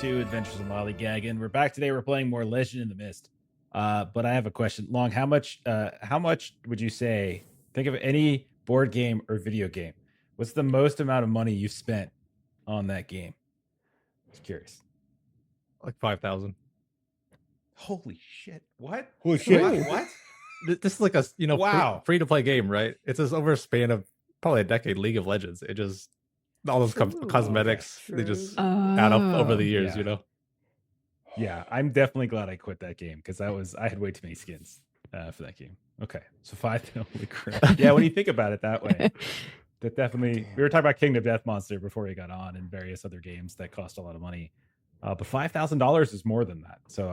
to Adventures in Lollygagging. We're back today. We're playing more Legendinthemist. But I have a question. Long, how much would you say, think of any board game or video game, what's the most amount of money you spent on that game? Just curious. Like 5,000. Holy shit. What? Holy shit. What? This is like a Wow. free to play game, right? It's just over a span of probably a decade. League of Legends. It just all those cosmetics they just add up over the years, you know. Yeah, I'm definitely glad I quit that game because I had way too many skins for that game. Okay, so 5. Holy crap! Yeah, when you think about it that way, that definitely. We were talking about Kingdom Death Monster before we got on, and various other games that cost a lot of money. But $5,000 is more than that. So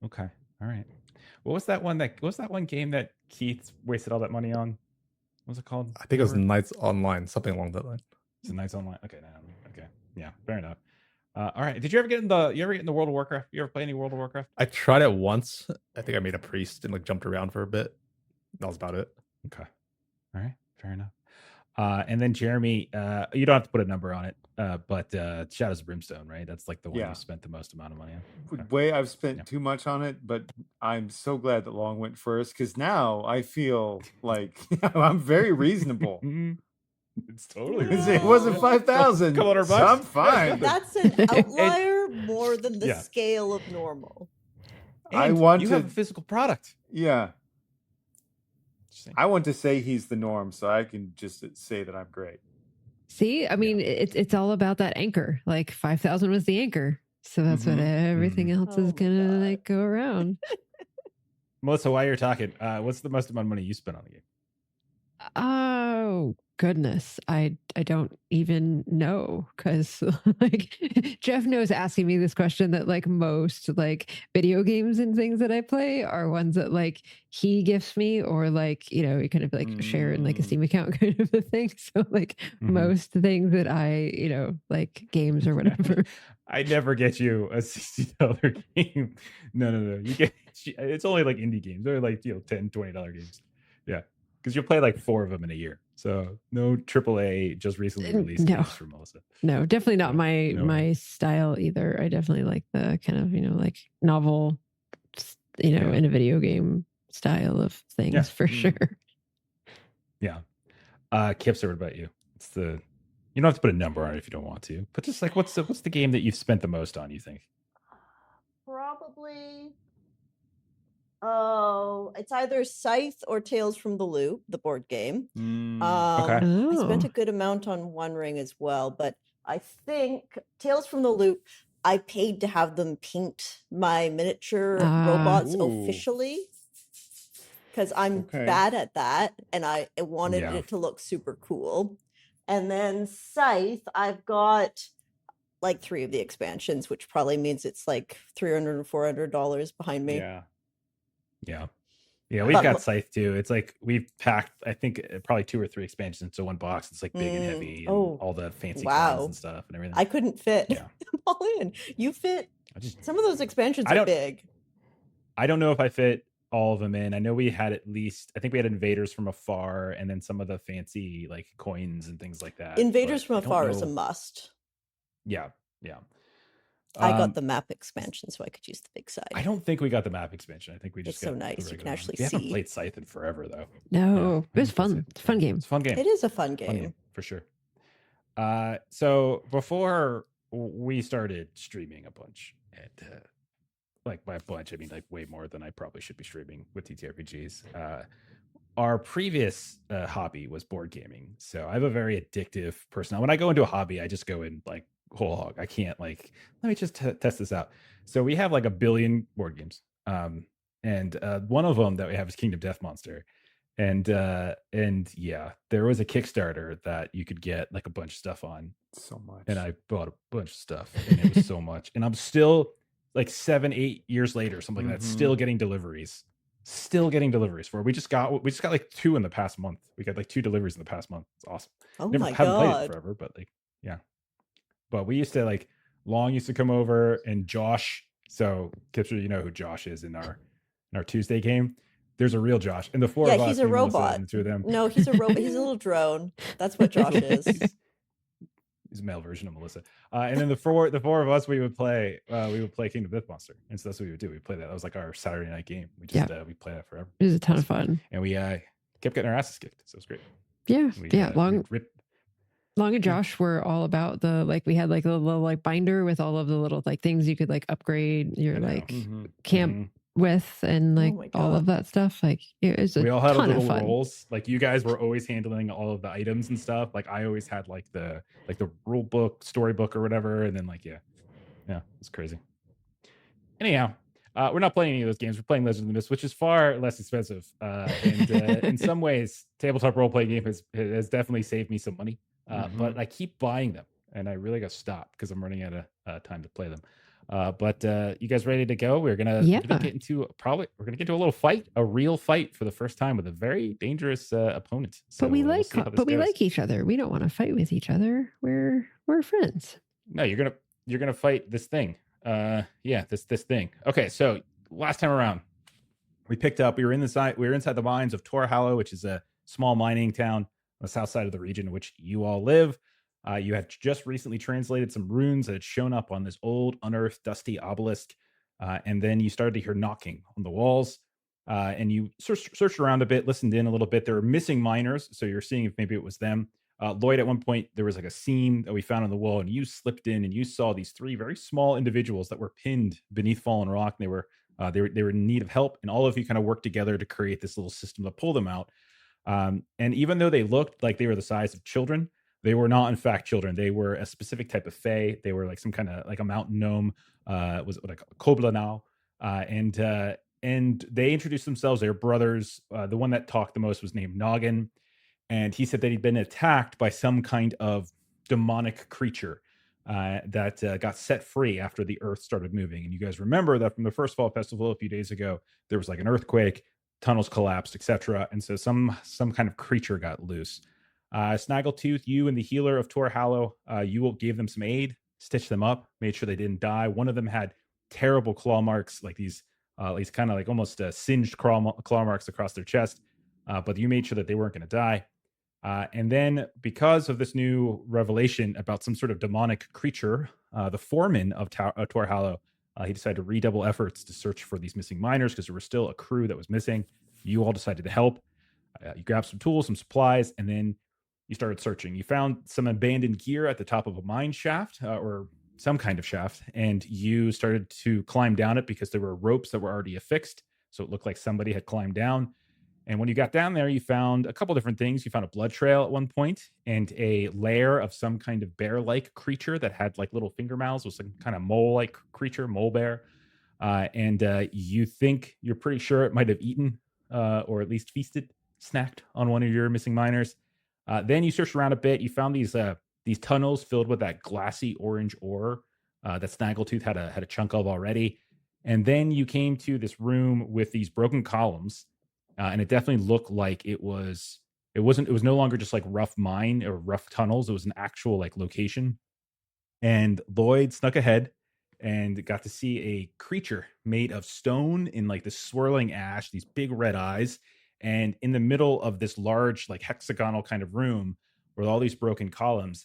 okay, all right. What was that one game that Keith wasted all that money on? What was it called? I think it was Knights Online, something along that line. It's Knights Online. Okay, okay, yeah, fair enough. All right. Did you ever get in the World of Warcraft? You ever play any World of Warcraft? I tried it once. I think I made a priest and like jumped around for a bit. That was about it. Okay. All right. Fair enough. And then Jeremy, you don't have to put a number on it, but Shadows of Brimstone, right? That's like the one you spent the most amount of money on. Okay. I've spent too much on it, but I'm so glad that Long went first because now I feel like I'm very reasonable. It's totally. It wasn't 5,000. Come on, so I'm fine. That's an outlier more than the scale of normal. And you have a physical product. Yeah. I want to say he's the norm, so I can just say that I'm great. See, I mean, it's all about that anchor. Like 5,000 was the anchor, so that's what everything else is gonna like go around. Melissa, while you're talking, what's the most amount of money you spent on the game? Oh goodness, I don't even know because like Jeff knows asking me this question that like most like video games and things that I play are ones that like he gifts me or like you know we kind of like share in like a Steam account kind of a thing. So like most things that I like games or whatever. I never get you a $60 game. No. You get it's only like indie games. They're like $10, $20 games. Yeah. Because you'll play like 4 of them in a year. So no AAA just recently released games for Melissa. No, definitely not my style either. I definitely like the kind of, like novel, in a video game style of things for sure. Yeah. Kipser, what about you? You don't have to put a number on it if you don't want to. But just like what's the game that you've spent the most on, you think? Probably it's either Scythe or Tales from the Loop, the board game. I spent a good amount on One Ring as well, but I think Tales from the Loop, I paid to have them paint my miniature robots officially because I'm bad at that and I wanted it to look super cool. And then Scythe, I've got like 3 of the expansions, which probably means it's like $300 or $400 behind me. Yeah, we've got Scythe too. It's like we've packed, I think, probably 2 or 3 expansions into one box. It's like big and heavy, and all the fancy cards and stuff and everything. I couldn't fit them all in. You fit. Some of those expansions are big. I don't know if I fit all of them in. I know we had I think we had Invaders from Afar, and then some of the fancy like coins and things like that. Invaders from Afar is a must. Yeah. I got the map expansion, so I could use the big side. I don't think we got the map expansion. I think we just got so nice. You can actually see. We haven't played Scythe in forever, though. No, it was fun. It's a fun game. It's a fun game. It is a fun game. For sure. So before we started streaming a bunch, and like by a bunch, I mean like way more than I probably should be streaming with TTRPGs. Our previous hobby was board gaming. So I have a very addictive personality. When I go into a hobby, I just go in like whole hog. I can't like, let me just test this out. So we have like 1 billion board games. And one of them that we have is Kingdom Death Monster. And yeah, there was a Kickstarter that you could get like a bunch of stuff on. So much. And I bought a bunch of stuff and it was so much. And I'm still like 7-8 years later, something like that, still getting deliveries for. We just got like 2 in the past month. We got like 2 deliveries in the past month. It's awesome. Oh Haven't played it forever, but like, yeah. But we used to like Long used to come over and Josh. So Kipster, you know who Josh is in our Tuesday game. There's a real Josh. And the 4 of us, he's a robot. And the 2 of them. No, he's a robot. He's a little drone. That's what Josh is. He's a male version of Melissa. And then the four of us, we would play Kingdom Death Monster. And so that's what we would do. We play that. That was like our Saturday night game. We just we played that forever. It was a ton of fun. And we kept getting our asses kicked. So it was great. Yeah. Long and Josh were all about the we had like a little like binder with all of the little like things you could like upgrade your camp with and like all of that stuff. Like it was we all had little roles. Like you guys were always handling all of the items and stuff. Like I always had like the rule book, storybook or whatever. And then it's crazy. Anyhow, we're not playing any of those games. We're playing Legendinthemist, which is far less expensive. And in some ways, tabletop role-playing game has definitely saved me some money. But I keep buying them, and I really got to stop because I'm running out of time to play them. But you guys ready to go? We're gonna get into a little fight, a real fight for the first time with a very dangerous opponent. So but we like each other. We don't want to fight with each other. We're friends. No, you're gonna fight this thing. This thing. Okay, so last time around, we were inside the mines of Tor Hollow, which is a small mining town on the south side of the region in which you all live. You had just recently translated some runes that had shown up on this old, unearthed, dusty obelisk. And then you started to hear knocking on the walls. And you searched around a bit, listened in a little bit. There were missing miners, so you're seeing if maybe it was them. Lloyd, at one point, there was like a seam that we found on the wall, and you slipped in and you saw these three very small individuals that were pinned beneath fallen rock. And they were in need of help, and all of you kind of worked together to create this little system to pull them out. And even though they looked like they were the size of children, they were not, in fact, children. They were a specific type of Fae. They were like some kind of like a mountain gnome. Was what I call Koblanau. And they introduced themselves. They were brothers. The one that talked the most was named Noggin. And he said that he'd been attacked by some kind of demonic creature that got set free after the earth started moving. And you guys remember that from the first Fall Festival a few days ago, there was like an earthquake, tunnels collapsed, etc. And so some kind of creature got loose. Snaggletooth, you and the healer of Tor Hollow, you gave them some aid, stitched them up, made sure they didn't die. One of them had terrible claw marks, like these kind of like almost singed claw marks across their chest. But you made sure that they weren't going to die. And then because of this new revelation about some sort of demonic creature, the foreman of Tor Hollow, he decided to redouble efforts to search for these missing miners because there was still a crew that was missing. You all decided to help. You grabbed some tools, some supplies, and then you started searching. You found some abandoned gear at the top of a mine shaft or some kind of shaft, and you started to climb down it because there were ropes that were already affixed. So it looked like somebody had climbed down. And when you got down there, you found a couple different things. You found a blood trail at one point and a lair of some kind of bear-like creature that had like little finger mouths. It was some kind of mole-like creature, mole bear. And you're pretty sure it might have eaten or at least feasted, snacked on one of your missing miners. Then you searched around a bit. You found these tunnels filled with that glassy orange ore that Snaggletooth had a chunk of already. And then you came to this room with these broken columns. And it definitely looked like it was no longer just like rough mine or rough tunnels. It was an actual like location. And Lloyd snuck ahead and got to see a creature made of stone in like this swirling ash, these big red eyes. And in the middle of this large, like hexagonal kind of room with all these broken columns,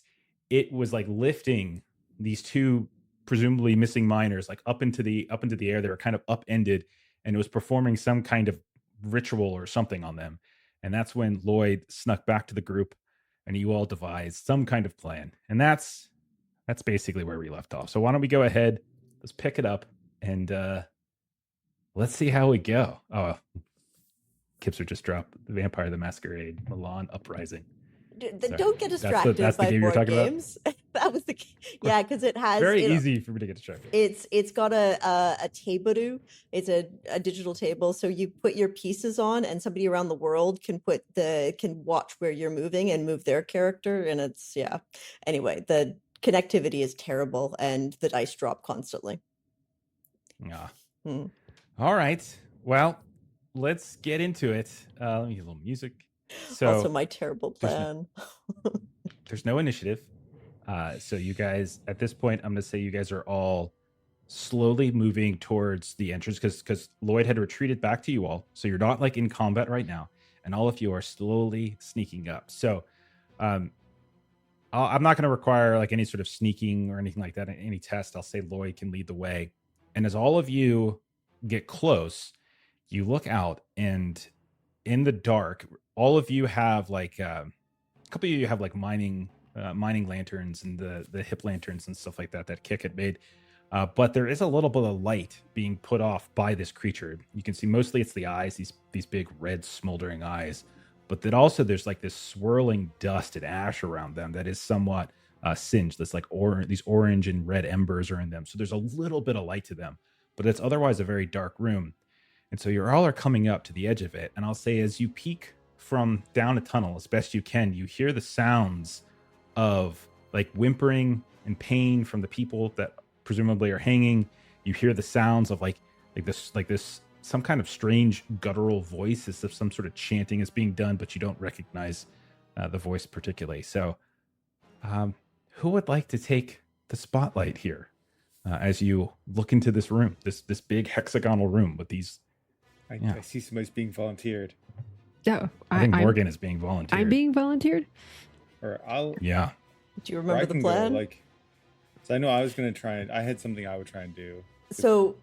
it was like lifting these two presumably missing miners like up into the air. They were kind of upended, and it was performing some kind of ritual or something on them. And that's when Lloyd snuck back to the group, and you all devised some kind of plan. And that's basically where we left off. So why don't we go ahead, let's pick it up, and let's see how we go. Oh, Kipser just dropped The Vampire the Masquerade, Milan Uprising. Don't get distracted by board games. That was the because it has very easy for me to get distracted. It's got a tabudu. It's a digital table, so you put your pieces on, and somebody around the world can watch where you're moving and move their character. And it's Anyway, the connectivity is terrible, and the dice drop constantly. All right. Well, let's get into it. Let me get a little music. So also my terrible plan. There's no initiative. So you guys, at this point, I'm going to say you guys are all slowly moving towards the entrance because Lloyd had retreated back to you all. So you're not like in combat right now. And all of you are slowly sneaking up. So I'm not going to require like any sort of sneaking or anything like that in any test. I'll say Lloyd can lead the way. And as all of you get close, you look out, and in the dark, all of you have like a couple of you have like mining lanterns and the hip lanterns and stuff like that Kick had made. But there is a little bit of light being put off by this creature. You can see mostly it's the eyes, these big red smoldering eyes. But then also there's like this swirling dust and ash around them that is somewhat singed. That's like these orange and red embers are in them. So there's a little bit of light to them, but it's otherwise a very dark room. And so you all are coming up to the edge of it. And I'll say as you peek from down a tunnel as best you can, you hear the sounds of like whimpering and pain from the people that presumably are hanging. You hear the sounds of like this some kind of strange guttural voice, as if some sort of chanting is being done, but you don't recognize the voice particularly. So who would like to take the spotlight here as you look into this room, this big hexagonal room with these? I see somebody's being volunteered. Oh, I think Morgan is being volunteered. I'm being volunteered? Or I'll... Yeah. Do you remember the plan? So I know I was going to try and... I had something I would try and do. So...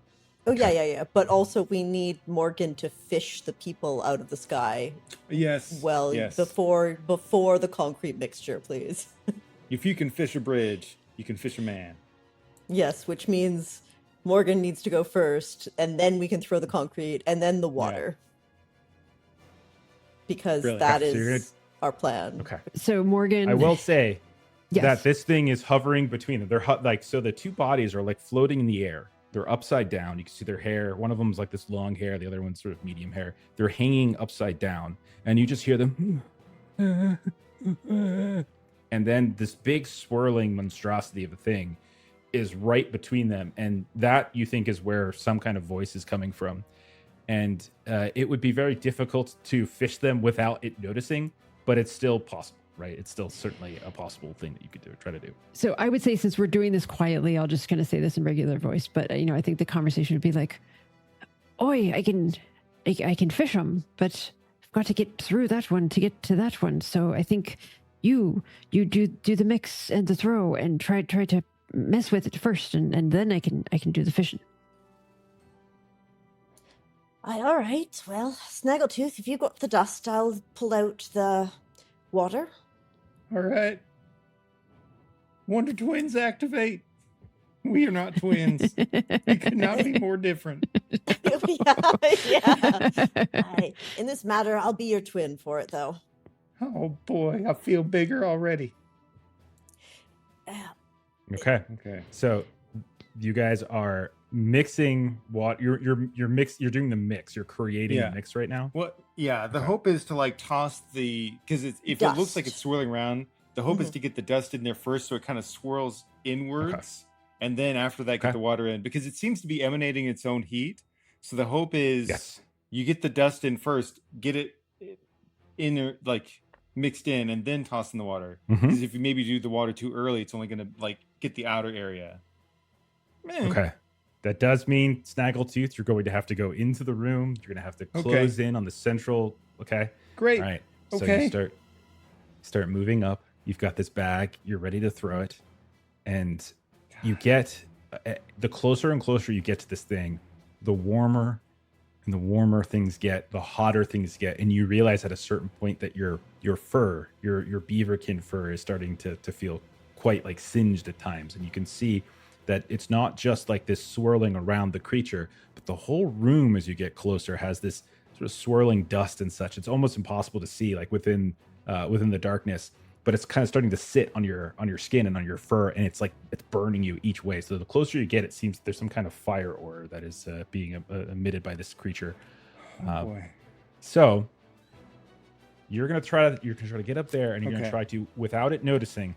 Oh, yeah. But also we need Morgan to fish the people out of the sky. Yes. Well, yes. before the concrete mixture, please. If you can fish a bridge, you can fish a man. Yes, which means Morgan needs to go first, and then we can throw the concrete, and then the water. Yeah. Because that is our plan. Okay. So Morgan... I will say that this thing is hovering between them. They're like, so the two bodies are like floating in the air. They're upside down. You can see their hair. One of them is like this long hair. The other one's sort of medium hair. They're hanging upside down. And you just hear them. And then this big swirling monstrosity of a thing is right between them. And that, you think, is where some kind of voice is coming from. And it would be very difficult to fish them without it noticing, but it's still possible. Right, it's still certainly a possible thing that you could try to do. So I would say, since we're doing this quietly, I'll just kind of say this in regular voice. But I think the conversation would be like, "Oi, I can fish them, but I've got to get through that one to get to that one. So I think you do the mix and the throw and try to mess with it first, and then I can do the fishing." All right. Well, Snaggletooth, if you got the dust, I'll pull out the water. All right. Wonder Twins activate. We are not twins. We could not be more different. Yeah. In this matter, I'll be your twin for it, though. Oh boy, I feel bigger already. Okay. So you guys are mixing what you're doing the mix. You're creating a mix right now. Well, yeah. The hope is to like toss because if dust. It looks like it's swirling around, the hope is to get the dust in there first, so it kind of swirls inwards, and then after that get the water in, because it seems to be emanating its own heat. So the hope is you get the dust in first, get it in like mixed in, and then toss in the water. Because if you maybe do the water too early, it's only going to like get the outer area. Okay. That does mean, Snaggletooth, you're going to have to go into the room. You're going to have to close in on the central. Okay. Great. All right. So you start moving up. You've got this bag. You're ready to throw it. And you get, the closer and closer you get to this thing, the warmer and the warmer things get, the hotter things get. And you realize at a certain point that your fur, your beaverkin fur is starting to feel quite like singed at times. And you can see that it's not just like this swirling around the creature, but the whole room as you get closer has this sort of swirling dust and such. It's almost impossible to see like within the darkness, but it's kind of starting to sit on your skin and on your fur, and it's like it's burning you each way. So the closer you get, it seems there's some kind of fire aura that is being emitted by this creature. Boy. So you're gonna try to get up there, and you're gonna try to, without it noticing,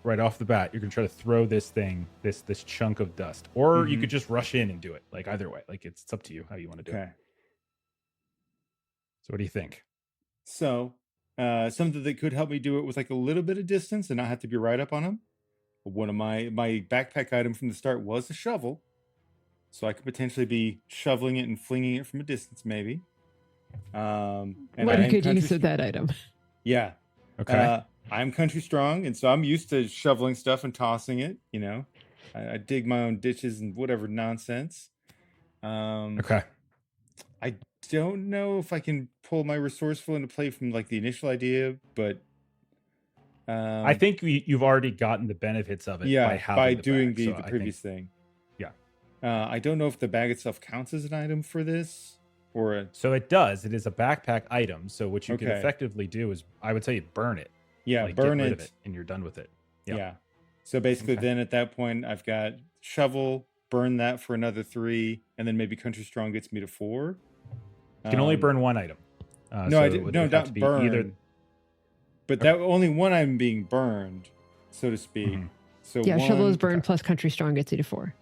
right off the bat, you're gonna try to throw this thing, this chunk of dust, or you could just rush in and do it. Like either way, like it's up to you how you want to do it. So what do you think? So something that could help me do it with like a little bit of distance and not have to be right up on them. One of my backpack item from the start was a shovel, so I could potentially be shoveling it and flinging it from a distance, maybe. What a good use of that item. Yeah. Okay. I'm country strong, and so I'm used to shoveling stuff and tossing it. You know, I dig my own ditches and whatever nonsense. Okay. I don't know if I can pull my resourceful into play from like the initial idea, but I think you've already gotten the benefits of it by doing the the previous thing. Yeah. I don't know if the bag itself counts as an item for this. So it does. It is a backpack item. So what you can effectively do is, I would say, burn it. Yeah, like, burn get rid it. of it, and you're done with it. Yep. Yeah. So basically, then at that point, I've got shovel, burn that for another 3, and then maybe country strong gets me to 4. You can only burn one item. Not burn. Either... But that only one item being burned, so to speak. Mm-hmm. So yeah, shovel is burned plus country strong gets you to 4.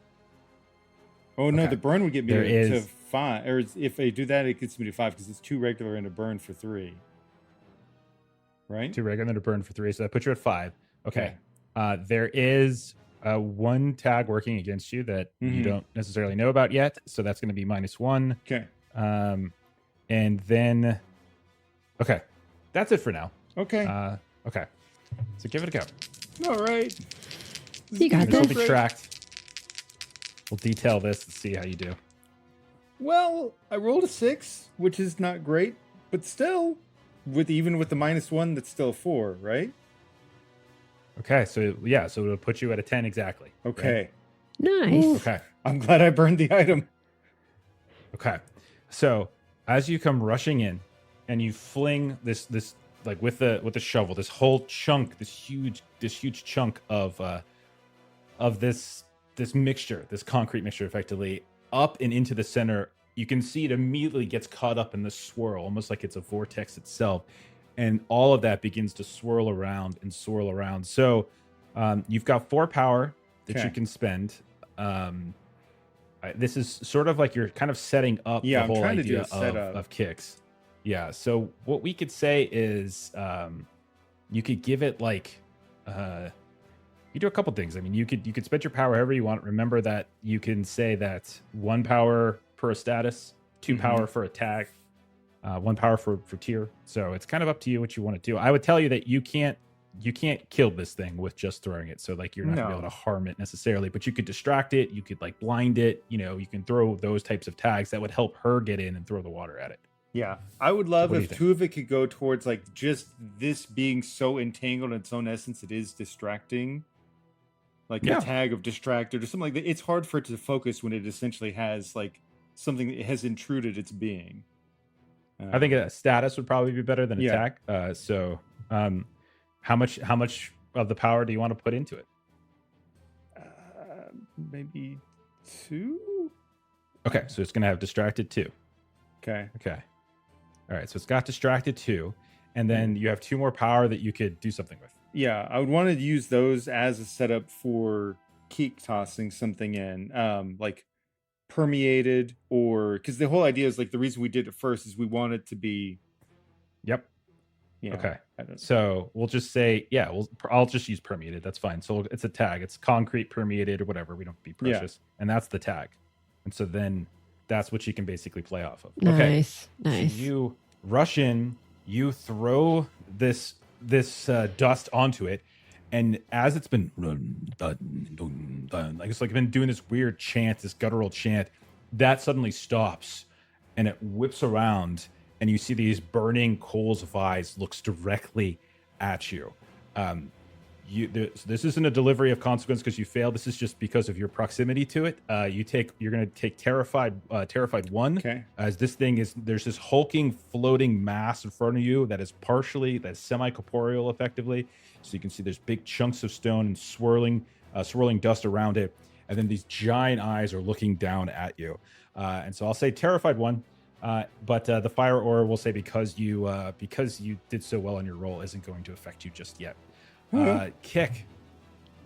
Oh no, the burn would get me to 5. Or if I do that, it gets me to 5 because it's 2 regular and a burn for 3. Right? 2 regular and a burn for 3, so that puts you at 5. Okay. There is 1 tag working against you that you don't necessarily know about yet, so that's going to be -1. Okay. And then, okay, that's it for now. Okay. Okay. So give it a go. All right. You got this. this. Will be tracked. We'll detail this and see how you do. Well, I rolled a 6, which is not great, but still, even with the -1, that's still a 4, right? Okay, so yeah, so it'll put you at a 10 exactly. Okay. Right? Nice. Okay. I'm glad I burned the item. Okay. So as you come rushing in and you fling this like with the shovel, this whole chunk, this huge chunk of this mixture, this concrete mixture effectively up and into the center, you can see it immediately gets caught up in the swirl, almost like it's a vortex itself. And all of that begins to swirl around and swirl around. So you've got 4 power that you can spend. This is sort of like you're kind of setting up the whole idea of kicks. Yeah. So what we could say is you could give it like you do a couple things. I mean, you could spend your power however you want. Remember that you can say that 1 power per status, 2 power for a tag, 1 power for tier. So it's kind of up to you what you want to do. I would tell you that you can't kill this thing with just throwing it. So like you're not gonna be able to harm it necessarily, but you could distract it. You could like blind it. You know, you can throw those types of tags that would help her get in and throw the water at it. Yeah, I would love if 2 of it could go towards like just this being so entangled in its own essence, it is distracting. Like a tag of distracted or something like that. It's hard for it to focus when it essentially has like something that has intruded its being. I think a status would probably be better than a tag. How much of the power do you want to put into it? Maybe 2. Okay, so it's gonna have distracted 2. Okay. All right, so it's got distracted 2, and then you have 2 more power that you could do something with. Yeah, I would want to use those as a setup for keep tossing something in, like permeated, or because the whole idea is like the reason we did it first is we wanted to be. Yep. Yeah. Okay. So we'll just say, I'll just use permeated. That's fine. So it's a tag. It's concrete permeated or whatever. We don't be precious, and that's the tag. And so then that's what you can basically play off of. Okay. Nice. So you rush in. You throw this dust onto it, and as it's been like it's like been doing this weird chant, this guttural chant, that suddenly stops, and it whips around, and you see these burning coals of eyes looks directly at you. This isn't a delivery of consequence because you failed. This is just because of your proximity to it. You're going to take terrified 1. Okay. As this thing there's this hulking floating mass in front of you that's semi-corporeal effectively. So you can see there's big chunks of stone and swirling dust around it. And then these giant eyes are looking down at you. And so I'll say terrified 1. But the fire aura will say because you did so well on your roll isn't going to affect you just yet. Kick,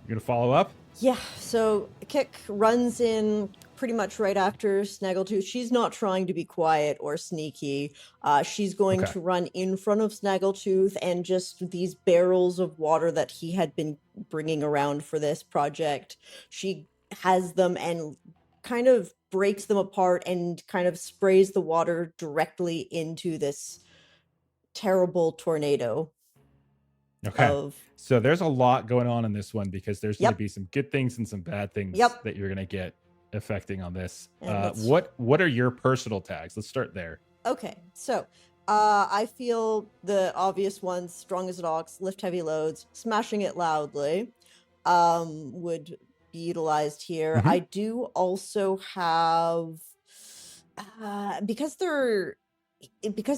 you're gonna follow up? Yeah, so Kick runs in pretty much right after Snaggletooth. She's not trying to be quiet or sneaky. She's going to run in front of Snaggletooth, and just these barrels of water that he had been bringing around for this project, she has them and kind of breaks them apart and kind of sprays the water directly into this terrible tornado. Okay. So there's a lot going on in this one because there's going to be some good things and some bad things that you're going to get affecting on this. What are your personal tags? Let's start there. Okay, so I feel the obvious ones: strong as an ox, lift heavy loads, smashing it loudly, would be utilized here. Mm-hmm. I do also have because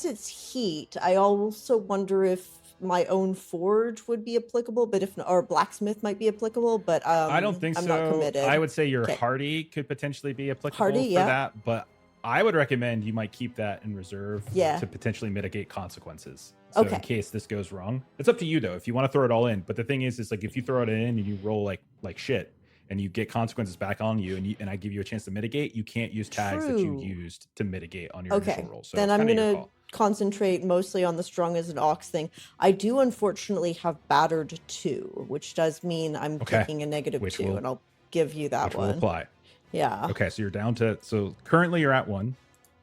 it's heat. I also wonder if my own forge would be applicable, but or blacksmith might be applicable. But I don't think I'm so. not committed. I would say your hardy could potentially be applicable for that, but I would recommend you might keep that in reserve to potentially mitigate consequences. So in case this goes wrong, it's up to you though. If you want to throw it all in, but the thing is like if you throw it in and you roll like shit and you get consequences back on you, and I give you a chance to mitigate, you can't use tags that you used to mitigate on your initial roll. So then I'm gonna concentrate mostly on the strong as an ox thing. I do unfortunately have battered 2, which does mean I'm taking a -2, and I'll give you that one. Will apply. Yeah. Okay, so you're down to, so currently you're at 1,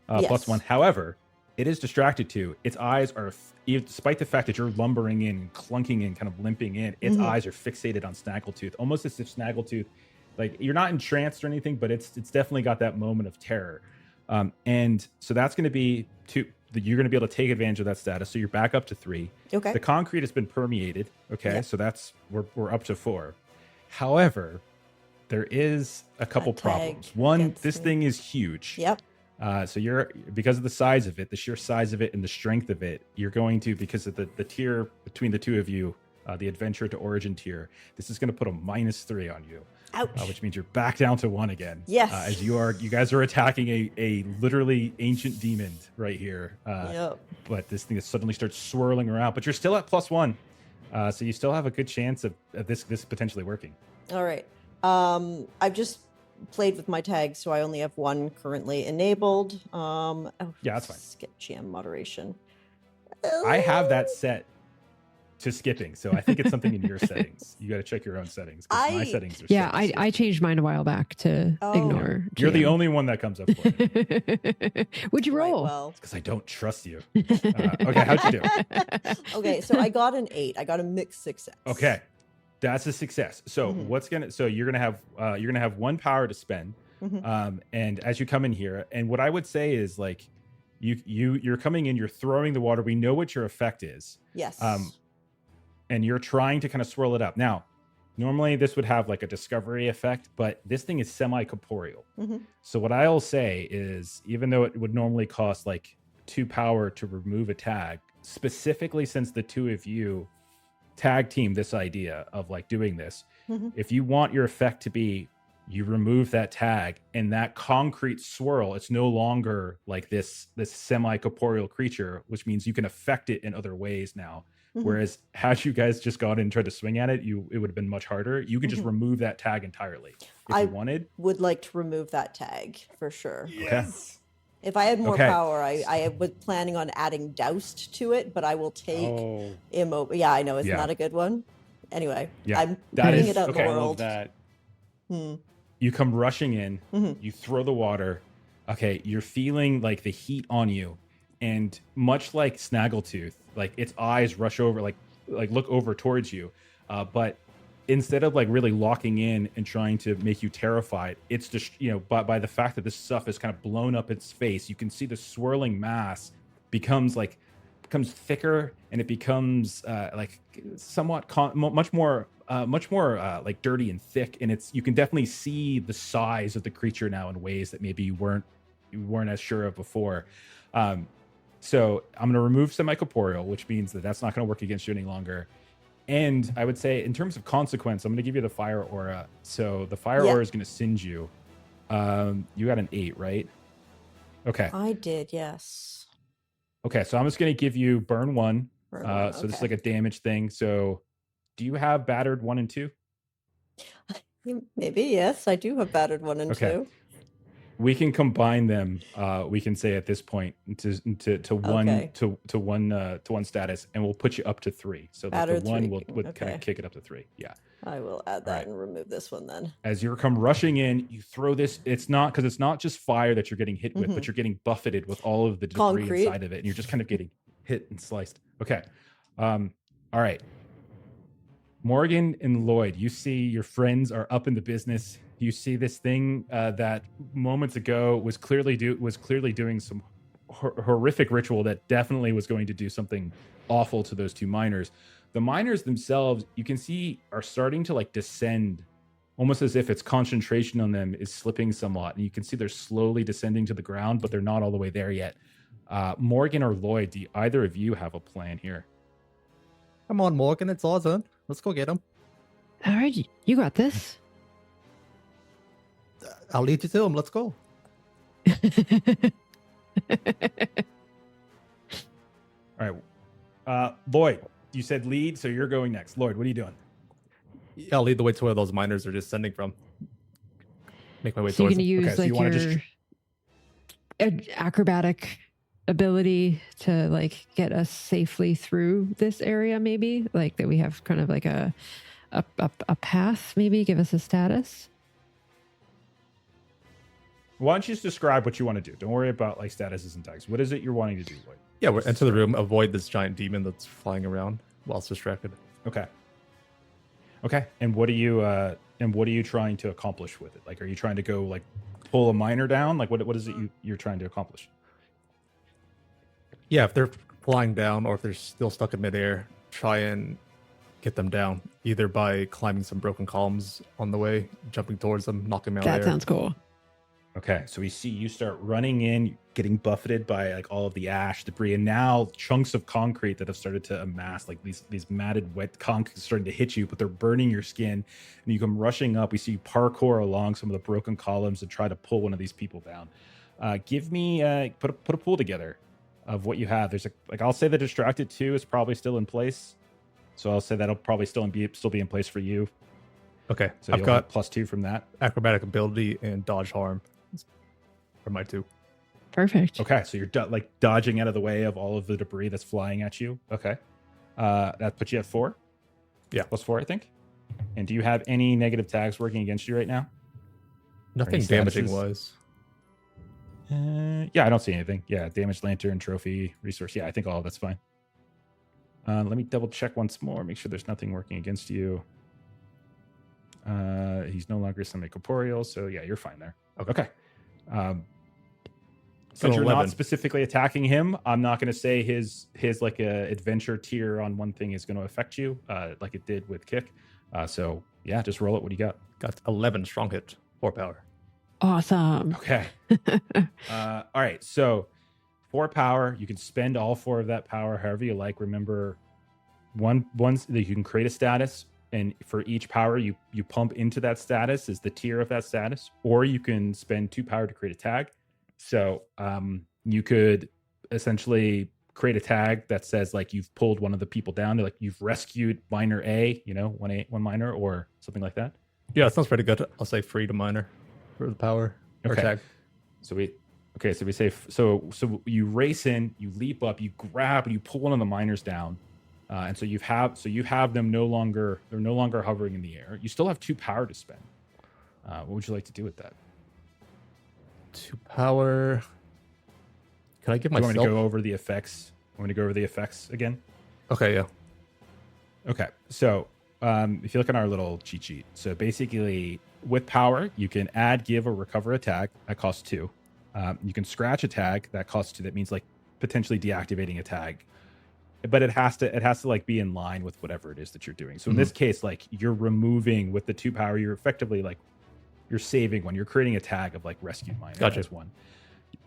plus 1. However, it is distracted 2. Its eyes are, despite the fact that you're lumbering in, clunking in, kind of limping in, its eyes are fixated on Snaggletooth, almost as if Snaggletooth, like you're not entranced or anything, but it's definitely got that moment of terror. And so that's going to be 2. You're going to be able to take advantage of that status. So you're back up to 3. Okay. The concrete has been permeated. Okay, so that's we're up to 4. However, there is a couple problems. One, this thing is huge. Yep. So you're, because of the size of it, the sheer size of it and the strength of it, you're going to, because of the tier between the two of you, the adventure to origin tier, this is going to put a -3 on you. Ouch. Which means you're back down to 1 again. Yes. As you guys are attacking a literally ancient demon right here. But this thing suddenly starts swirling around, but you're still at +1. So you still have a good chance of this potentially working. All right. I've just played with my tags, so I only have 1 currently enabled. Yeah, that's fine. Skip GM moderation. I have that set to skipping, so I think it's something in your settings. You got to check your own settings. My settings are set. I changed mine a while back to ignore. You're the only one that comes up for it. Would you roll? Well, because I don't trust you. Okay, how'd you do? Okay, so I got an 8. I got a mixed success. Okay. That's a success. So you're gonna have 1 power to spend, and as you come in here, and what I would say is like, you're coming in, you're throwing the water. We know what your effect is. Yes. And you're trying to kind of swirl it up. Now, normally this would have like a discovery effect, but this thing is semi-corporeal. So what I'll say is, even though it would normally cost like 2 power to remove a tag, specifically since the 2 of you tag team this idea of like doing this, if you want your effect to be, you remove that tag and that concrete swirl, it's no longer like this semi-corporeal creature, which means you can affect it in other ways now. Whereas had you guys just gone in and tried to swing at it, it would have been much harder. You can just remove that tag entirely if you wanted. Would like to remove that tag for sure. Yes. If I had more power, I was planning on adding Doused to it, but I will take Immobile. Yeah, I know it's not a good one. Anyway, I'm putting it out in the world. That. You come rushing in, you throw the water. Okay, you're feeling like the heat on you, and much like Snaggletooth, like its eyes rush over, like look over towards you, but instead of like really locking in and trying to make you terrified, it's just, by the fact that this stuff is kind of blown up its face, you can see the swirling mass becomes thicker, and it becomes like somewhat much more like dirty and thick, and you can definitely see the size of the creature now in ways that maybe you weren't as sure of before. So I'm going to remove semi-corporeal, which means that's not going to work against you any longer. And I would say, in terms of consequence, I'm going to give you the fire aura. So the fire aura is going to singe you. You got an 8, right? Okay. I did, yes. Okay, so I'm just going to give you burn 1. So this is like a damage thing. So do you have battered 1 and 2? Maybe, yes. I do have battered 1 and 2. We can combine them. We can say at this point to one status, and we'll put you up to 3. So that the 1 would kind of kick it up to 3. Yeah. I will add that and remove this one then. As you come rushing in, you throw this. It's not just fire that you're getting hit with, but you're getting buffeted with all of the debris inside of it, and you're just kind of getting hit and sliced. Okay. All right. Morgan and Lloyd, you see your friends are up in the business. You see this thing that moments ago was clearly doing some horrific ritual that definitely was going to do something awful to those two miners. The miners themselves, you can see, are starting to like descend, almost as if its concentration on them is slipping somewhat. And you can see they're slowly descending to the ground, but they're not all the way there yet. Morgan or Lloyd, do either of you have a plan here? Come on, Morgan, it's our turn. Let's go get him. All right, you got this. I'll lead you to him. Let's go. All right. Lloyd, you said lead, so you're going next. Lloyd, what are you doing? Yeah, I'll lead the way to where those miners are descending from. Make my way so towards you're going to use like your acrobatic ability to like get us safely through this area, maybe? Like that we have kind of like a path, maybe? Give us a status? Why don't you just describe what you want to do? Don't worry about like statuses and tags. What is it you're wanting to do, Lloyd? Yeah, we're enter the room, avoid this giant demon that's flying around whilst distracted. Okay. And what are you trying to accomplish with it? Like, are you trying to go like pull a miner down? Like, what is it you're trying to accomplish? Yeah, if they're flying down or if they're still stuck in midair, try and get them down, either by climbing some broken columns on the way, jumping towards them, knocking them out. That sounds cool. Okay, so we see you start running in, getting buffeted by like all of the ash, debris, and now chunks of concrete that have started to amass, like these matted wet concrete starting to hit you, but they're burning your skin. And you come rushing up. We see you parkour along some of the broken columns and try to pull one of these people down. Give me put a pool together of what you have. There's I'll say the distracted 2 is probably still in place, so I'll say that'll probably still be in place for you. Okay, so I've got +2 from that. Acrobatic ability and dodge harm. For my 2. Perfect. Okay, so you're dodging out of the way of all of the debris that's flying at you. Okay. That puts you at 4? Yeah. +4, I think. And do you have any negative tags working against you right now? Nothing damaging wise. Yeah, I don't see anything. Yeah, damaged lantern, trophy, resource. Yeah, I think all of that's fine. Let me double check once more, make sure there's nothing working against you. He's no longer semi-corporeal, so yeah, you're fine there. Okay. Since you're 11. not specifically attacking him, I'm not going to say his like a adventure tier on one thing is going to affect you, like it did with Kick. So yeah, just roll it. What do you got? Got 11 strong hit, 4 power. Awesome. Okay. All right. So 4 power. You can spend all 4 of that power however you like. Remember, once that you can create a status. And for each power you pump into that status is the tier of that status, or you can spend 2 power to create a tag. So you could essentially create a tag that says like you've pulled one of the people down, like you've rescued miner A, one miner or something like that. Yeah, that sounds pretty good. I'll say free to miner for the power or tag. So we say so you race in, you leap up, you grab, and you pull one of the miners down. And so you have them they're no longer hovering in the air. You still have 2 power to spend. What would you like to do with that? 2 power. Can I give myself? You want me to go over the effects? Want me to go over the effects again? Okay, yeah. Okay, so if you look at our little cheat sheet, so basically with power, you can add, give, or recover a tag that costs 2. You can scratch a tag that costs 2. That means like potentially deactivating a tag. But it has to like be in line with whatever it is that you're doing. So in this case, like you're removing with the 2 power, you're effectively like you're saving one. You're creating a tag of like rescue miner. Gotcha. As one.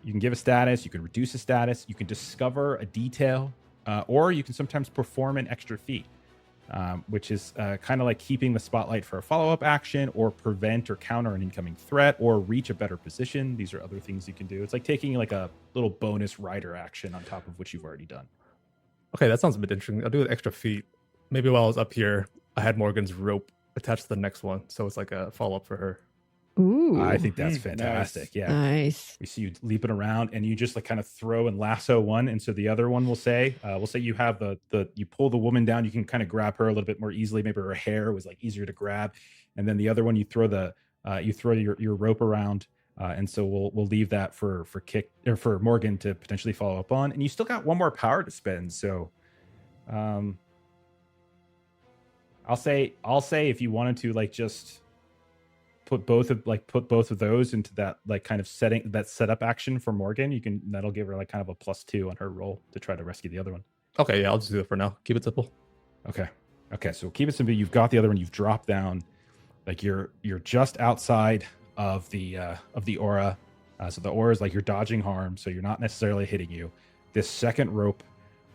You can give a status. You can reduce a status. You can discover a detail, or you can sometimes perform an extra feat, which is kind of like keeping the spotlight for a follow-up action, or prevent or counter an incoming threat, or reach a better position. These are other things you can do. It's like taking like a little bonus rider action on top of what you've already done. Okay, that sounds a bit interesting. I'll do an extra feat. Maybe while I was up here, I had Morgan's rope attached to the next one, so it's like a follow-up for her. Ooh, I think that's fantastic. Nice. Yeah, nice. We see you leaping around, and you just like kind of throw and lasso one, and so the other one will say, we'll say you have you pull the woman down. You can kind of grab her a little bit more easily. Maybe her hair was like easier to grab, and then the other one you throw your rope around. And so we'll leave that for Kick or for Morgan to potentially follow up on, and you still got 1 more power to spend. So, I'll say if you wanted to like just put both of those into that like kind of setup action for Morgan, that'll give her like kind of a +2 on her roll to try to rescue the other one. Okay, yeah, I'll just do it for now. Keep it simple. Okay, so keep it simple. You've got the other one. You've dropped down, like you're just outside of the aura. So the aura is like you're dodging harm, so you're not necessarily hitting you. This second rope,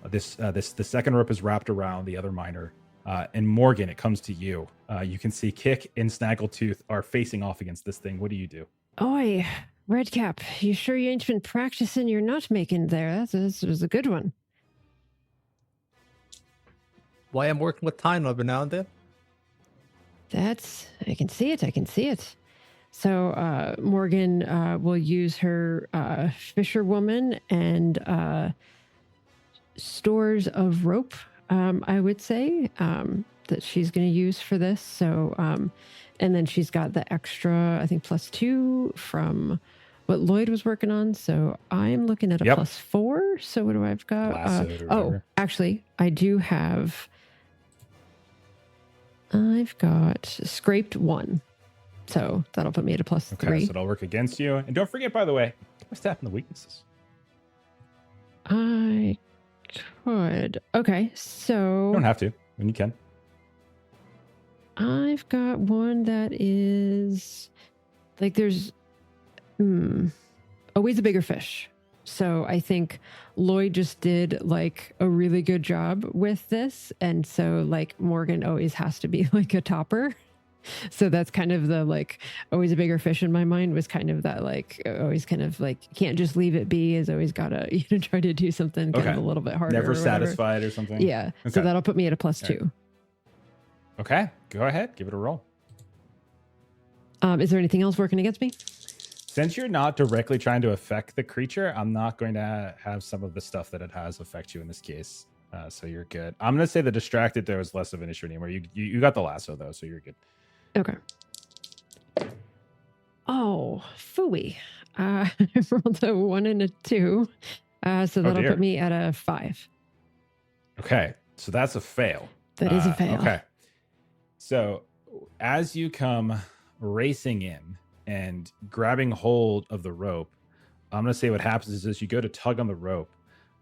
the second rope is wrapped around the other miner. And Morgan, it comes to you. You can see Kick and Snaggletooth are facing off against this thing. What do you do? Oi, Redcap, you sure you ain't been practicing your nut making there? This was a good one. Why I'm working with time every now and then? I can see it. So Morgan will use her fisherwoman and stores of rope, I would say, that she's going to use for this. So, and then she's got the extra, I think, +2 from what Lloyd was working on. So I'm looking at a +4. So what do I've got? Actually, I do have. I've got scraped 1. So that'll put me at a +3. Okay, so it'll work against you. And don't forget, by the way, what's tapping the weaknesses? I could. Okay, so... You don't have to, when you can. I've got one that is... Like, there's... always a bigger fish. So I think Lloyd just did, like, a really good job with this. And so, like, Morgan always has to be, like, a topper. So that's kind of the, like, always a bigger fish in my mind was kind of that, like, always kind of like, can't just leave it be, is always got to, try to do something kind of a little bit harder. Never satisfied or something? Yeah. Okay. So that'll put me at a +2. Right. Okay. Go ahead. Give it a roll. Is there anything else working against me? Since you're not directly trying to affect the creature, I'm not going to have some of the stuff that it has affect you in this case. So you're good. I'm going to say the distracted there is less of an issue anymore. You got the lasso though, so you're good. Okay. Oh, phooey. I rolled a 1 and a 2. So that'll put me at a 5. Okay. So that's a fail. That is a fail. Okay. So as you come racing in and grabbing hold of the rope, I'm going to say what happens is as you go to tug on the rope,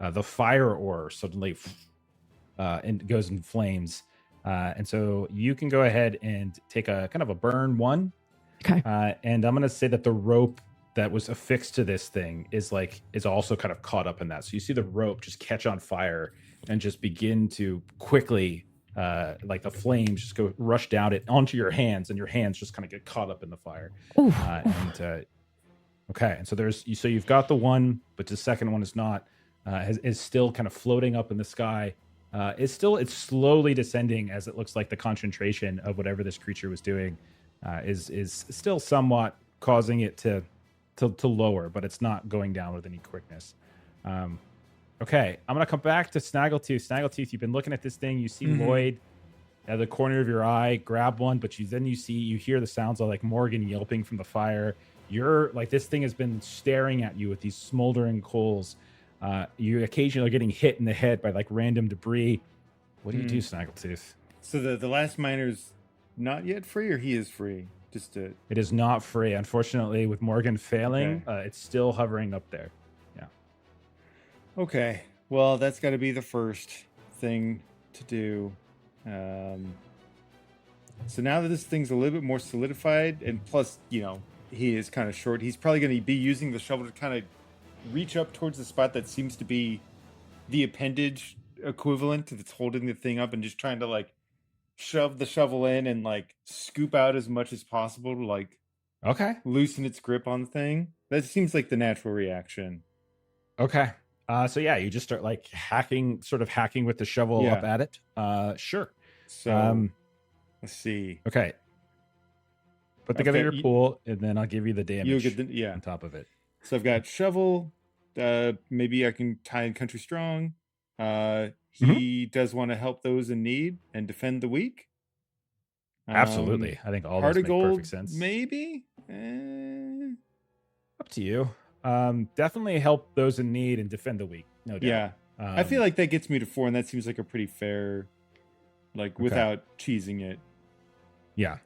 the fire ore suddenly and goes in flames. And so you can go ahead and take a kind of a burn 1. Okay. And I'm going to say that the rope that was affixed to this thing is also kind of caught up in that. So you see the rope just catch on fire and just begin to quickly, like the flames just rush down it onto your hands, and your hands just kind of get caught up in the fire. Okay. And so you've got the one, but the second one is not, is still kind of floating up in the sky. It's slowly descending as it looks like the concentration of whatever this creature was doing is still somewhat causing it to lower, but it's not going down with any quickness. Okay, I'm gonna come back to Snaggletooth. Snaggletooth, you've been looking at this thing. You see Lloyd at the corner of your eye, grab one, but you hear the sounds of like Morgan yelping from the fire. You're like, this thing has been staring at you with these smoldering coals. You occasionally are getting hit in the head by like random debris. What do you do, Snaggletooth? So the last miner's not yet free, or he is free? It is not free, unfortunately. With Morgan failing, it's still hovering up there. Yeah. Okay. Well, that's got to be the first thing to do. So now that this thing's a little bit more solidified, and plus, he is kind of short, he's probably going to be using the shovel to kind of reach up towards the spot that seems to be the appendage equivalent that's holding the thing up, and just trying to like shove the shovel in and like scoop out as much as possible to like loosen its grip on the thing. That seems like the natural reaction. Okay. So yeah, you just start like hacking with the shovel up at it. Sure. So let's see. Okay. Put together your pool, and then I'll give you the damage on top of it. So I've got shovel. Maybe I can tie in Country Strong. He does want to help those in need and defend the weak. Absolutely. I think all those make perfect sense. Maybe? Up to you. Definitely help those in need and defend the weak. No doubt. Yeah. I feel like that gets me to 4, and that seems like a pretty fair like without cheesing it. Yeah.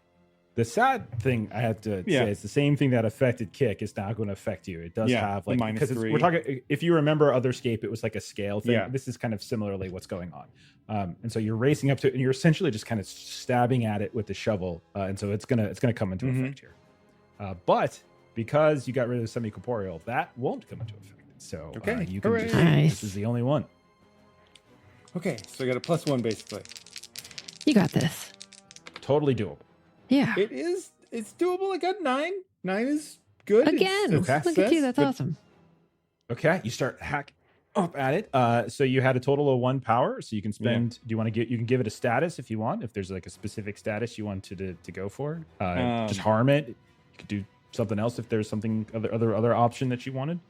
The sad thing I have to say is the same thing that affected Kick is now going to affect you. It does have like because we're talking. If you remember Otherscape, it was like a scale thing. This is kind of similarly what's going on. And so you're racing up to it, and you're essentially just kind of stabbing at it with the shovel, and so it's gonna come into effect here. But because you got rid of the semi-corporeal, that won't come into effect. So you can just, this is the only one. Okay, so I got a +1 basically. You got this. Totally doable. Yeah. It is. It's doable. I got 9. 9 is good. Again, look at you. That's awesome. Okay, you start hacking up at it. So you had a total of 1 power. So you can spend. Do you want to get? You can give it a status if you want. If there's like a specific status you wanted to go for, just harm it. You could do something else if there's something other option that you wanted.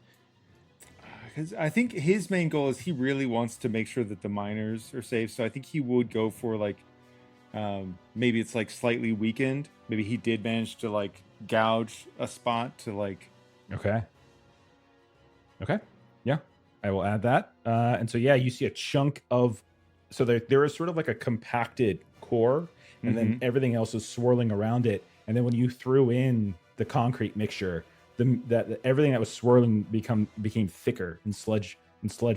Because I think his main goal is he really wants to make sure that the miners are safe. So I think he would go for like. Maybe it's like slightly weakened. Maybe he did manage to like gouge a spot to like. Okay. Yeah, I will add that. And so you see a chunk of. So there is sort of like a compacted core, and then everything else is swirling around it. And then when you threw in the concrete mixture, everything that was swirling became thicker and sludge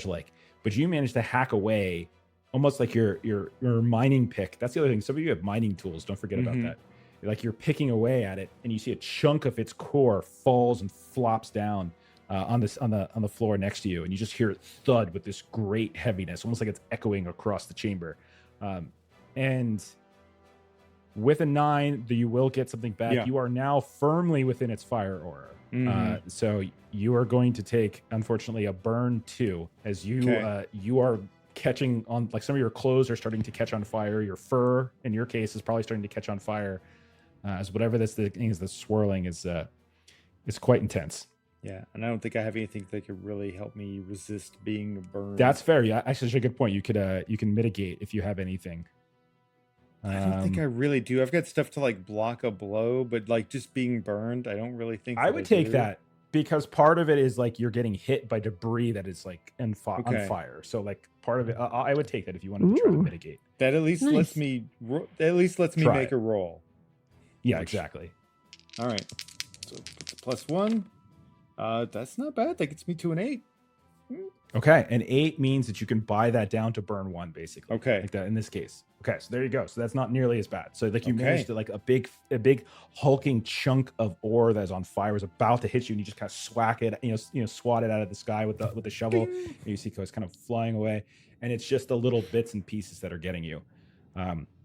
like. But you managed to hack away. Almost like your mining pick. That's the other thing. Some of you have mining tools. Don't forget about that. Like you're picking away at it, and you see a chunk of its core falls and flops down on the floor next to you, and you just hear it thud with this great heaviness, almost like it's echoing across the chamber. And with a 9, you will get something back. Yeah. You are now firmly within its fire aura. So you are going to take, unfortunately, a burn 2 as you are catching on, like some of your clothes are starting to catch on fire. Your fur, in your case, is probably starting to catch on fire. As whatever this thing is, the swirling is quite intense. Yeah, and I don't think I have anything that could really help me resist being burned. That's fair. Yeah, actually, that's a good point. You can mitigate if you have anything. I don't think I really do. I've got stuff to like block a blow, but like just being burned, I don't really think I would take that. Because part of it is like you're getting hit by debris that is like on fire. So like part of it, I would take that if you wanted to try to mitigate. That at least lets me make a roll. Yeah, exactly. All right. So it's a +1. That's not bad. That gets me to an 8. Okay, an 8 means that you can buy that down to burn 1, basically. Okay, like that in this case. Okay, so there you go. So that's not nearly as bad. So like you managed to like a big hulking chunk of ore that's on fire was about to hit you, and you just kind of swat it out of the sky with the shovel. And you see it's kind of flying away, and it's just the little bits and pieces that are getting you.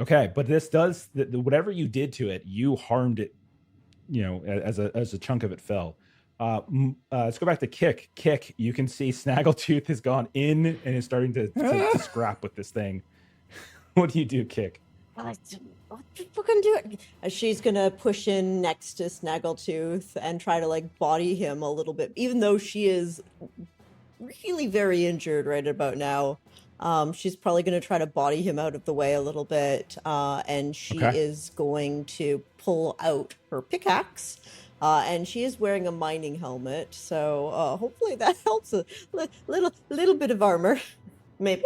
Okay, but this does whatever you did to it, you harmed it. As a chunk of it fell. Let's go back to Kick. Kick, you can see Snaggletooth has gone in and is starting to scrap with this thing. What do you do, Kick? What you gonna do? She's gonna push in next to Snaggletooth and try to like body him a little bit, even though she is really very injured right about now. She's probably gonna try to body him out of the way a little bit, and she is going to pull out her pickaxe. And she is wearing a mining helmet, so hopefully that helps a little bit of armor, maybe.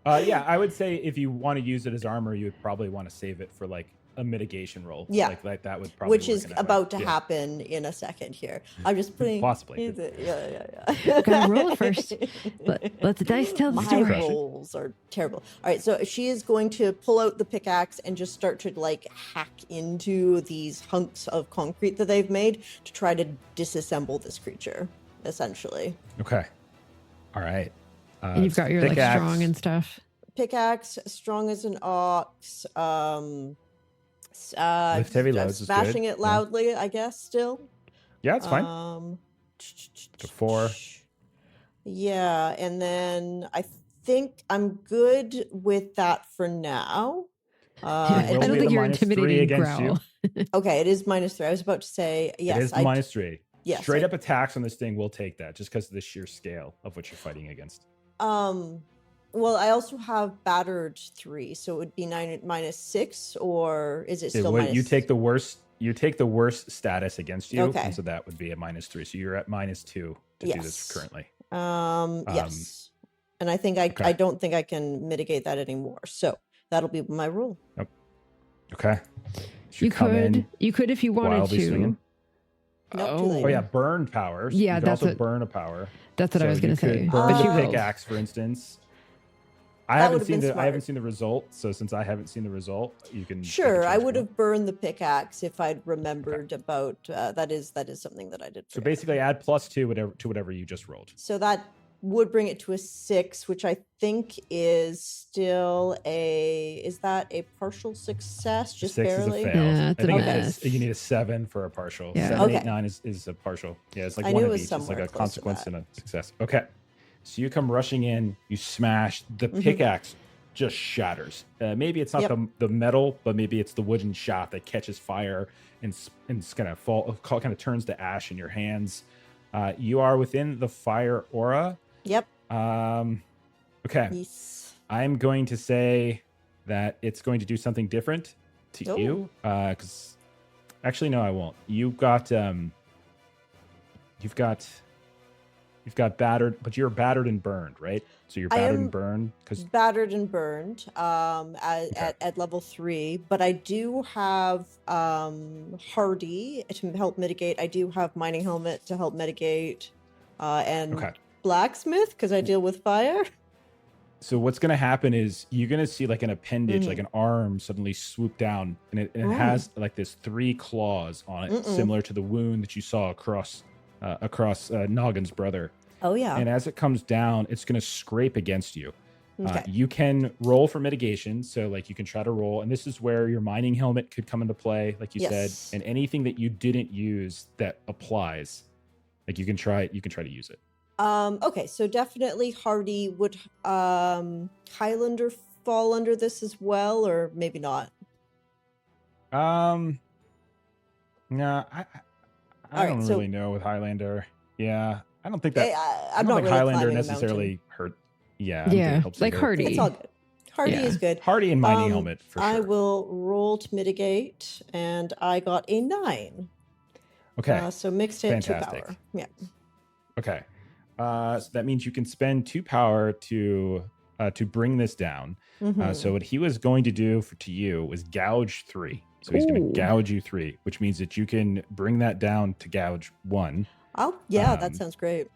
Yeah, I would say if you want to use it as armor, you would probably want to save it for like a mitigation roll. Yeah, like that would probably. Which is about to happen in a second here. I'm just putting possibly. Yeah. Gotta roll it first. Let the dice tell the story. My rolls are terrible. All right, so she is going to pull out the pickaxe and just start to like hack into these hunks of concrete that they've made to try to disassemble this creature, essentially. Okay. All right. And you've got your pickaxe. Like strong and stuff. Pickaxe, strong as an ox. Lift heavy loads, smashing it loudly, I guess. Still, yeah, it's fine. To 4. Yeah, and then I think I'm good with that for now. I don't think you're intimidating growl. Okay, it is -3. I was about to say yes. It is -3. Yes, straight up attacks on this thing will take that just because of the sheer scale of what you're fighting against. Well, I also have battered 3, so it would be -6, or is it still minus? You take the worst. You take the worst status against you, and so that would be a -3. So you're at -2 to do this currently. Yes, and I think I don't think I can mitigate that anymore. So that'll be my rule. Okay. You could if you wanted wildly to. swinging. Nope, too late. Oh yeah, burn powers. Yeah, you can that's also what- burn a power. That's what I was So going you to say. could burn But the you will. pickaxe, for instance. I That haven't would've seen been the I haven't smart. seen the result, so since I haven't seen the result, you can Sure, I change would it. have burned the pickaxe if I'd remembered about. That is something that I did. So forget. basically, add +2 to whatever you just rolled. So that would bring it to a 6, which I think is still is that a partial success? Just 6 barely. is a fail. Yeah, it's I a think mess. you need a 7 for a partial. Yeah. 7, 8, Okay. 9 is a partial. Yeah, it's like I one knew of it was each. It's like somewhere a close to consequence that. and a success. Okay. So you come rushing in, you smash. The Mhm. pickaxe just shatters. Maybe it's not Yep. the metal, but maybe it's the wooden shaft that catches fire and it's gonna kind of turns to ash in your hands. You are within the fire aura. Yep. Okay. Yes. I'm going to say that it's going to do something different to Oh. you. Because actually, no, I won't. You've got battered, but you're battered and burned, right? So you're I battered am and burned because Battered and burned at level 3, but I do have hardy to help mitigate. I do have mining helmet to help mitigate, and Okay. blacksmith because I deal with fire. So what's going to happen is you're going to see like an appendage, Mhm. like an arm suddenly swoop down, and it Ooh. has like this 3 claws on it, Mm-mm. similar to the wound that you saw across Noggin's brother. Oh yeah. And as it comes down, it's going to scrape against you. Okay. You can roll for mitigation, so like you can try to roll, and this is where your mining helmet could come into play, like you Yes. said, and anything that you didn't use that applies, like you can try to use it. Okay, so definitely hardy. Would Highlander fall under this as well, or maybe not? No, I All right, don't so- really know with Highlander. Yeah, I don't think that. I'm I don't not think really Highlander climbing a necessarily hurt. Yeah, I don't think it Yeah, helps like either. Hardy. It's all good. Hardy Yeah. is good. Hardy and mining helmet for I sure. will roll to mitigate, and I got a 9. Okay, So mixed hit, 2 Fantastic. power. Yeah. okay. So that means you can spend 2 power to bring this down. Mhm. So what he was going to do to you was gouge 3. So he's going Ooh. to gouge you 3, which means that you can bring that down to gouge 1. Yeah, um, that sounds great.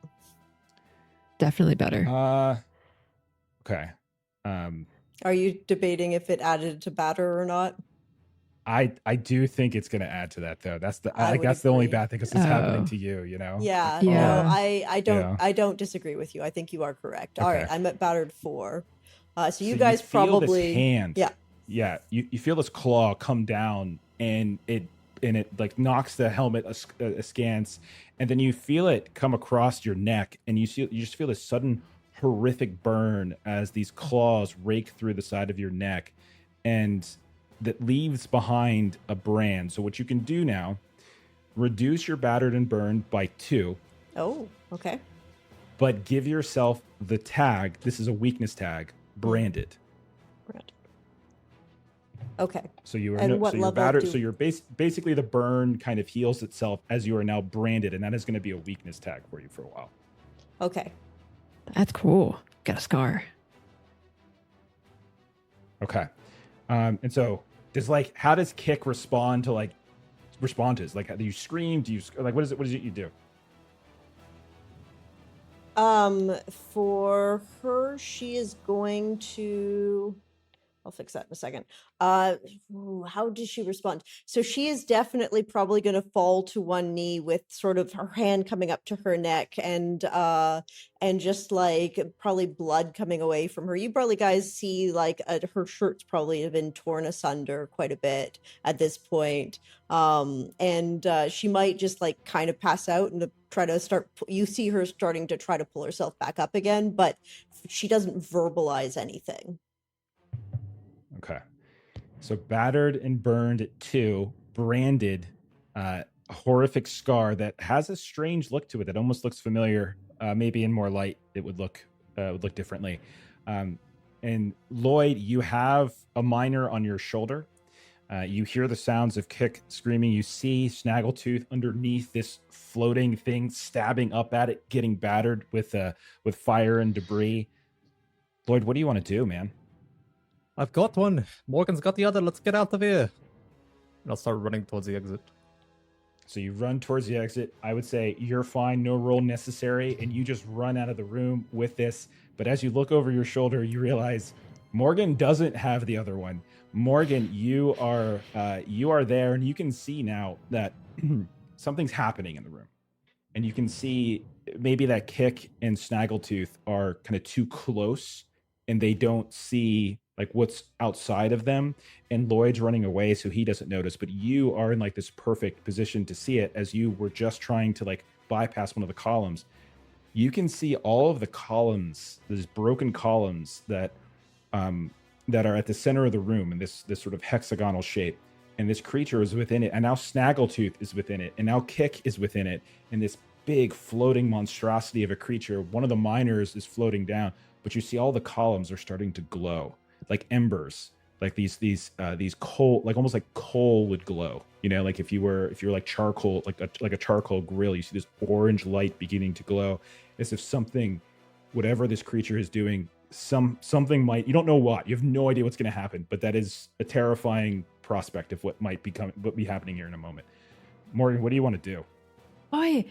Definitely better. Okay. Are you debating if it added to batter or not? I do think it's going to add to that though. That's I would that's the only agree. bad thing because it's happening Oh. to you. You know. Yeah, Yeah. no, I don't Yeah. I don't disagree with you. I think you are correct. All right, Okay. I'm at battered 4. So you So guys feel probably this hand. yeah. Yeah. You feel this claw come down and it like knocks the helmet askance, and then you feel it come across your neck, and you just feel this sudden horrific burn as these claws rake through the side of your neck, and that leaves behind a brand. So what you can do now, reduce your battered and burned by 2, Oh, okay. but give yourself the tag. This is a weakness tag, branded. Right. Okay. So you are And what so you're level battered. do- So you're basically the burn kind of heals itself as you are now branded, and that is going to be a weakness tag for you for a while. Okay. That's cool. Got a scar. Okay. And so how does Kick respond to this? Like, do you scream? Do you like, what is it you do? For her, she is going to. I'll fix that in a second. How does she respond? So she is definitely probably going to fall to one knee with sort of her hand coming up to her neck and just like probably blood coming away from her. You probably guys see like her shirt's probably have been torn asunder quite a bit at this point. And she might just like kind of pass out and try to start. You see her starting to try to pull herself back up again, but she doesn't verbalize anything. Okay. So battered and burned at 2, branded, a horrific scar that has a strange look to it that almost looks familiar. Maybe in more light, it would look differently. And Lloyd, you have a miner on your shoulder. You hear the sounds of Kick screaming. You see Snaggletooth underneath this floating thing, stabbing up at it, getting battered with fire and debris. Lloyd, what do you want to do, man? I've got one. Morgan's got the other. Let's get out of here. And I'll start running towards the exit. So you run towards the exit. I would say you're fine, no roll necessary, and you just run out of the room with this. But as you look over your shoulder, you realize Morgan doesn't have the other one. Morgan, you are there, and you can see now that something's happening in the room. And you can see maybe that Kick and Snaggletooth are kind of too close, and they don't see like what's outside of them. And Lloyd's running away, so he doesn't notice. But you are in like this perfect position to see it, as you were just trying to like bypass one of the columns. You can see all of the columns, these broken columns that are at the center of the room in this sort of hexagonal shape. And this creature is within it. And now Snaggletooth is within it. And now Kick is within it. And this big floating monstrosity of a creature. One of the miners is floating down, but you see all the columns are starting to glow like embers, like these coal, like almost like coal would glow. You know, like if you were like charcoal, like a charcoal grill, you see this orange light beginning to glow, as if something, whatever this creature is doing, something might, you don't know what, you have no idea what's going to happen, but that is a terrifying prospect of what might be happening here in a moment. Morgan, what do you want to do? Boy,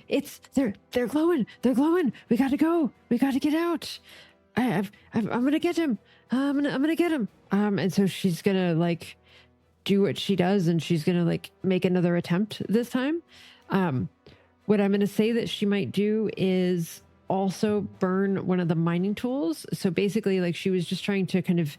they're glowing. They're glowing. We got to go. We got to get out. I'm gonna get him. I'm gonna get him. And so she's gonna like do what she does, and she's gonna like make another attempt this time. What I'm gonna say that she might do is also burn one of the mining tools. So basically, like she was just trying to kind of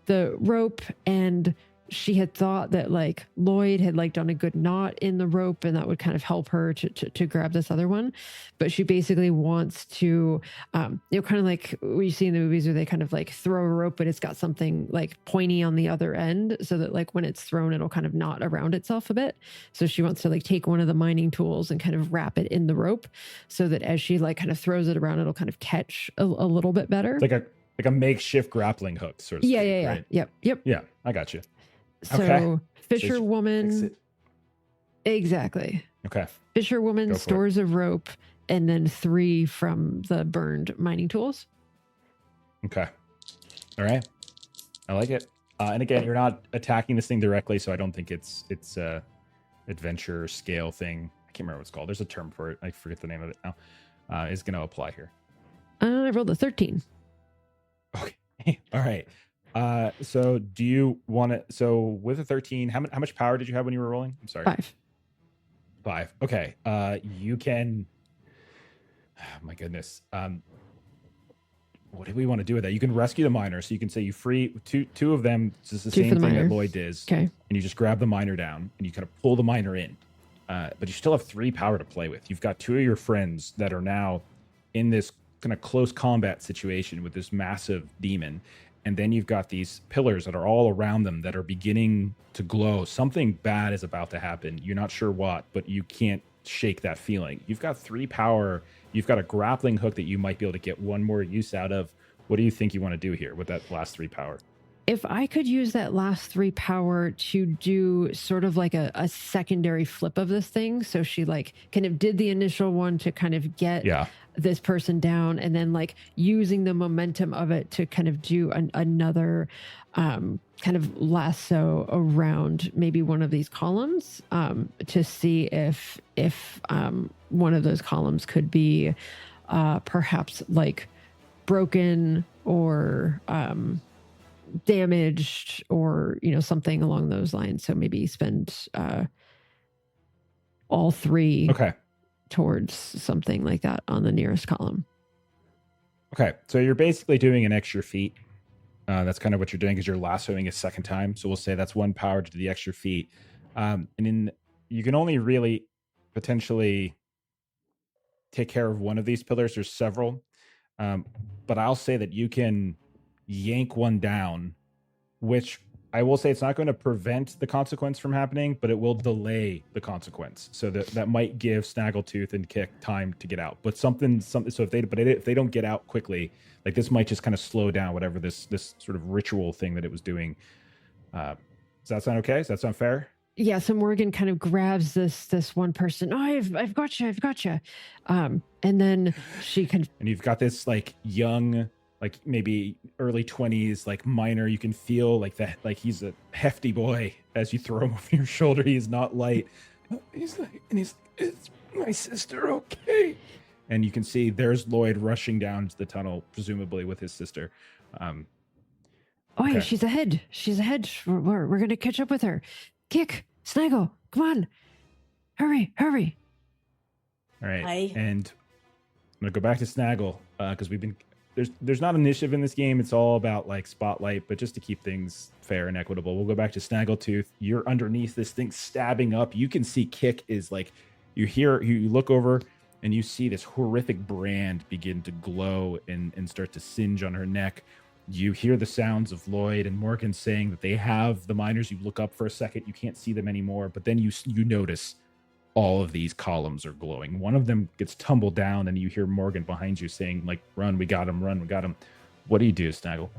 the rope, and she had thought that like Lloyd had like done a good knot in the rope, and that would kind of help her to grab this other one. But she basically wants to, kind of like we see in the movies where they kind of like throw a rope, but it's got something like pointy on the other end, so that like when it's thrown, it'll kind of knot around itself a bit. So she wants to like take one of the mining tools and kind of wrap it in the rope, so that as she like kind of throws it around, it'll kind of catch a little bit better. It's like a makeshift grappling hook, sort of. Yeah. Right? Yep. Yeah, I got you. So okay. Fisherwoman, exactly. Okay. Fisherwoman, stores of rope, and then 3 from the burned mining tools. Okay. All right. I like it. And again, you're not attacking this thing directly, so I don't think it's a adventure scale thing. I can't remember what it's called. There's a term for it. I forget the name of it now. Is going to apply here. I rolled a 13. Okay. All right. So do you want to, so with a 13, how much power did you have when you were rolling? I'm sorry. 5. Okay. You can, oh my goodness. What do we want to do with that? You can rescue the miner. So you can say you free two of them. It's the same thing that Lloyd does. Okay. And you just grab the miner down and you kind of pull the miner in. But you still have 3 power to play with. You've got 2 of your friends that are now in this kind of close combat situation with this massive demon. And then you've got these pillars that are all around them that are beginning to glow. Something bad is about to happen. You're not sure what, but you can't shake that feeling. You've got 3 power. You've got a grappling hook that you might be able to get one more use out of. What do you think you want to do here with that last 3 power? If I could use that last 3 power to do sort of like a secondary flip of this thing. So she like kind of did the initial one to kind of get this person down, and then like using the momentum of it to kind of do another kind of lasso around maybe one of these columns to see if one of those columns could be perhaps like broken or damaged, or something along those lines. So maybe spend all 3 towards something like that on the nearest column. Okay, so you're basically doing an extra feat. That's kind of what you're doing, because you're lassoing a second time. So we'll say that's 1 power to do the extra feat. And then you can only really potentially take care of one of these pillars. There's several, but I'll say that you can yank one down, which I will say it's not going to prevent the consequence from happening, but it will delay the consequence. So that might give Snaggletooth and Kick time to get out. But something. So if they don't get out quickly, like this might just kind of slow down whatever this sort of ritual thing that it was doing. Does that sound okay? Does that sound fair? Yeah. So Morgan kind of grabs this one person. Oh, I've got you. And then she can. And you've got this like young like maybe early 20s, like miner. You can feel like that, like he's a hefty boy as you throw him over your shoulder. He is not light. He's like, is my sister okay? And you can see there's Lloyd rushing down to the tunnel, presumably with his sister. Okay. She's ahead. She's ahead. We're going to catch up with her. Kick, Snaggle, come on. Hurry. All right. And I'm going to go back to Snaggle because there's not initiative in this game. It's all about like spotlight, but just to keep things fair and equitable, we'll go back to Snaggletooth. You're underneath this thing stabbing up. You can see Kick is like, you look over and you see this horrific brand begin to glow and start to singe on her neck. You hear the sounds of Lloyd and Morgan saying that they have the miners. You look up for a second, you can't see them anymore, but then you notice all of these columns are glowing. One of them gets tumbled down, and you hear Morgan behind you saying, like, run, we got him, run, we got him. What do you do, Snaggle?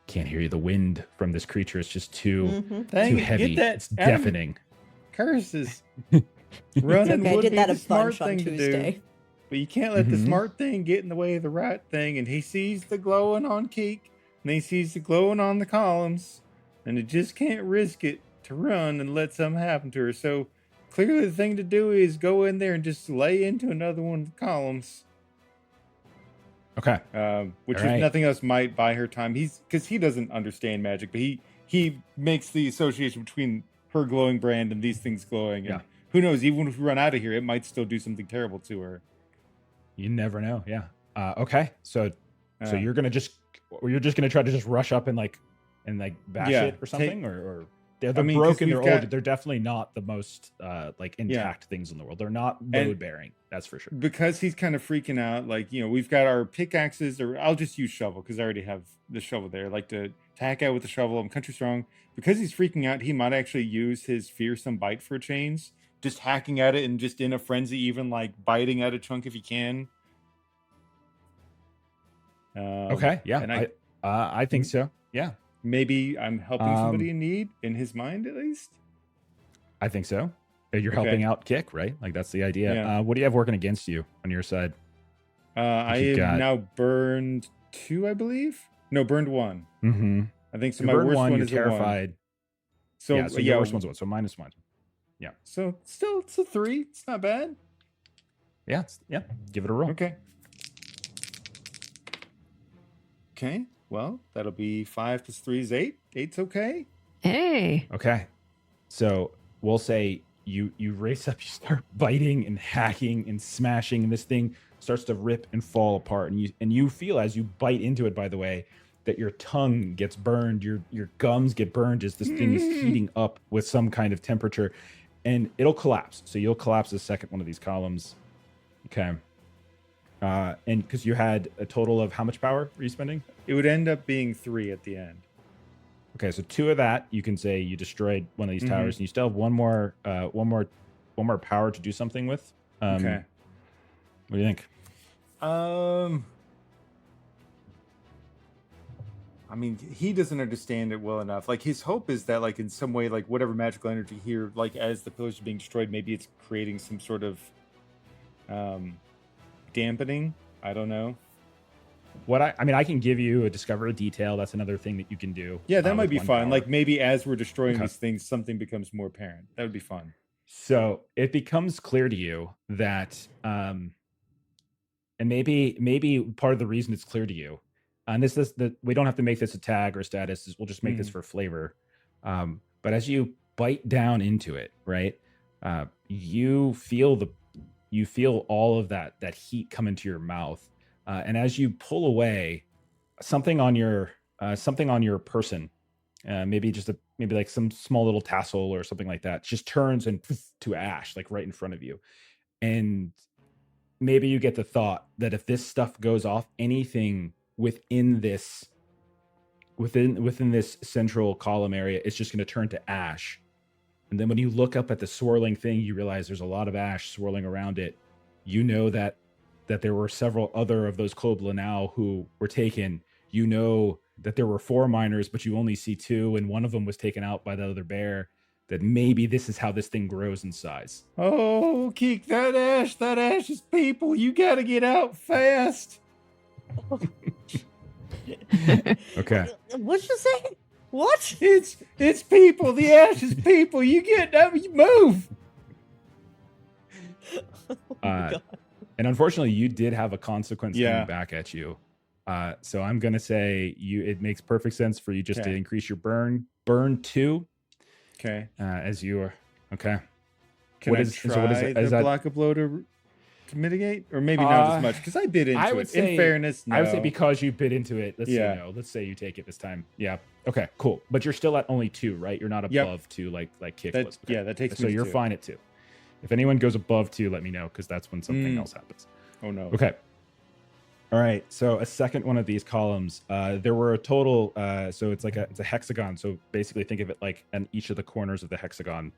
Can't hear you. The wind from this creature is just too heavy. It's deafening. Curses. Running okay, I would did be that the a smart bunch on thing Tuesday. to do. But you can't let the smart thing get in the way of the right thing. And he sees the glowing on Keek, and he sees the glowing on the columns, and it just can't risk it to run and let something happen to her. So clearly the thing to do is go in there and just lay into another one of the columns. Okay. Which, if nothing else, might buy her time. Because he doesn't understand magic, but he makes the association between her glowing brand and these things glowing. And who knows, even if we run out of here, it might still do something terrible to her. You never know. Yeah. Okay. So you're gonna try to just rush up and bash it or something, or they're broken. They're old. They're definitely not the most intact things in the world. They're not load bearing. That's for sure. Because he's kind of freaking out. We've got our pickaxes, or I'll just use shovel because I already have the shovel there. I like to hack out with the shovel. I'm country strong. Because he's freaking out, he might actually use his fearsome bite for chains. Just hacking at it and just in a frenzy, even biting at a chunk if he can. Okay, yeah, and I think so. Yeah, maybe I'm helping somebody in need in his mind, at least. I think so. You're helping out Kick, right? Like that's the idea. Yeah. What do you have working against you on your side? I have now burned 2, I believe. No, burned 1. Mm-hmm. I think so. My worst one is terrified. So your worst one's 1. So -1. Yeah. So still, it's a 3. It's not bad. Yeah. Give it a roll. Okay. Well, that'll be 5 plus 3 is 8. 8's okay. Hey. Okay. So we'll say you race up, you start biting and hacking and smashing, and this thing starts to rip and fall apart. And you feel as you bite into it, by the way, that your tongue gets burned, your gums get burned as this thing is heating up with some kind of temperature, and it'll collapse. So you'll collapse the second one of these columns. Okay. And because you had a total of how much power were you spending? It would end up being 3 at the end. Okay, so 2 of that, you can say you destroyed one of these towers, and you still have one more power to do something with. Okay. What do you think? I mean, he doesn't understand it well enough. His hope is that, in some way, whatever magical energy here, as the pillars are being destroyed, maybe it's creating some sort of dampening. I don't know. I can give you a discover a detail. That's another thing that you can do. Yeah, that might be fun. Power. Maybe as we're destroying these things, something becomes more apparent. That would be fun. So it becomes clear to you that, and maybe part of the reason it's clear to you, and this is that we don't have to make this a tag or status. We'll just make this for flavor. But as you bite down into it, right, you feel all of that heat come into your mouth. And as you pull away, something on your person, maybe some small little tassel or something like that, just turns and to ash, right in front of you. And maybe you get the thought that if this stuff goes off, anything within this central column area, it's just going to turn to ash. And then when you look up at the swirling thing, you realize there's a lot of ash swirling around it. You know that there were several other of those Club Lanao who were taken. You know that there were 4 miners, but you only see 2, and one of them was taken out by the other bear. that maybe this is how this thing grows in size. Oh, Keek, that ash is people. You got to get out fast. Okay. What'd you say? What? It's people. The ash is people. You get up, you move. And unfortunately, you did have a consequence coming Yeah. back at you. So I'm gonna say it makes perfect sense for you just to Okay. increase your burn 2 Okay. as you are okay. Can I try the block of blow to mitigate? Or maybe not as much, because I bit into it. In fairness, no. I would say because you bit into it, let's Yeah. say no. Let's say you take it this time. Yeah. Okay, cool. But you're still at only 2, right? You're not Yep. above 2 like Kick That, was. Okay. Yeah, that takes me So to you're 2. fine at 2. If anyone goes above 2, let me know, because that's when something else happens. Oh, no. Okay. All right. So a second one of these columns, there were a total. So it's a hexagon. So basically, think of it like on each of the corners of the hexagon,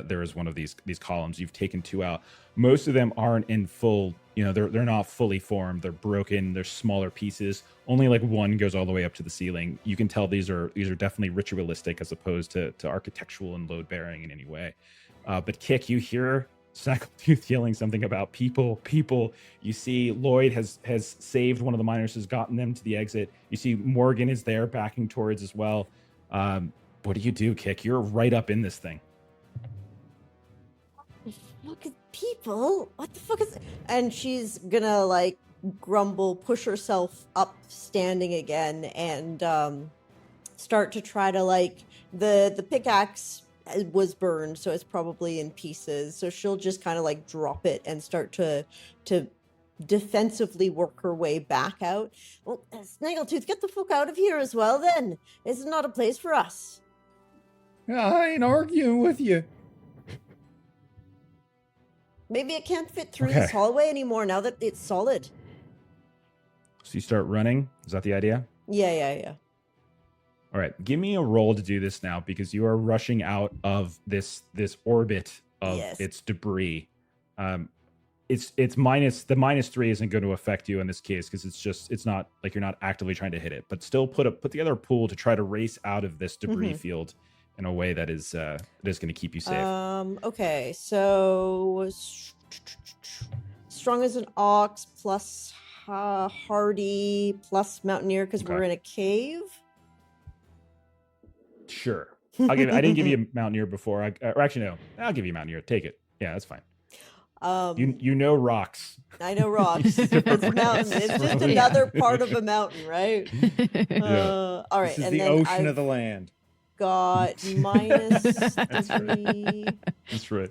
there is one of these columns. You've taken 2 out. Most of them aren't in full. They're not fully formed. They're broken. They're smaller pieces. Only like one goes all the way up to the ceiling. You can tell these are definitely ritualistic as opposed to architectural and load bearing in any way. But Kick, you hear Snaggletooth yelling something about people. You see Lloyd has saved one of the miners, has gotten them to the exit. You see Morgan is there backing towards as well. What do you do, Kick? You're right up in this thing. Look at people. What the fuck is it? And she's gonna like grumble, push herself up standing again, and start to try to like the pickaxe was burned, so it's probably in pieces. So she'll just kind of like drop it and start to defensively work her way back out. Well, Snaggletooth, get the fuck out of here as well then. This is not a place for us. I ain't arguing with you. Maybe it can't fit through this hallway anymore now that it's solid. So you start running. Is that the idea? Yeah. All right, give me a roll to do this now because you are rushing out of this orbit of its debris. It's minus the -3 isn't going to affect you in this case because it's not like you're not actively trying to hit it, but still put together a pool to try to race out of this debris field in a way that is going to keep you safe. Okay, so strong as an ox plus hardy plus mountaineer because we're in a cave. Sure. I didn't give you a mountaineer before. Or actually, no. I'll give you a mountaineer. Take it. Yeah, that's fine. You know rocks. I know rocks. It's a mountain. It's just another part of a mountain, right? All right. This is and the then ocean of the land. Got -3. That's right.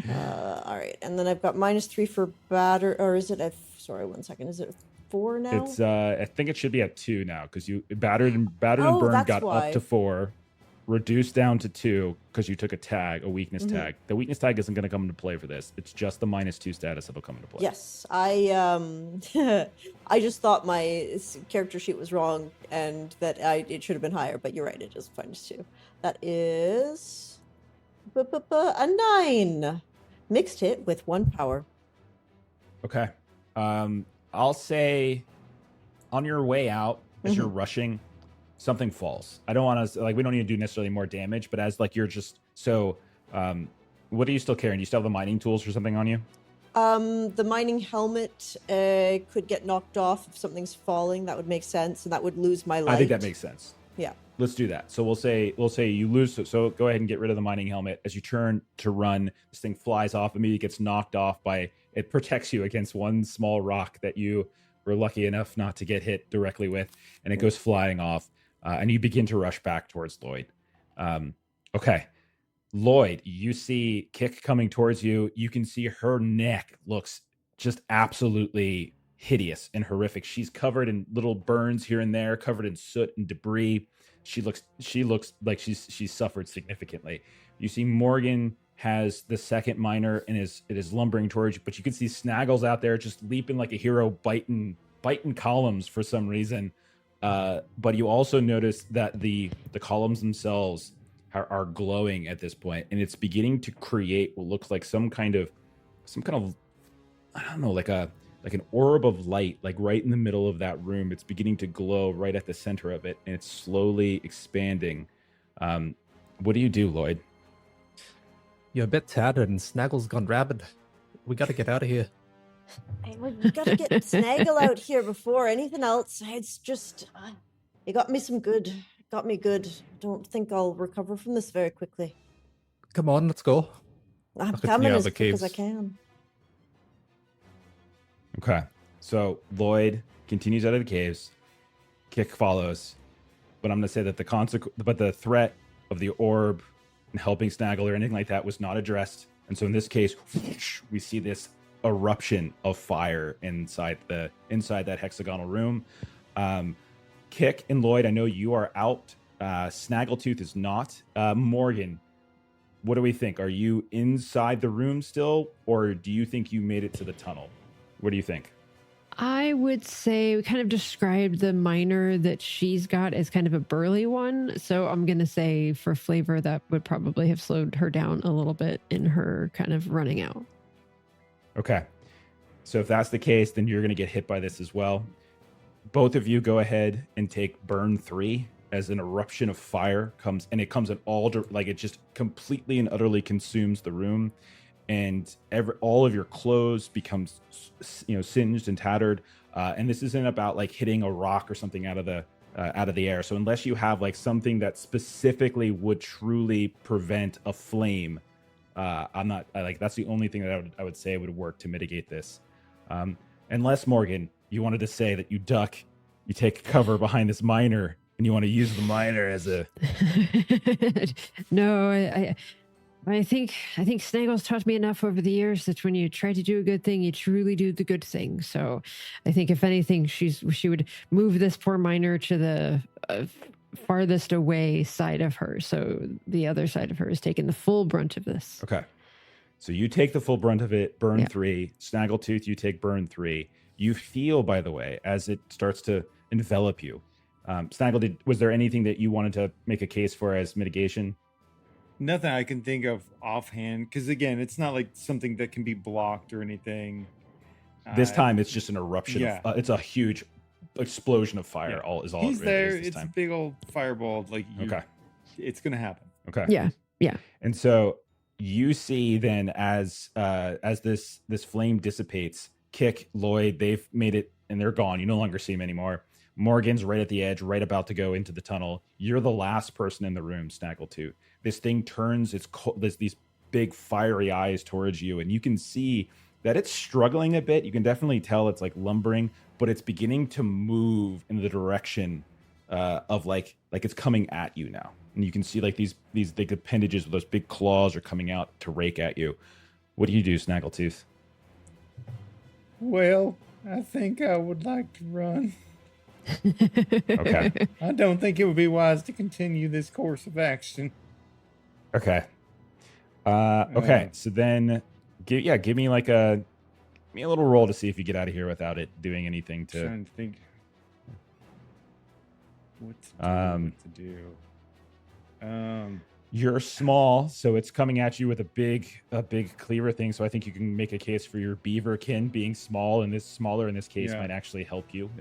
All right. And then I've got -3 for batter. Or is it sorry, 1 second. Is it 4 now? It's I think it should be at 2 now because you battered and burned got why. up to 4, reduced down to 2 because you took a weakness tag. The weakness tag isn't going to come into play for this. It's just the -2 status that'll come into play. Yes, I just thought my character sheet was wrong and that it should have been higher, but you're right, it is -2. That is a 9. Mixed hit with 1 power. Okay. I'll say on your way out as you're rushing, something falls. I don't want to we don't need to do necessarily more damage, but as like you're just what are you still carrying? Do you still have the mining tools or something on you? The mining helmet could get knocked off if something's falling. That would make sense, and that would lose my light. I think that makes sense. Yeah. Let's do that. So we'll say you lose. So go ahead and get rid of the mining helmet. As you turn to run, this thing flies off. Immediately gets knocked off by. It protects you against one small rock that you were lucky enough not to get hit directly with, and it goes flying off. And you begin to rush back towards Lloyd. Okay. Lloyd, you see Kick coming towards you. You can see her neck looks just absolutely hideous and horrific. She's covered in little burns here and there, covered in soot and debris. She looks like she's suffered significantly. You see Morgan has the second miner and it is lumbering towards you, but you can see Snaggles out there just leaping like a hero, biting columns for some reason. But you also notice that the columns themselves are glowing at this point, and it's beginning to create what looks like some kind of I don't know, like an orb of light, like right in the middle of that room. It's beginning to glow right at the center of it, and it's slowly expanding. What do you do, Lloyd? You're a bit tattered and Snaggle's gone rabid. We gotta get out of here. Hey, we gotta get Snaggle out here before anything else. It's just, it got me good. Don't think I'll recover from this very quickly. Come on, let's go. I'm I'll continue coming out as the quick as I caves. can. Okay. So Lloyd continues out of the caves. Kick follows. But I'm going to say that the threat of the orb and helping Snaggle or anything like that was not addressed. And so in this case, we see this eruption of fire inside that hexagonal room. Kick and Lloyd, I know you are out. Snaggletooth is not. Morgan, what do we think? Are you inside the room still, or do you think you made it to the tunnel? What do you think? I would say we kind of described the miner that she's got as kind of a burly one. So I'm going to say for flavor, that would probably have slowed her down a little bit in her kind of running out. Okay. So if that's the case, then you're going to get hit by this as well. Both of you go ahead and take burn 3 as an eruption of fire comes, and it comes in it just completely and utterly consumes the room. And all of your clothes becomes, singed and tattered. And this isn't about like hitting a rock or something out of the air. So unless you have like something that specifically would truly prevent a flame, that's the only thing that I would say would work to mitigate this. Unless Morgan, you wanted to say that you duck, you take cover behind this miner, and you want to use the miner as a. No, I think Snaggle's taught me enough over the years that when you try to do a good thing, you truly do the good thing. So I think if anything, she would move this poor miner to the farthest away side of her. So the other side of her is taking the full brunt of this. Okay. So you take the full brunt of it, burn 3. Snaggletooth, you take burn 3. You feel, by the way, as it starts to envelop you. Snaggle, was there anything that you wanted to make a case for as mitigation? Nothing I can think of offhand, because again, it's not like something that can be blocked or anything. This time, it's just an eruption. Yeah. It's a huge explosion of fire. Yeah. Is all He's it really there. is this It's time. a big old fireball. Okay. It's gonna happen. Okay. Yeah. And so you see then as this flame dissipates, Kick, Lloyd, they've made it and they're gone. You no longer see them anymore. Morgan's right at the edge, right about to go into the tunnel. You're the last person in the room, Snaggletooth. This thing turns there's these big fiery eyes towards you, and you can see that it's struggling a bit. You can definitely tell it's like lumbering, but it's beginning to move in the direction of like it's coming at you now. And you can see like these big appendages with those big claws are coming out to rake at you. What do you do, Snaggletooth? Well, I think I would like to run. Okay. I don't think it would be wise to continue this course of action. Okay. Okay. So then, give me a little roll to see if you get out of here without it doing anything to. Trying to think what to do. You're small, so it's coming at you with a big cleaver thing. So I think you can make a case for your Beaverkin being small, and this smaller in this case might actually help you.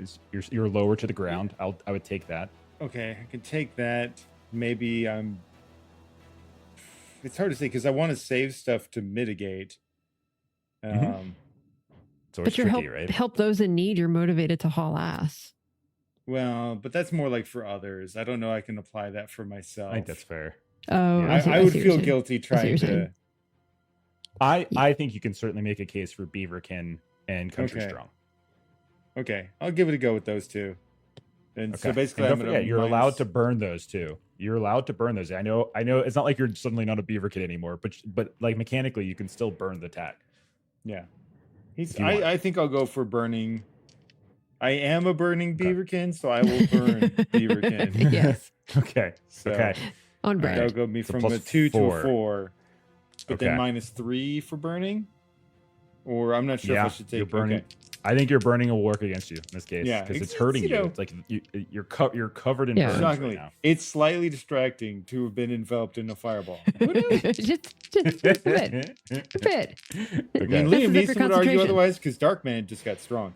You're lower to the ground. I would take that. Okay, I can take that. Maybe it's hard to say because I want to save stuff to mitigate. So it's tricky, right? Help those in need. You're motivated to haul ass. Well, but that's more like for others. I don't know. I can apply that for myself. I think that's fair. Oh, Yeah. I would feel guilty trying to. I think you can certainly make a case for Beaverkin and Country Strong. Okay, I'll give it a go with those two. And so basically, don't forget, you're allowed to burn those too. You're allowed to burn those. I know. It's not like you're suddenly not a Beaverkin anymore, but like mechanically, you can still burn the tag. Yeah, I think I'll go for burning. I am a burning Beaverkin, so I will burn Beaverkin. Yes. Okay. Okay. On brand. That'll go me from a 2 to a 4, but then -3 for burning. Or I'm not sure if I should take. You're burning. I think your burning will work against you in this case. Yeah, because it's hurting you. It's like you're covered in burns shockingly, right now. it's slightly distracting to have been enveloped in a fireball. just a bit. Okay. I mean, Liam Neeson would argue otherwise because Darkman just got strong.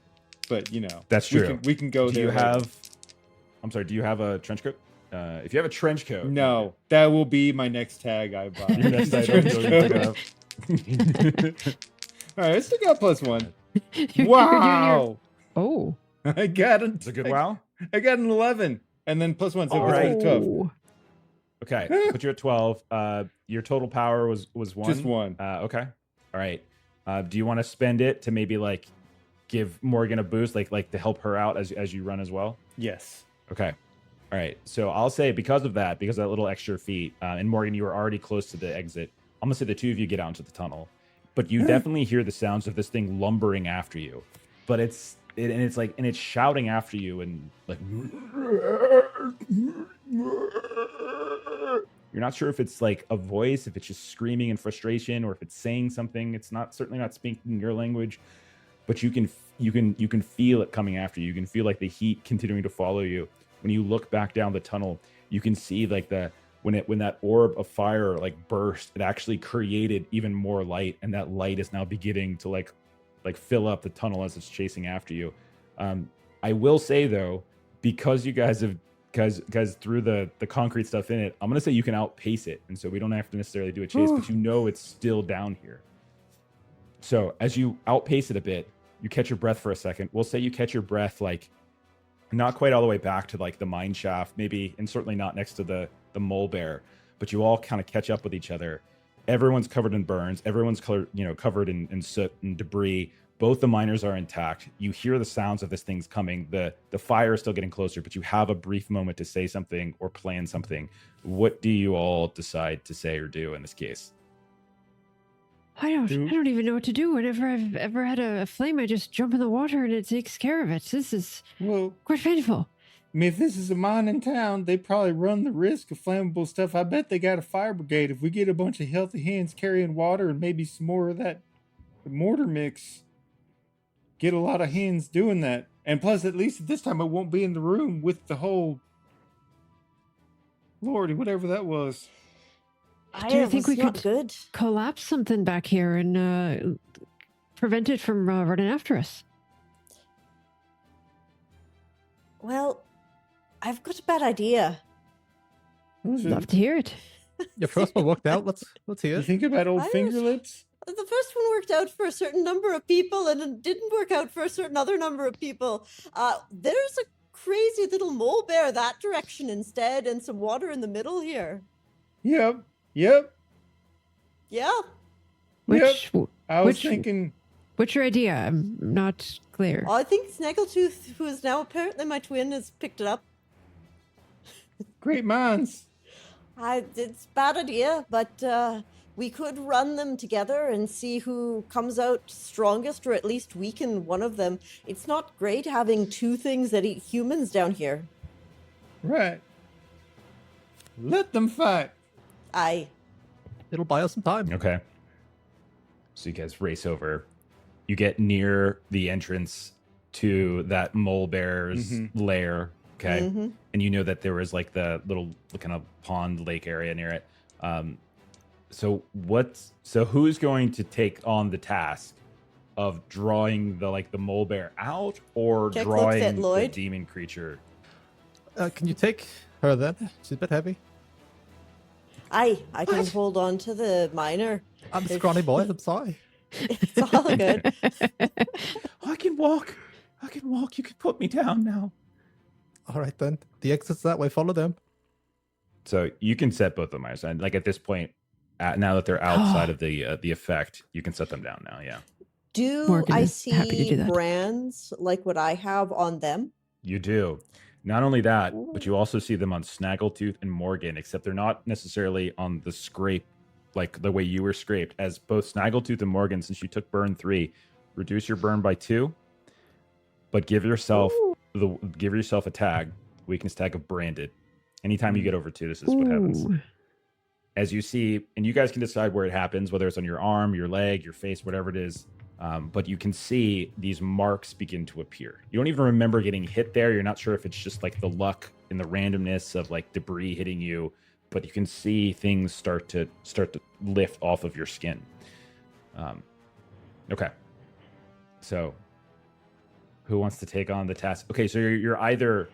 But that's true. We can go there. I'm sorry. Do you have a trench coat? if you have a trench coat. No, that will be my next tag I buy. Your next item, Trench you'll pick it coat. up. All right, I still got +1. You're doing your- Wow. Oh. I got it. It's a good wow. I got an 11, and then +1, so Right. it's 12. Oh. Okay, put you at 12. Your total power was 1. Just 1. Okay. All right. Do you want to spend it to maybe like give Morgan a boost, like to help her out as you run as well? Yes. Okay. All right. So I'll say because of that little extra feat, and Morgan, you were already close to the exit. I'm gonna say the two of you get out into the tunnel, but you definitely hear the sounds of this thing lumbering after you. But it's shouting after you and like you're not sure if it's like a voice, if it's just screaming in frustration, or if it's saying something. It's certainly not speaking your language, but you can feel it coming after you. You can feel like the heat continuing to follow you. When you look back down the tunnel, you can see like when that orb of fire like burst, it actually created even more light, and that light is now beginning to like fill up the tunnel as it's chasing after you. I will say though, because you guys have because through the concrete stuff in it, I'm gonna say you can outpace it, and so we don't have to necessarily do a chase, but you know it's still down here. So as you outpace it a bit, you catch your breath for a second. We'll say you catch your breath like not quite all the way back to like the mine shaft, maybe, and certainly not next to the mole bear, but you all kind of catch up with each other. Everyone's covered in burns. Everyone's covered in soot and debris. Both the miners are intact. You hear the sounds of this thing's coming. The fire is still getting closer, but you have a brief moment to say something or plan something. What do you all decide to say or do in this case? I don't even know what to do. Whenever I've ever had a flame, I just jump in the water and it takes care of it. This is quite painful. I mean, if this is a mine in town, they probably run the risk of flammable stuff. I bet they got a fire brigade. If we get a bunch of healthy hands carrying water and maybe some more of that mortar mix, get a lot of hands doing that. And plus, at least at this time, I won't be in the room with the whole Lordy, whatever that was. Do you think we could good. collapse something back here and prevent it from running after us? Well, I've got a bad idea. Love to hear it. Your first one worked out. Let's hear You it. think about old finger lips? The first one worked out for a certain number of people, and it didn't work out for a certain other number of people. There's a crazy little mole bear that direction instead, and some water in the middle here. Yep. Yeah. I was thinking. What's your idea? I'm not clear. I think Snaggletooth, who is now apparently my twin, has picked it up. Great minds. It's a bad idea, but we could run them together and see who comes out strongest, or at least weaken one of them. It's not great having two things that eat humans down here. Right. Let them fight. It'll buy us some time. Okay. So you guys race over. You get near the entrance to that mole bear's lair. Okay. Mm-hmm. And you know that there was like the little kind of pond lake area near it. So who's going to take on the task of drawing the mole bear out, or Check looks drawing at the Lloyd. demon creature? Can you take her then? She's a bit heavy. I can hold on to the miner. I'm a scrawny boy. I'm sorry. It's all good. I can walk. You can put me down now. All right then. The exit's that way. Follow them. So you can set both of them. And like at this point, now that they're outside of the effect, you can set them down now. Yeah. Do Morgan I is happy to do see that. brands like what I have on them? You do. Not only that, but you also see them on Snaggletooth and Morgan, except they're not necessarily on the scrape, like the way you were scraped. As both Snaggletooth and Morgan, since you took burn 3, reduce your burn by 2, but give yourself a tag, weakness tag of branded. Anytime you get over 2, this is what happens. Ooh. As you see, and you guys can decide where it happens, whether it's on your arm, your leg, your face, whatever it is. But you can see these marks begin to appear. You don't even remember getting hit there. You're not sure if it's just like the luck and the randomness of like debris hitting you, but you can see things start to lift off of your skin. Okay. So who wants to take on the task? Okay, so you're either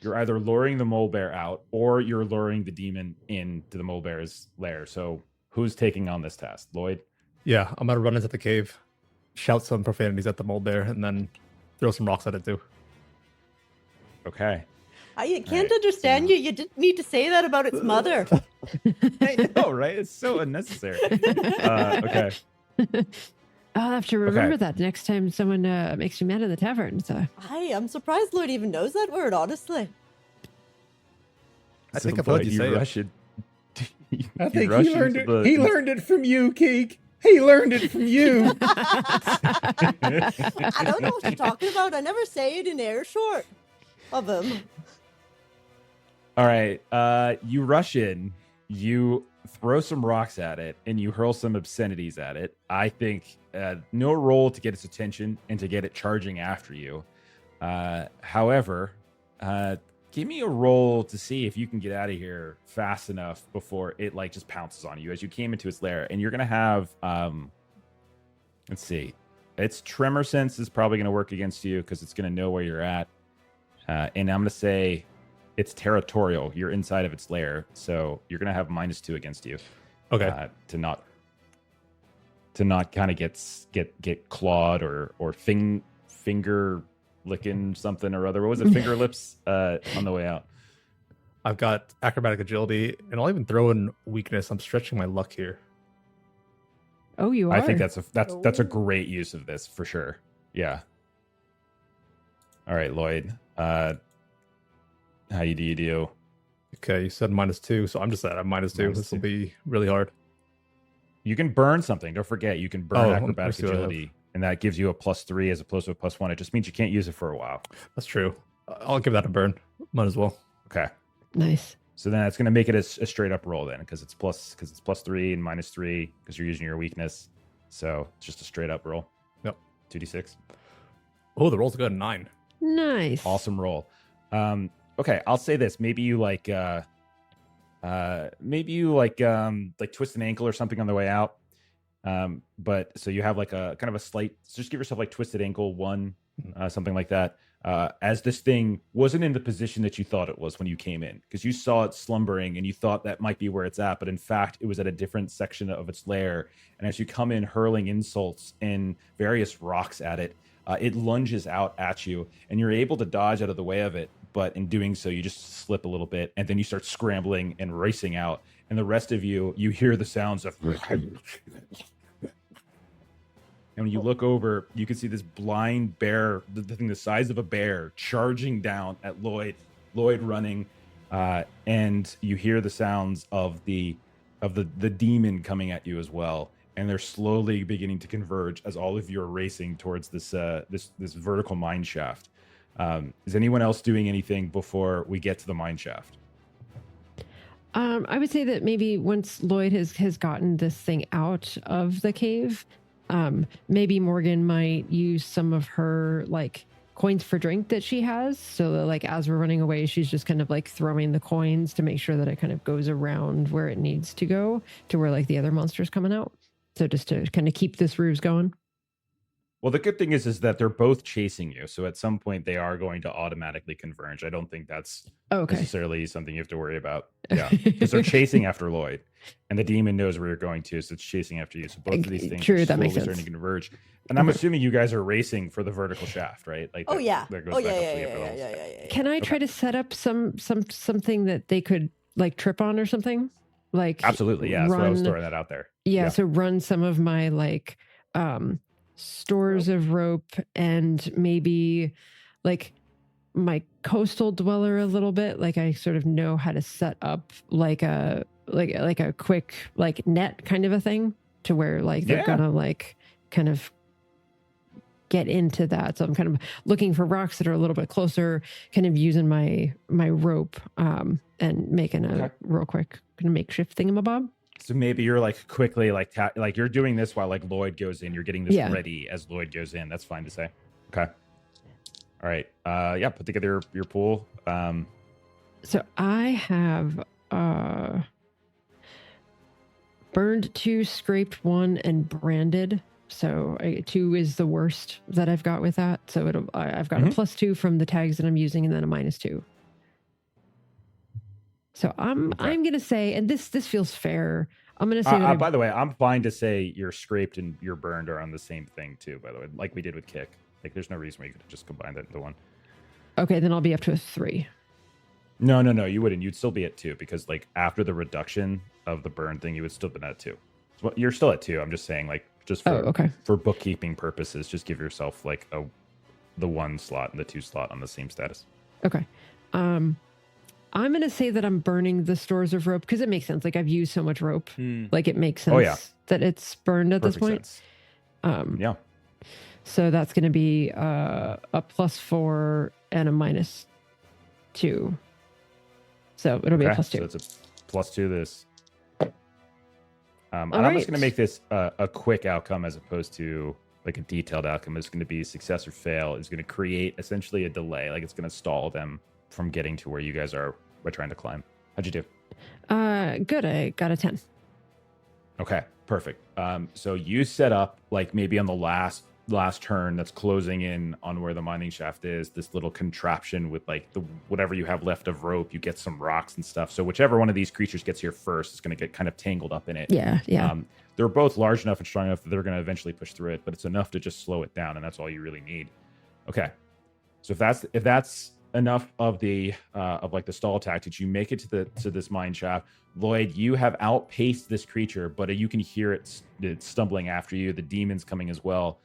you're either luring the mole bear out or you're luring the demon into the mole bear's lair. So who's taking on this task? Lloyd? Yeah, I'm gonna run into the cave, shout some profanities at the mole bear, and then throw some rocks at it too. Okay. I can't understand you. You didn't need to say that about its mother. I know, right? It's so unnecessary. Okay. I'll have to remember that next time someone makes me mad in the tavern. So I'm surprised Lloyd even knows that word, honestly. I think I've heard you say it. I think he learned it. He learned it from you, Keek. He learned it from you. I don't know what you're talking about. I never say it in air short of him. All right. You rush in, you throw some rocks at it, and you hurl some obscenities at it. I think no roll to get its attention and to get it charging after you. However, give me a roll to see if you can get out of here fast enough before it like just pounces on you as you came into its lair. And you're gonna have let's see, its tremor sense is probably gonna work against you because it's gonna know where you're at. And I'm gonna say it's territorial. You're inside of its lair, so you're gonna have -2 against you. Okay. To not kind of get clawed or finger licking something or other. What was it? Finger lips on the way out. I've got acrobatic agility, and I'll even throw in weakness. I'm stretching my luck here. Oh, you are. I think that's a great use of this for sure. Yeah. All right, Lloyd. How do you do? Okay, you said -2, so I'm just at a -2. This will be really hard. You can burn something. Don't forget, you can burn acrobatic let's see what I have. agility, and that gives you a +3 as opposed to a +1. It just means you can't use it for a while. That's true. I'll give that a burn. Might as well. Okay. Nice. So then it's going to make it a straight up roll then, because it's +3 and -3 because you're using your weakness. So it's just a straight up roll. Yep. 2d6. Oh, the roll's good. 9. Nice. Awesome roll. Okay, I'll say this. Maybe you like twist an ankle or something on the way out. But so you have like a kind of a slight, just give yourself like twisted ankle 1, something like that. As this thing wasn't in the position that you thought it was when you came in, because you saw it slumbering and you thought that might be where it's at, but in fact it was at a different section of its lair. And as you come in hurling insults and various rocks at it, it lunges out at you and you're able to dodge out of the way of it. But in doing so, you just slip a little bit, and then you start scrambling and racing out. And the rest of you hear the sounds of... And when you look over, you can see this blind bear, the thing the size of a bear, charging down at Lloyd running. And you hear the sounds of the demon coming at you as well. And they're slowly beginning to converge as all of you are racing towards this vertical mine shaft. Is anyone else doing anything before we get to the mine shaft? I would say that maybe once Lloyd has gotten this thing out of the cave, maybe Morgan might use some of her like coins for drink that she has, so that like as we're running away, she's just kind of like throwing the coins to make sure that it kind of goes around where it needs to go to where like the other monster's coming out. So just to kind of keep this ruse going. Well, the good thing is that they're both chasing you. So at some point they are going to automatically converge. I don't think that's necessarily something you have to worry about. Yeah. Because they're chasing after Lloyd. And the demon knows where you're going to, so it's chasing after you. So both of these things are slowly starting to converge. And I'm assuming you guys are racing for the vertical shaft, right? Like Yeah. Can I try to set up something that they could like trip on or something? Like absolutely, yeah. That's what I was throwing that out there. Yeah, so run some of my like stores of rope and maybe like my coastal dweller a little bit. Like I sort of know how to set up like a quick like net kind of a thing to where like they're gonna like kind of get into that. So I'm kind of looking for rocks that are a little bit closer, kind of using my rope and making a real quick kind of makeshift thingamabob. So maybe you're like quickly like you're doing this while like Lloyd goes in. You're getting this ready as Lloyd goes in. That's fine to say. Okay. All right. Put together your pool. So I have burned 2, scraped 1, and branded. So 2 is the worst that I've got with that. So I've got a +2 from the tags that I'm using, and then a -2. So I'm gonna say, and this feels fair. I'm gonna say that by the way, I'm fine to say you're scraped and you're burned are on the same thing too, by the way, like we did with Kick. Like there's no reason we could just combine that into one. Okay, then I'll be up to a 3. No, you wouldn't. You'd still be at 2 because like after the reduction of the burn thing, you would still been at 2. So you're still at 2. I'm just saying, like, just for bookkeeping purposes, just give yourself like the 1 slot and the 2 slot on the same status. Okay. I'm gonna say that I'm burning the stores of rope because it makes sense. Like I've used so much rope, like it makes sense that it's burned at this point. Sense. Yeah. So that's gonna be a +4 and a -2. So it'll be a +2. So it's a +2 this. And All I'm right. just going to make this a quick outcome as opposed to like a detailed outcome. It's going to be success or fail. It's going to create essentially a delay. Like it's going to stall them from getting to where you guys are by trying to climb. How'd you do? Good. I got a 10. Okay, perfect. So you set up like maybe on the last turn that's closing in on where the mining shaft is, this little contraption with like the whatever you have left of rope, you get some rocks and stuff. So whichever one of these creatures gets here first is going to get kind of tangled up in it. Yeah. They're both large enough and strong enough that they're going to eventually push through it, but it's enough to just slow it down, and that's all you really need. Okay. So if that's enough of the of like the stall tactics, you make it to this mine shaft. Lloyd, you have outpaced this creature, but you can hear it stumbling after you. The demon's coming as well.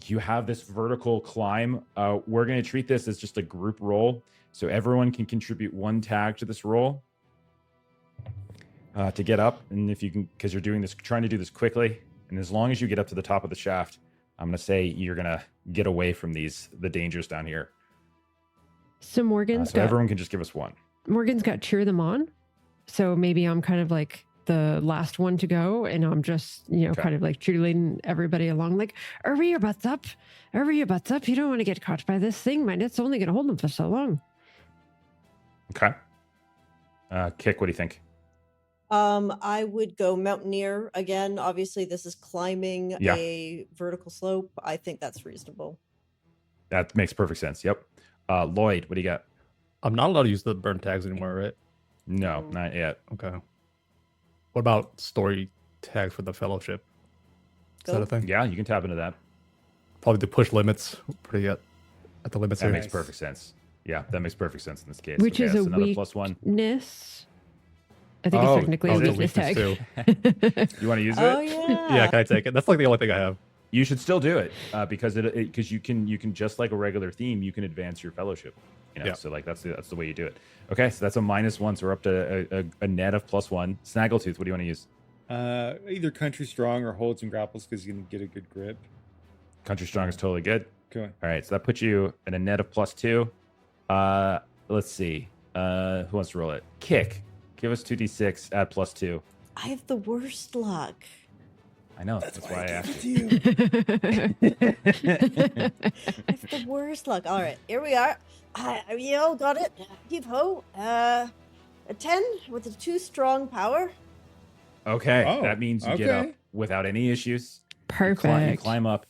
You have this vertical climb. We're going to treat this as just a group roll, so everyone can contribute 1 tag to this roll to get up. And if you can, because you're trying to do this quickly, and as long as you get up to the top of the shaft, I'm going to say you're going to get away from the dangers down here. So Morgan's everyone can just give us 1. Morgan's got cheer them on. So maybe I'm kind of like the last one to go, and I'm just, kind of like cheerleading everybody along, like, hurry your butts up. Hurry your butts up. You don't want to get caught by this thing, man. It's only going to hold them for so long. Okay. Kick, what do you think? I would go Mountaineer again. Obviously, this is climbing a vertical slope. I think that's reasonable. That makes perfect sense. Yep. Lloyd, what do you got? I'm not allowed to use the burn tags anymore, right? No, not yet. Okay. What about story tags for the fellowship? Is that a thing? Yeah, you can tap into that. Probably to push limits pretty at the limits. That here. makes perfect sense. Yeah, that makes perfect sense in this case. Which is a another weakness. +1. I think it's technically a weakness tag. Too. You want to use it? Oh yeah. Yeah, can I take it? That's like the only thing I have. You should still do it because you can just like a regular theme, you can advance your fellowship. So like that's the way you do it. Okay, so that's a -1, so we're up to a net of +1. Snaggletooth, what do you want to use? Either Country Strong or Holds and Grapples because you can get a good grip. Country Strong is totally good. Okay. All right, so that puts you at a net of +2. Let's see. Who wants to roll it? Kick. Give us 2d6, add +2. I have the worst luck. I know. That's why I asked you. I have the worst luck. All right, here we are. You all got it. Heave ho. A 10 with a 2 strong power. Okay, Oh, that means you get up okay. without any issues. Perfect. You climb up,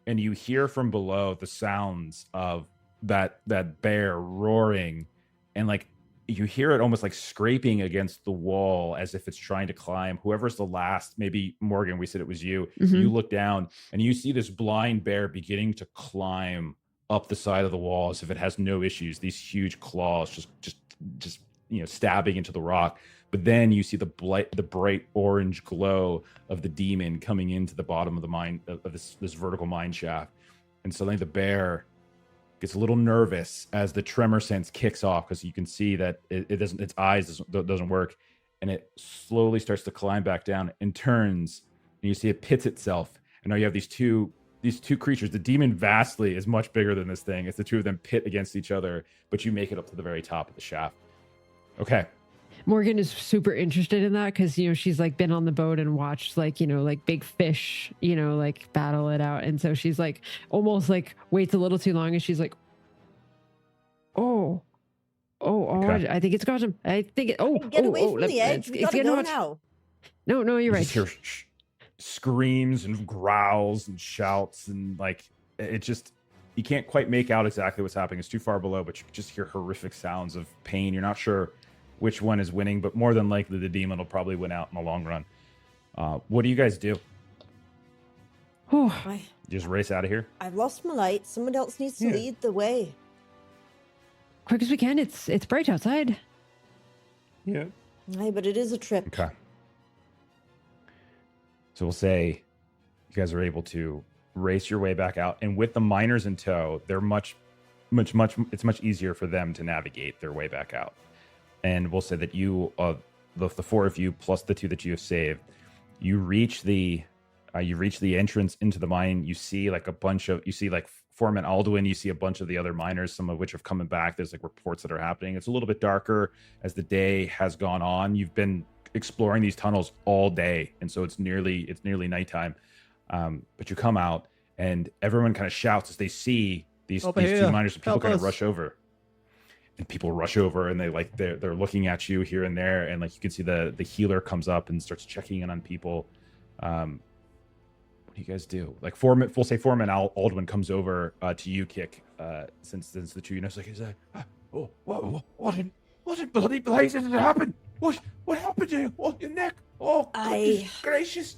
and you hear from below the sounds of that bear roaring, and like you hear it almost like scraping against the wall as if it's trying to climb. Whoever's the last, maybe Morgan, we said it was you. Mhm. You look down and you see this blind bear beginning to climb up the side of the wall as if it has no issues. These huge claws just stabbing into the rock. But then you see the bright orange glow of the demon coming into the bottom of the mine of this vertical mine shaft. And suddenly the bear gets a little nervous as the tremor sense kicks off because you can see that its eyes doesn't work, and it slowly starts to climb back down and turns, and you see it pits itself. And now you have these two creatures. The demon vastly is much bigger than this thing. It's the two of them pit against each other, but you make it up to the very top of the shaft. Okay. Morgan is super interested in that because she's like been on the boat and watched like big fish like battle it out, and so she's like almost like waits a little too long, and she's like, Okay. I think it's got him. I think it. Get away from the edge. We gotta go now. No, you're You right. just hear screams and growls and shouts, and like it just, you can't quite make out exactly what's happening. It's too far below, but you just hear horrific sounds of pain. You're not sure which one is winning, but more than likely the demon will probably win out in the long run. What do you guys do? Oh, Just race out of here? I've lost my light. Someone else needs to lead the way. quick as we can. It's bright outside. Yeah. Aye, but it is a trip. Okay. So we'll say you guys are able to race your way back out, and with the miners in tow, they're it's much easier for them to navigate their way back out. And we'll say that you, the four of you plus the two that you have saved, you reach the entrance into the mine. You see like Foreman Alduin. You see a bunch of the other miners, some of which are coming back. There's like reports that are happening. It's a little bit darker as the day has gone on. You've been exploring these tunnels all day, and so it's nearly nighttime. But you come out, and everyone kind of shouts as they see these two miners. And people kind of rush over, and people rush over, and they're looking at you here and there, and like you can see the healer comes up and starts checking in on people. What do you guys do? Like Foreman Aldwin comes over to you, Kick, since the two, he's like, what in bloody blazes did happen? What happened to you? Oh, your neck! Oh, goodness gracious!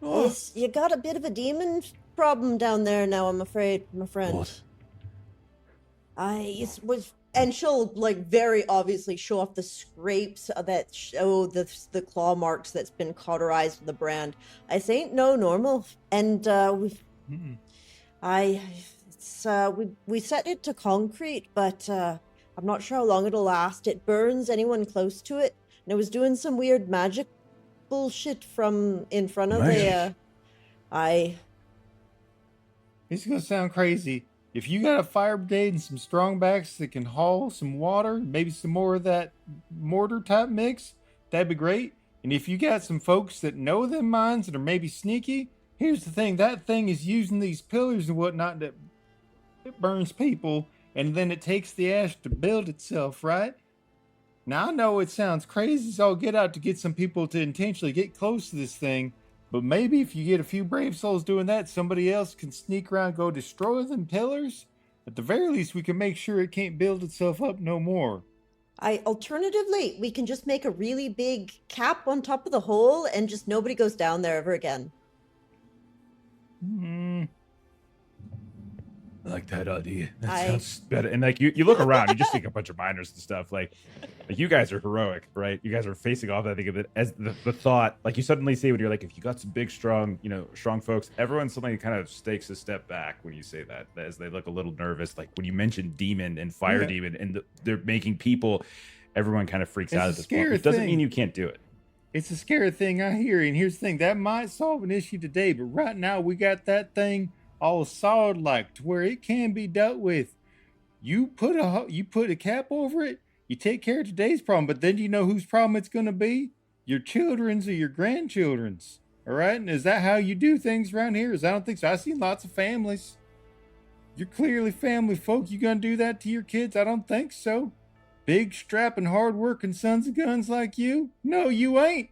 Oh. Yes, you got a bit of a demon problem down there now, I'm afraid, my friend. What? And she'll like very obviously show off the scrapes that show the claw marks that's been cauterized with the brand. I ain't no normal, and we set it to concrete, but I'm not sure how long it'll last. It burns anyone close to it, and it was doing some weird magic bullshit from in front of the. This is gonna sound crazy. If you got a fire brigade and some strongbacks that can haul some water, maybe some more of that mortar type mix, that'd be great. And if you got some folks that know them mines that are maybe sneaky, here's the thing: that thing is using these pillars and whatnot that it burns people, and then it takes the ash to build itself, right? Now I know it sounds crazy as all get out to get some people to intentionally get close to this thing. But maybe if you get a few brave souls doing that, somebody else can sneak around, go destroy them pillars. At the very least, we can make sure it can't build itself up no more. Alternatively, we can just make a really big cap on top of the hole and just nobody goes down there ever again. I like that idea. That sounds better. And like you look around, you just see a bunch of miners and stuff. Like you guys are heroic, right? You guys are facing off. I think of it as the thought. Like you suddenly see when you're like, if you got some big, strong folks, everyone suddenly kind of takes a step back when you say that, as they look a little nervous. Like when you mention demon and fire demon, and they're making people, everyone kind of freaks out at this point. It doesn't mean you can't do it. It's a scary thing I hear. And here's the thing: that might solve an issue today, but right now we got that thing all solid like to where it can be dealt with. You put a cap over it, you take care of today's problem, but then you know whose problem it's going to be? Your children's or your grandchildren's. All right? And is that how you do things around here? I don't think so. I've seen lots of families. You're clearly family folk. You going to do that to your kids? I don't think so. Big, strapping, hard-working sons of guns like you? No, you ain't.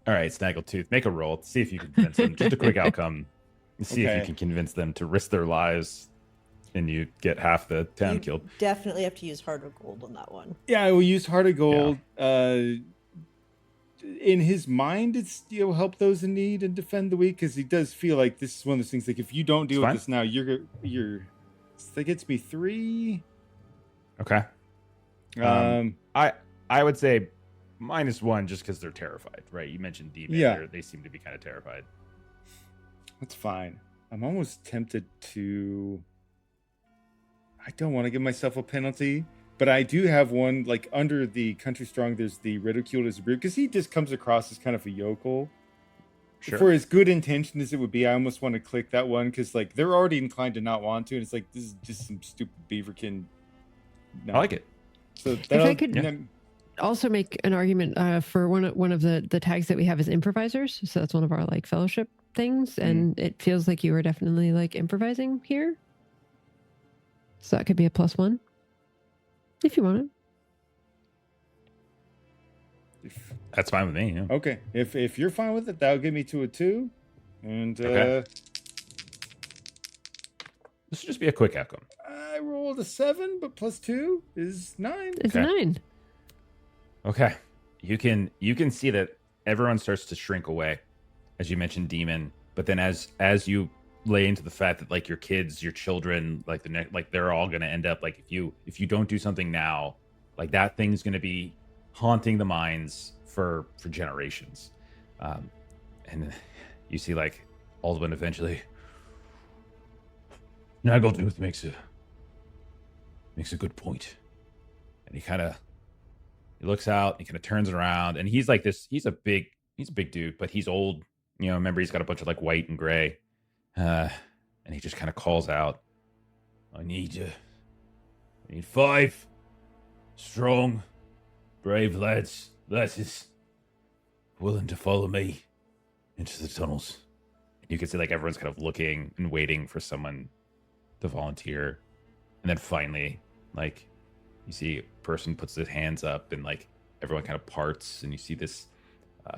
All right, Snaggletooth, make a roll. See if you can convince them. Just a quick outcome. See if you can convince them to risk their lives, and you get half the town killed. Definitely have to use Heart of Gold on that one. Yeah, I will use Heart of Gold. Yeah. In his mind, it's help those in need and defend the weak, because he does feel like this is one of those things. Like if you don't deal with this now, you're. That gets me 3. Okay. I would say -1 just because they're terrified, right? You mentioned demon. Yeah. They seem to be kind of terrified. That's fine. I'm almost tempted to... I don't want to give myself a penalty, but I do have one, like under the Country Strong, there's the ridiculed as a brute, because he just comes across as kind of a yokel. Sure. For as good intention as it would be, I almost want to click that one, because like they're already inclined to not want to, and it's like, this is just some stupid Beaverkin. No. I like it. So if I could... also make an argument for one of the tags that we have is improvisers. So that's one of our like fellowship things, and it feels like you were definitely like improvising here. So that could be a +1 if you want it. That's fine with me. Yeah. Okay, if you're fine with it, that'll get me to a 2, and this will just be a quick outcome. I roll rolled a 7, but +2 is 9. It's 9. Okay. You can see that everyone starts to shrink away, as you mentioned demon, but then as you lay into the fact that like your kids, your children, like they're all going to end up like if you don't do something now, like that thing's going to be haunting the minds for generations. And you see like Aldwin eventually Snaggletooth makes a good point. And he looks out, he kind of turns around, and he's like this, he's a big dude, but he's old. You know, remember he's got a bunch of like white and gray. And he just kind of calls out, I need 5 strong, brave lasses willing to follow me into the tunnels. You can see like everyone's kind of looking and waiting for someone to volunteer. And then finally, like you see a person puts his hands up and like everyone kind of parts, and you see this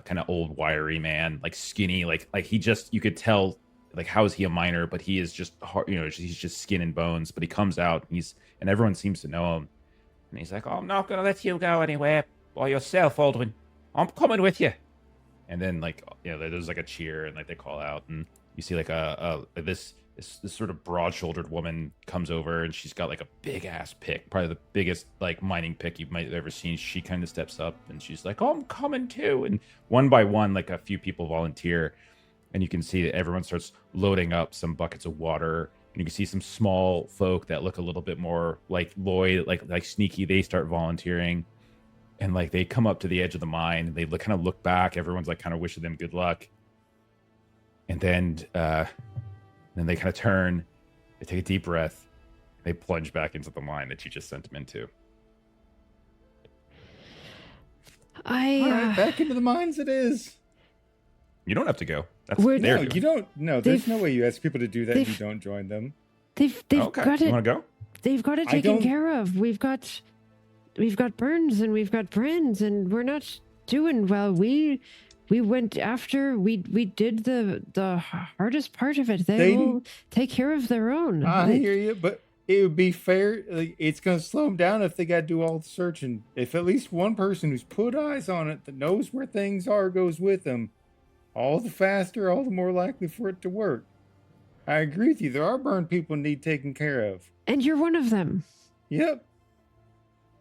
kind of old wiry man, like skinny, like he just, you could tell like how is he a miner, but he is just hard, you know, he's just skin and bones. But he comes out and everyone seems to know him, and he's like, oh, I'm not gonna let you go anywhere by yourself, Aldwin. I'm coming with you. And then like, you know, there's like a cheer and like they call out, and you see like this sort of broad-shouldered woman comes over, and she's got like a big ass pick, probably the biggest like mining pick you might have ever seen. She kind of steps up and she's like, oh, I'm coming too. And one by one, like a few people volunteer, and you can see that everyone starts loading up some buckets of water. And you can see some small folk that look a little bit more like Lloyd, like sneaky. They start volunteering, and like they come up to the edge of the mine, and they kind of look back. Everyone's like kind of wishing them good luck. And then they kind of turn, they take a deep breath, they plunge back into the mine that you just sent them into. All right, back into the mines it is. You don't have to go. That's no, you don't. No, there's no way you ask people to do that and you don't join them. They've okay. got it. You want to go? They've got it taken care of. We've got Burns and we've got Brands, and we're not doing well. We went after we did the hardest part of it. They will take care of their own. I hear you, but it would be fair. Like, it's going to slow them down if they got to do all the searching. If at least one person who's put eyes on it, that knows where things are, goes with them, all the faster, all the more likely for it to work. I agree with you. There are burned people need taken care of. And you're one of them. Yep.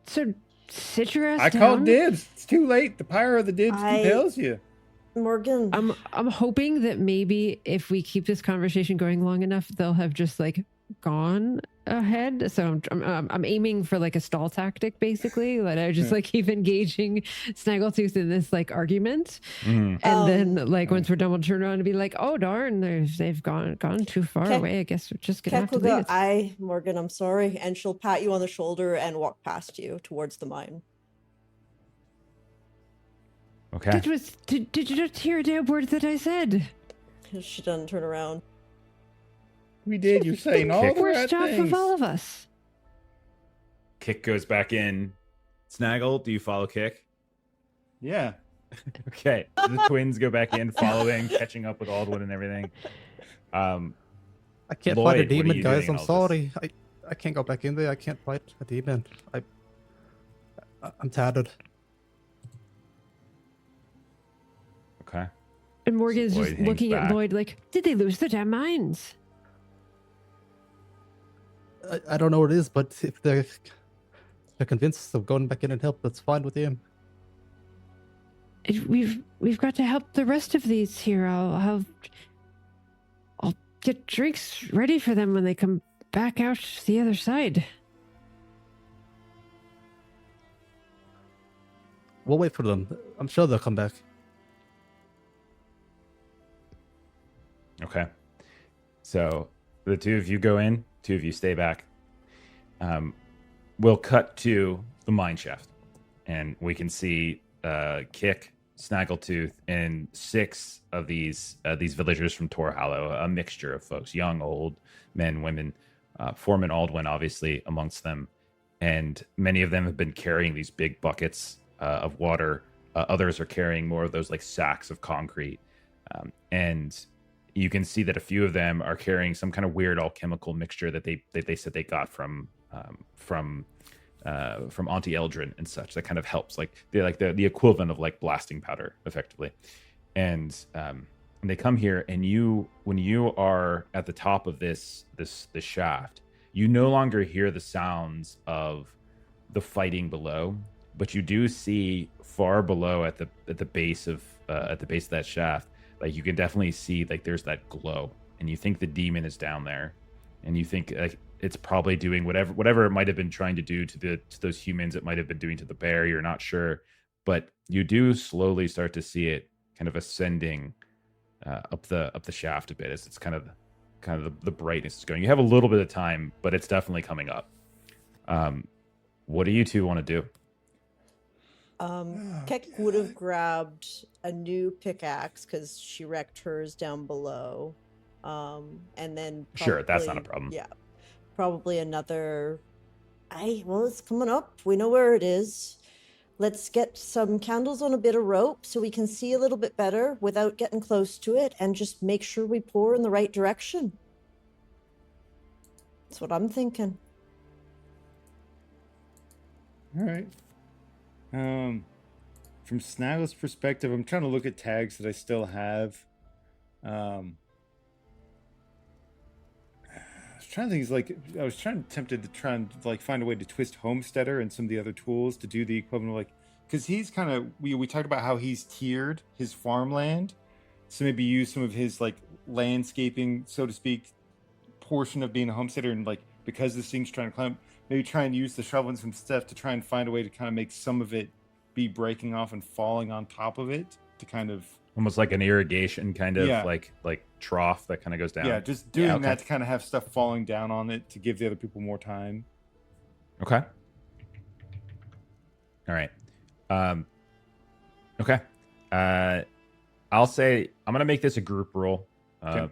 So sit your ass down. I called dibs. It's too late. The power of the dibs compels you. Morgan. I'm hoping that maybe if we keep this conversation going long enough, they'll have just like gone ahead. So I'm aiming for like a stall tactic, basically. That I just like keep engaging Snaggletooth in this like argument, and then like once we're done, we'll turn around and be like, "Oh darn, they've gone too far away. I guess we're just gonna have to leave it." Morgan, I'm sorry, and she'll pat you on the shoulder and walk past you towards the mine. Okay. Did you just hear the word that I said? She doesn't turn around. We did. You're saying all the right worst job things. of all of us. Kick goes back in. Snaggle, do you follow Kick? Yeah. Okay. The twins go back in, following, catching up with Aldwin and everything. I can't Lloyd, fight a demon, guys. I'm all sorry. I can't go back in there. I can't fight a demon. I'm tattered. Okay. And Morgan's Lloyd just hangs looking back. at Lloyd like, did they lose their damn minds? I don't know what it is, but if they're convinced of going back in and help, that's fine with him. We've got to help the rest of these here. I'll get drinks ready for them when they come back out the other side. We'll wait for them. I'm sure they'll come back. Okay. So the two of you go in, two of you stay back. We'll cut to the mine shaft, and we can see Kick, Snaggletooth, and 6 of these villagers from Tor Hollow, a mixture of folks, young, old, men, women, Foreman Aldwin, obviously, amongst them. And many of them have been carrying these big buckets of water. Others are carrying more of those like sacks of concrete. And you can see that a few of them are carrying some kind of weird alchemical mixture that they said they got from from Auntie Eldrin and such. That kind of helps, like the equivalent of like blasting powder, effectively. And they come here, and when you are at the top of this shaft, you no longer hear the sounds of the fighting below, but you do see far below at the base of that shaft, like you can definitely see like there's that glow, and you think the demon is down there, and you think like it's probably doing whatever it might have been trying to do to those humans. It might have been doing to the bear. You're not sure, but you do slowly start to see it kind of ascending up the shaft a bit as it's kind of the brightness is going. You have a little bit of time, but it's definitely coming up. What do you two want to do? Keck would have grabbed a new pickaxe because she wrecked hers down below. And then sure, that's not a problem. Yeah, probably another. Well, it's coming up. We know where it is. Let's get some candles on a bit of rope so we can see a little bit better without getting close to it, and just make sure we pour in the right direction. That's what I'm thinking. All right. From Snaggle's perspective, I'm trying to look at tags that I still have. I was trying to think, tempted to try and like find a way to twist Homesteader and some of the other tools to do the equivalent of like, because he's kind of, we talked about how he's tiered his farmland, so maybe use some of his like landscaping, so to speak, portion of being a homesteader, and like because this thing's trying to climb, maybe try and use the shovel and some stuff to try and find a way to kind of make some of it be breaking off and falling on top of it to kind of almost like an irrigation kind of like trough that kind of goes down. Yeah, just doing that to kind of have stuff falling down on it to give the other people more time. Okay. All right. Okay. I'll say I'm gonna make this a group roll. Okay.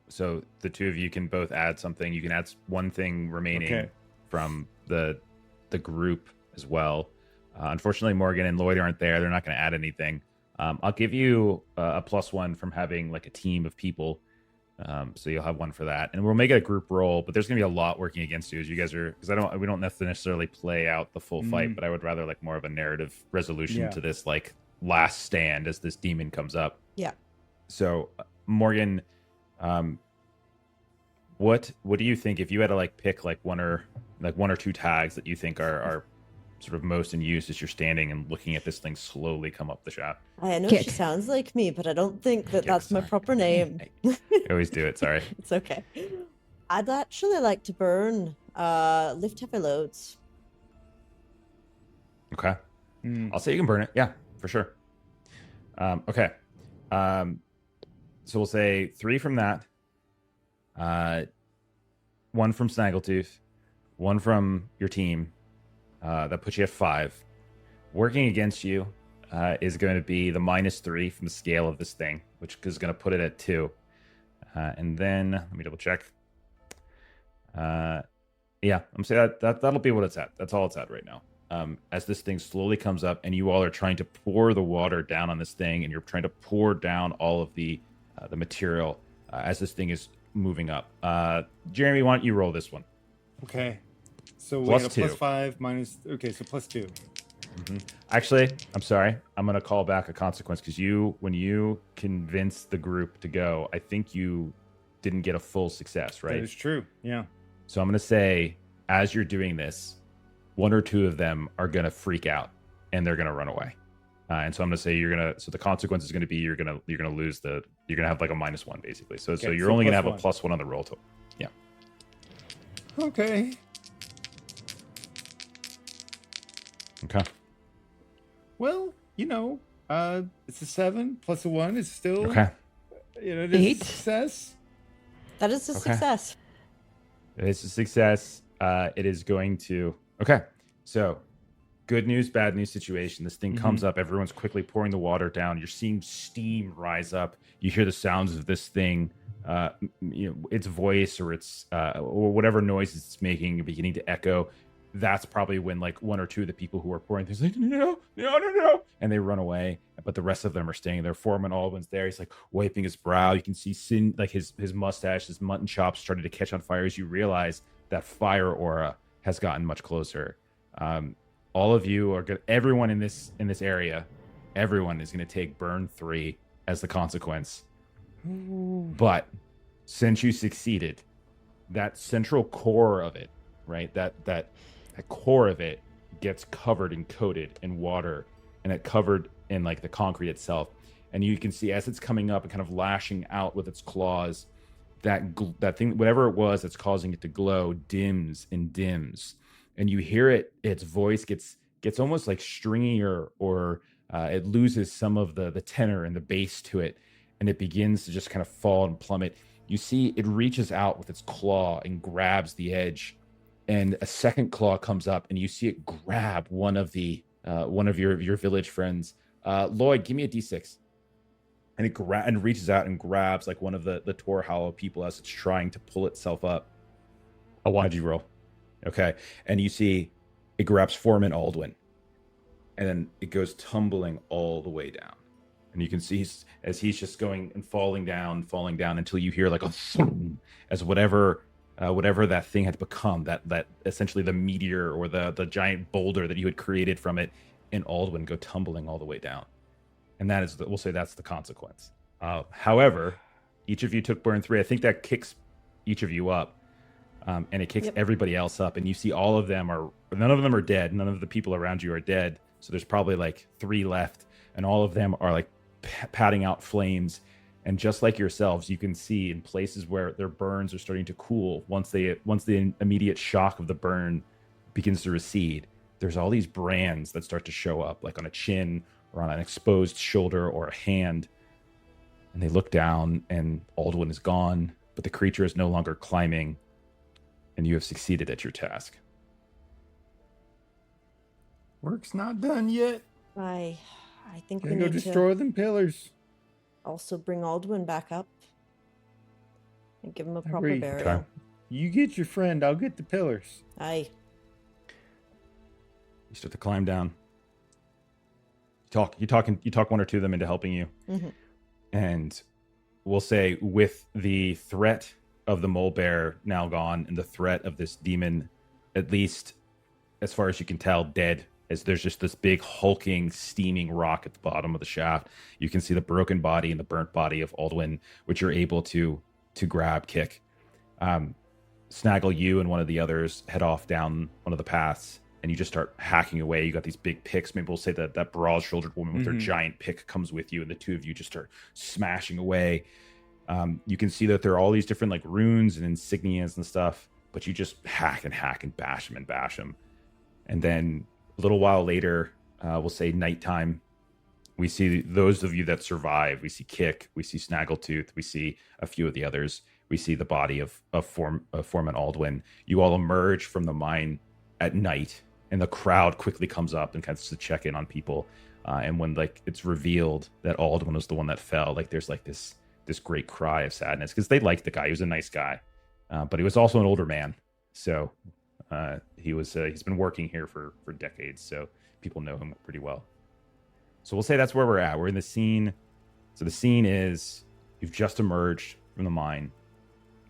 So the two of you can both add something. You can add one thing remaining from the group as well. Unfortunately, Morgan and Lloyd aren't there. They're not going to add anything. I'll give you a +1 from having like a team of people. So you'll have one for that, and we'll make it a group roll. But there's going to be a lot working against you as you guys are, because we don't necessarily play out the full fight, but I would rather like more of a narrative resolution to this like last stand as this demon comes up. Yeah. So Morgan, what do you think if you had to like pick like one or two tags that you think are sort of most in use as you're standing and looking at this thing slowly come up the shaft? I know she sounds like me, but I don't think that's my proper name. I always do it. Sorry. It's okay. I'd actually like to burn lift heavy loads. Okay. I'll say you can burn it. Yeah, for sure. Okay. So we'll say 3 from that. 1 from Snaggletooth. 1 from your team. That puts you at 5. Working against you is going to be the -3 from the scale of this thing, which is going to put it at 2. And then let me double check. Yeah, I'm saying that'll be what it's at. That's all it's at right now. As this thing slowly comes up, and you all are trying to pour the water down on this thing, and you're trying to pour down all of the material as this thing is moving up. Jeremy, why don't you roll this one? Okay. So we +2. got a +5 minus. Okay, so +2. Mm-hmm. Actually, I'm sorry. I'm going to call back a consequence because when you convinced the group to go, I think you didn't get a full success, right? That is true. Yeah. So I'm going to say, as you're doing this, 1 or 2 of them are going to freak out and they're going to run away. And so I'm going to say so the consequence is going to be you're going to lose you're going to have like a -1 basically. So you're only going to have a +1 on the roll total. Yeah. Okay. Okay. Well, it's a 7 plus a 1 is still okay. It is 8. a success. That is a success. It's a success. It is going to. Okay. So, good news, bad news situation. This thing comes up. Everyone's quickly pouring the water down. You're seeing steam rise up. You hear the sounds of this thing, its voice or or whatever noise it's making beginning to echo. That's probably when like 1 or 2 of the people who are pouring things like no, and they run away. But the rest of them are staying there. Foreman Alwyn's there. He's like wiping his brow. You can see his mustache, his mutton chops starting to catch on fire as you realize that fire aura has gotten much closer. All of you are good. Everyone in this area, everyone is going to take burn 3 as the consequence. But since you succeeded, that central core of it, right? That core of it gets covered and coated in water, and it covered in like the concrete itself. And you can see as it's coming up and kind of lashing out with its claws, that thing, whatever it was that's causing it to glow, dims and dims. And you hear its voice gets almost like stringier, or it loses some of the tenor and the bass to it, and it begins to just kind of fall and plummet. You see it reaches out with its claw and grabs the edge, and a second claw comes up, and you see it grab one of your village friends. Lloyd, give me a d6. And it reaches out and grabs like one of the Tor Hollow people as it's trying to pull itself up. Oh, why'd you roll? Okay. And you see it grabs Foreman Aldwin, and then it goes tumbling all the way down. And you can see as he's just going and falling down until you hear like a thump, as whatever that thing had become, that essentially the meteor or the giant boulder that you had created from it in Aldwin go tumbling all the way down. And that is, we'll say that's the consequence. However, each of you took burn 3. I think that kicks each of you up, and it kicks everybody else up. And you see none of them are dead. None of the people around you are dead. So there's probably like 3 left, and all of them are like patting out flames. And just like yourselves, you can see in places where their burns are starting to cool, once the immediate shock of the burn begins to recede, there's all these brands that start to show up, like on a chin or on an exposed shoulder or a hand. And they look down, and Aldwin is gone, but the creature is no longer climbing, and you have succeeded at your task. Work's not done yet. I think we Gotta go need destroy to them pillars. also bring Aldwin back up and give him a proper Agreed. burial. Okay. You get your friend, I'll get the pillars. Aye. You start to climb down. You talk one or two of them into helping you. Mm-hmm. And we'll say, with the threat of the mole bear now gone, and the threat of this demon, at least as far as you can tell, dead, as there's just this big hulking steaming rock at the bottom of the shaft, you can see the broken body and the burnt body of Aldwin, which you're able to grab, kick. Snaggle, you and one of the others head off down one of the paths, and you just start hacking away. You got these big picks. Maybe we'll say that broad-shouldered woman with her giant pick comes with you, and the two of you just start smashing away. You can see that there are all these different like runes and insignias and stuff, but you just hack and bash them. And then a little while later, we'll say nighttime, we see those of you that survive. We see Kick, we see Snaggletooth, we see a few of the others. We see the body of Foreman Aldwin. You all emerge from the mine at night, and the crowd quickly comes up and kind of to check in on people. And when like it's revealed that Aldwin was the one that fell, like there's like this great cry of sadness, because they liked the guy. He was a nice guy, but he was also an older man. So he's been working here for decades, so people know him pretty well. So we'll say that's where we're at. We're in the scene. So the scene is, you've just emerged from the mine.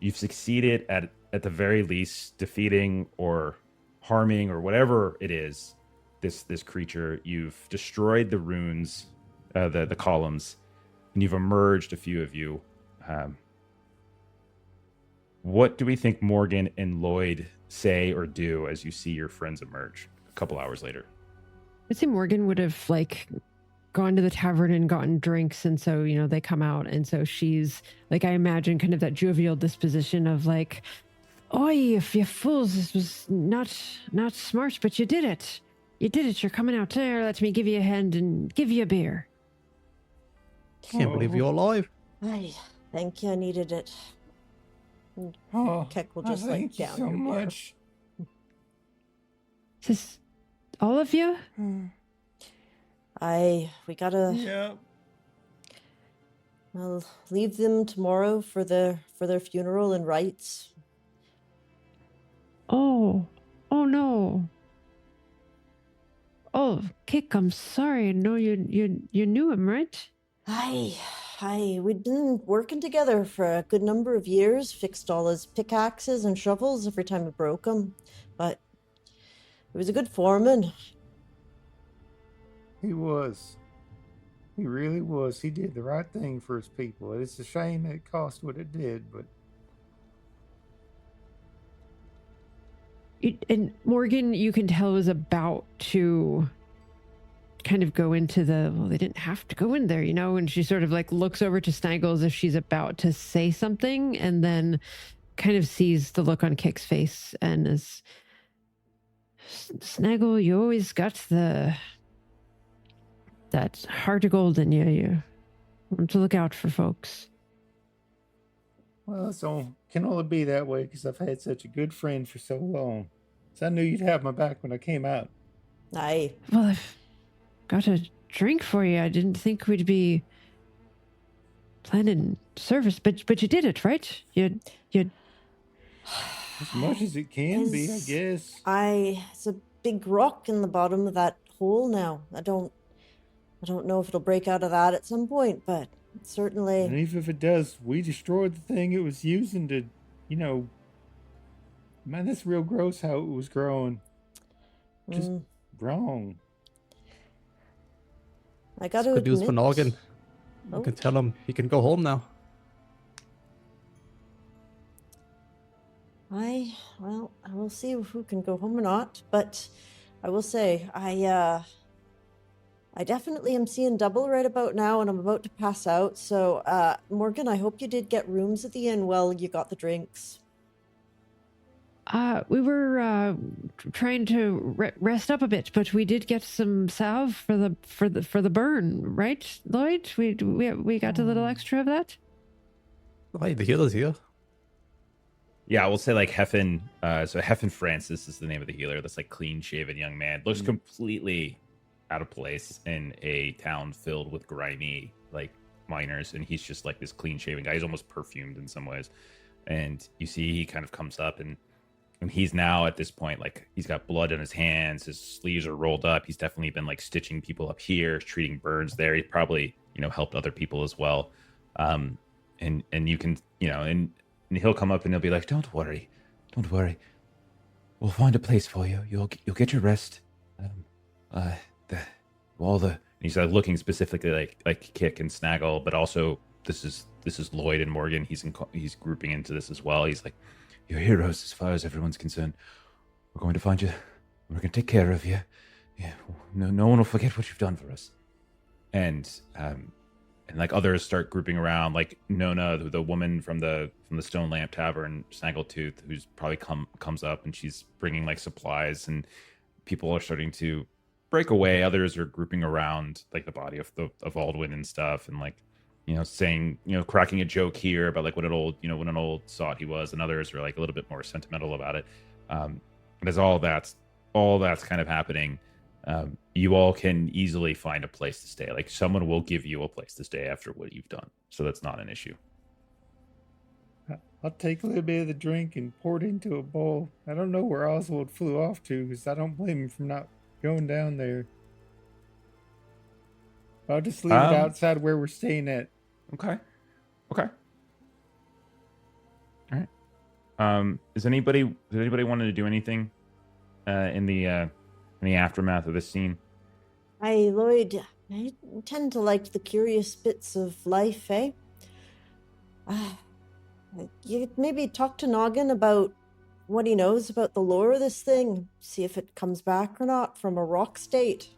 You've succeeded at the very least defeating or harming or whatever it is this creature. You've destroyed the runes, the columns, and you've emerged, a few of you. What do we think Morgan and Lloyd say or do as you see your friends emerge a couple hours later? I'd say Morgan would have like gone to the tavern and gotten drinks, and so they come out, and so she's like, I imagine kind of that jovial disposition of like, oi, you fools, this was not smart, but you did it, you're coming out there, let me give you a hand and give you a beer. Can't believe you're alive. Aye, thank you, I needed it. Oh, Keck will just thank you down so your beer. much. Is this all of you? We gotta Yeah. I'll leave them tomorrow for their funeral and rites. Oh no. Oh, Kick, I'm sorry. No, you knew him, right? Aye, we'd been working together for a good number of years, fixed all his pickaxes and shovels every time we broke them. But He was a good foreman. He was. He really was. He did the right thing for his people. It's a shame it cost what it did, but... And Morgan, you can tell, was about to kind of go into well, they didn't have to go in there, and she sort of like looks over to Snaggle as if she's about to say something, and then kind of sees the look on Kick's face and is, Snaggle, you always got that heart of gold in you. You want to look out for folks. Well, can only be that way because I've had such a good friend for so long. So I knew you'd have my back when I came out. Aye. Well, I've got a drink for you. I didn't think we'd be planning service, but you did it, right? You. As much as it can be, I guess. It's a big rock in the bottom of that hole now. I don't know if it'll break out of that at some point, but certainly. And even if it does, we destroyed the thing it was using to, man, that's real gross how it was growing. Just wrong. I got to Good news for admit. Noggin. Oh. You can tell him he can go home now. I will see who can go home or not, but I will say I definitely am seeing double right about now, and I'm about to pass out. So, Morgan, I hope you did get rooms at the inn while you got the drinks. We were trying to rest up a bit, but we did get some salve for the burn, right, Lloyd? We got a little extra of that. Hey, the healer's here. Yeah, we'll say like Heffen. So Heffen Francis is the name of the healer. That's like clean-shaven young man. Looks completely out of place in a town filled with grimy like miners, and he's just like this clean-shaven guy. He's almost perfumed in some ways. And you see, he kind of comes up, and he's now at this point like he's got blood on his hands. His sleeves are rolled up. He's definitely been like stitching people up here, treating burns there. He probably helped other people as well. And you can and he'll come up and he'll be like, don't worry, we'll find a place for you. You'll get your rest. He's like looking specifically like Kick and Snaggle, but also this is Lloyd and Morgan. He's grouping into this as well. He's like, you're heroes as far as everyone's concerned. We're going to find you. We're going to take care of you. Yeah, no one will forget what you've done for us. And like others start grouping around, like Nona, the woman from the Stone Lamp Tavern, Snaggletooth, who's probably comes up, and she's bringing like supplies, and people are starting to break away. Others are grouping around like the body of Aldwin and stuff, and like saying cracking a joke here about like what an old sot he was, and others are like a little bit more sentimental about it. And as all that's kind of happening, you all can easily find a place to stay. Like someone will give you a place to stay after what you've done, so that's not an issue. I'll take a little bit of the drink and pour it into a bowl. I don't know where Oswald flew off to, because I don't blame him for not going down there. I'll just leave it outside where we're staying at. Okay. All right. Does anybody wanted to do anything in the aftermath of this scene? Hi, Lloyd. I tend to like the curious bits of life, eh? You maybe talk to Noggin about what he knows about the lore of this thing. See if it comes back or not from a rock state.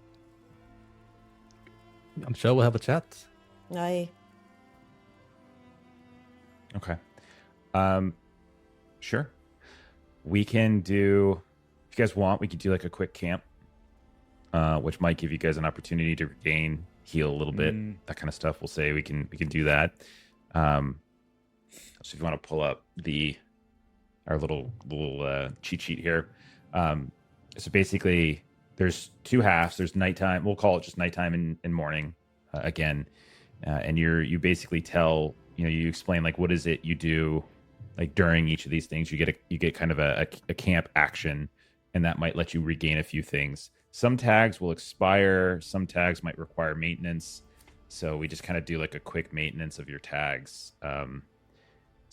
I'm sure we'll have a chat. Aye. Okay. Sure. We can do, if you guys want, we could do like a quick camp, which might give you guys an opportunity to regain, heal a little bit, that kind of stuff. We'll say we can do that. So if you want to pull up our little cheat sheet here. So basically there's two halves. There's nighttime. We'll call it just nighttime and morning again. And you basically tell, you explain like, what is it you do like during each of these things. You get kind of a camp action, and that might let you regain a few things. Some tags will expire. Some tags might require maintenance. So we just kind of do like a quick maintenance of your tags.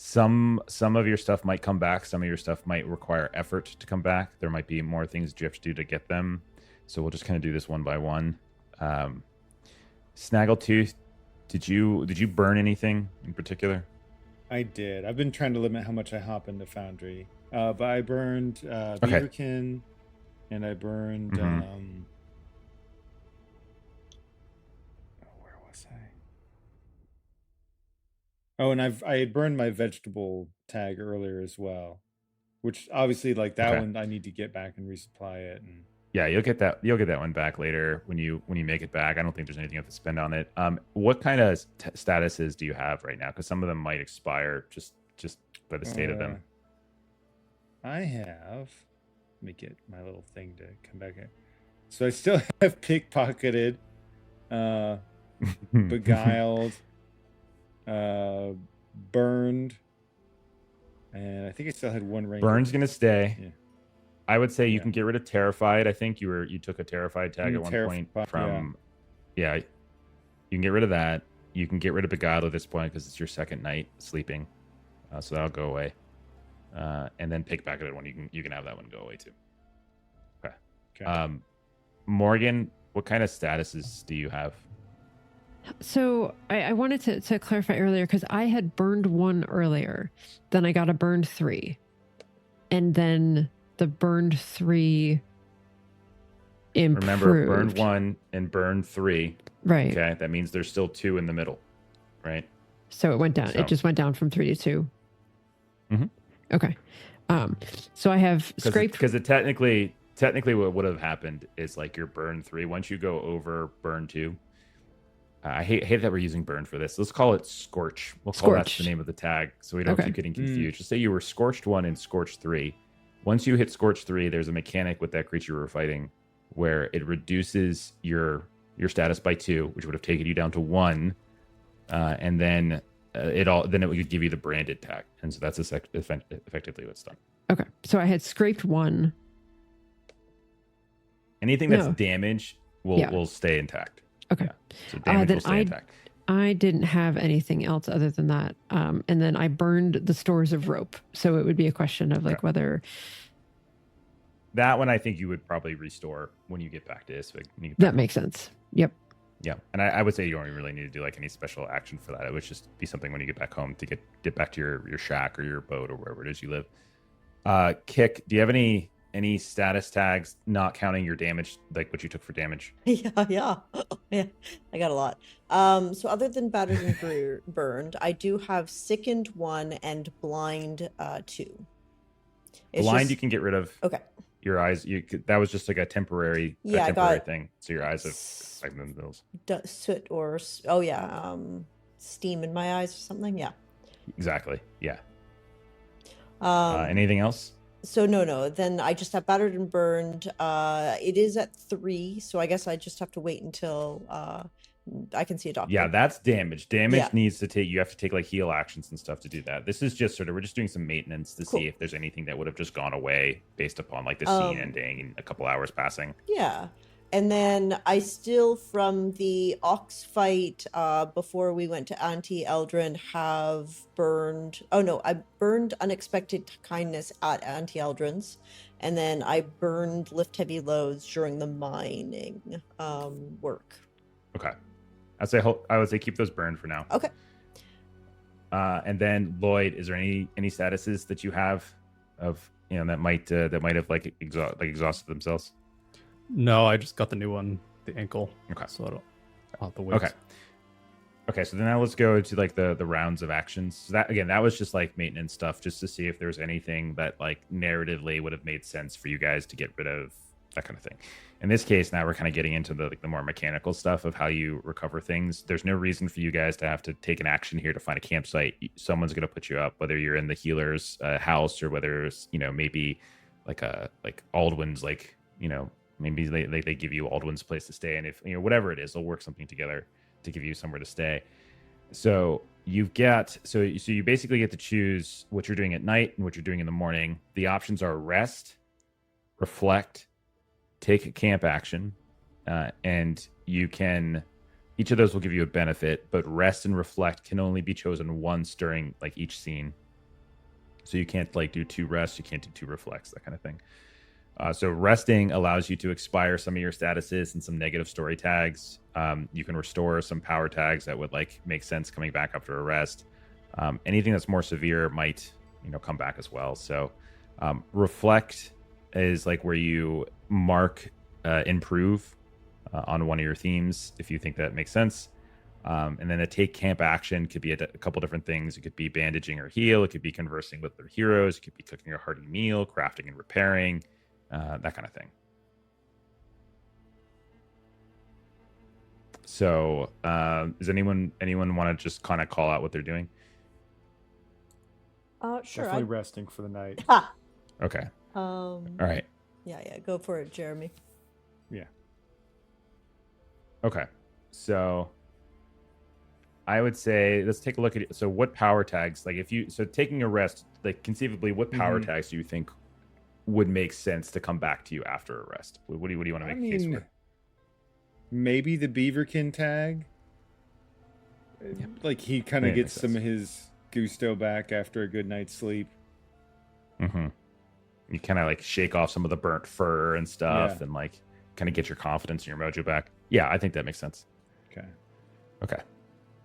Some of your stuff might come back. Some of your stuff might require effort to come back. There might be more things you have to do to get them. So we'll just kind of do this one by one. Snaggletooth, did you burn anything in particular? I did. I've been trying to limit how much I hop into Foundry. But I burned Beaverkin, and I burned... where was I? Oh, and I had burned my vegetable tag earlier as well, which obviously, like, that one I need to get back and resupply it. And yeah, you'll get that one back later when you make it back. I don't think there's anything you have to spend on it. What kind of statuses do you have right now? Because some of them might expire just by the state of them. I have. Let me get my little thing to come back in. So I still have pickpocketed, beguiled, burned, and I think I still had one ring. Burn's gonna stay. Yeah. I would say you can get rid of terrified. I think you took a terrified tag at one point from. Yeah, you can get rid of that. You can get rid of beguiled at this point because it's your second night sleeping, so that'll go away. And then pickpocketed one, you can have that one go away too. Okay. Morgan, what kind of statuses do you have? So I wanted to clarify earlier because I had burned 1 earlier, then I got a burned 3, and then the burned 3 improved. Remember, burned 1 and burned 3. Right. Okay, that means there's still 2 in the middle, right? So it went down. It just went down from 3 to 2. Mm-hmm. Okay. So I have scraped because it technically what would have happened is like your burn 3. Once you go over burn 2, I hate that we're using burn for this. Let's call it scorch. We'll call that the name of the tag, so we don't keep getting confused. Just say you were scorched 1 and scorched 3. Once you hit scorched 3, there's a mechanic with that creature you were fighting where it reduces your status by 2, which would have taken you down to 1, and then it would give you the branded tag, and so that's effectively what's done. Okay, so I had scraped 1. Anything that's damaged will stay intact. Okay, so damage will stay intact. I didn't have anything else other than that, and then I burned the stores of rope. So it would be a question of like whether that one I think you would probably restore when you get back to Isvig. That makes sense. Yep. Yeah, and I would say you don't really need to do like any special action for that. It would just be something when you get back home to get back to your shack or your boat or wherever it is you live. Kick, do you have any status tags not counting your damage, like what you took for damage? Yeah, I got a lot. So other than battered and burned, I do have sickened 1 and blind 2. Blind you can get rid of. Okay. Your eyes, that was just like a temporary thing. So your eyes have like those soot or steam in my eyes or something. Yeah. Exactly. Yeah. Anything else? So no. Then I just have battered and burned. It is at 3, so I guess I just have to wait until I can see a doctor. Yeah, that's damage. Needs to take. You have to take like heal actions and stuff to do that. This is just we're just doing some maintenance to see if there's anything that would have just gone away based upon like the scene ending and a couple hours passing. Yeah. And then I still, from the Ox fight before we went to Anti-Eldrin, have burned... Oh, no, I burned Unexpected Kindness at Anti-Eldrin's. And then I burned Lift Heavy Loads during the mining work. Okay. I would say keep those burned for now. Okay. And then, Lloyd, is there any statuses that you have of, that might have like exhausted themselves? No, I just got the new one, the ankle. Okay. So I'll have to wait. Okay, so then now let's go to like the rounds of actions. So that was just like maintenance stuff, just to see if there's anything that like narratively would have made sense for you guys to get rid of, that kind of thing. In this case, now we're kind of getting into the more mechanical stuff of how you recover things. There's no reason for you guys to have to take an action here to find a campsite. Someone's going to put you up, whether you're in the healer's house or whether it's, maybe like Aldwin's, like, maybe they give you Aldwin's place to stay, and if whatever it is, they'll work something together to give you somewhere to stay. So you basically get to choose what you're doing at night and what you're doing in the morning. The options are rest, reflect, take a camp action, and you can, each of those will give you a benefit, but rest and reflect can only be chosen once during like each scene. So you can't like do 2 rests, you can't do 2 reflects, that kind of thing. So resting allows you to expire some of your statuses and some negative story tags. You can restore some power tags that would like make sense coming back after a rest. Anything that's more severe might, come back as well. So reflect is like where you mark improve on one of your themes if you think that makes sense. And then a take camp action could be a couple different things. It could be bandaging or heal. It could be conversing with their heroes. It could be cooking a hearty meal, crafting and repairing, that kind of thing. So does anyone want to just kind of call out what they're doing? Sure. Definitely resting for the night. Ha! Okay. All right. Yeah, go for it, Jeremy. Yeah. Okay. So I would say let's take a look at it. So what power tags, like taking a rest, like conceivably, what power tags do you think would make sense to come back to you after a rest? What do you want to make a case for? Maybe the Beaverkin tag. Yep. Like he kind of gets some of his gusto back after a good night's sleep. Mm-hmm. You kind of like shake off some of the burnt fur and stuff, and like kind of get your confidence and your mojo back. Yeah, I think that makes sense. Okay.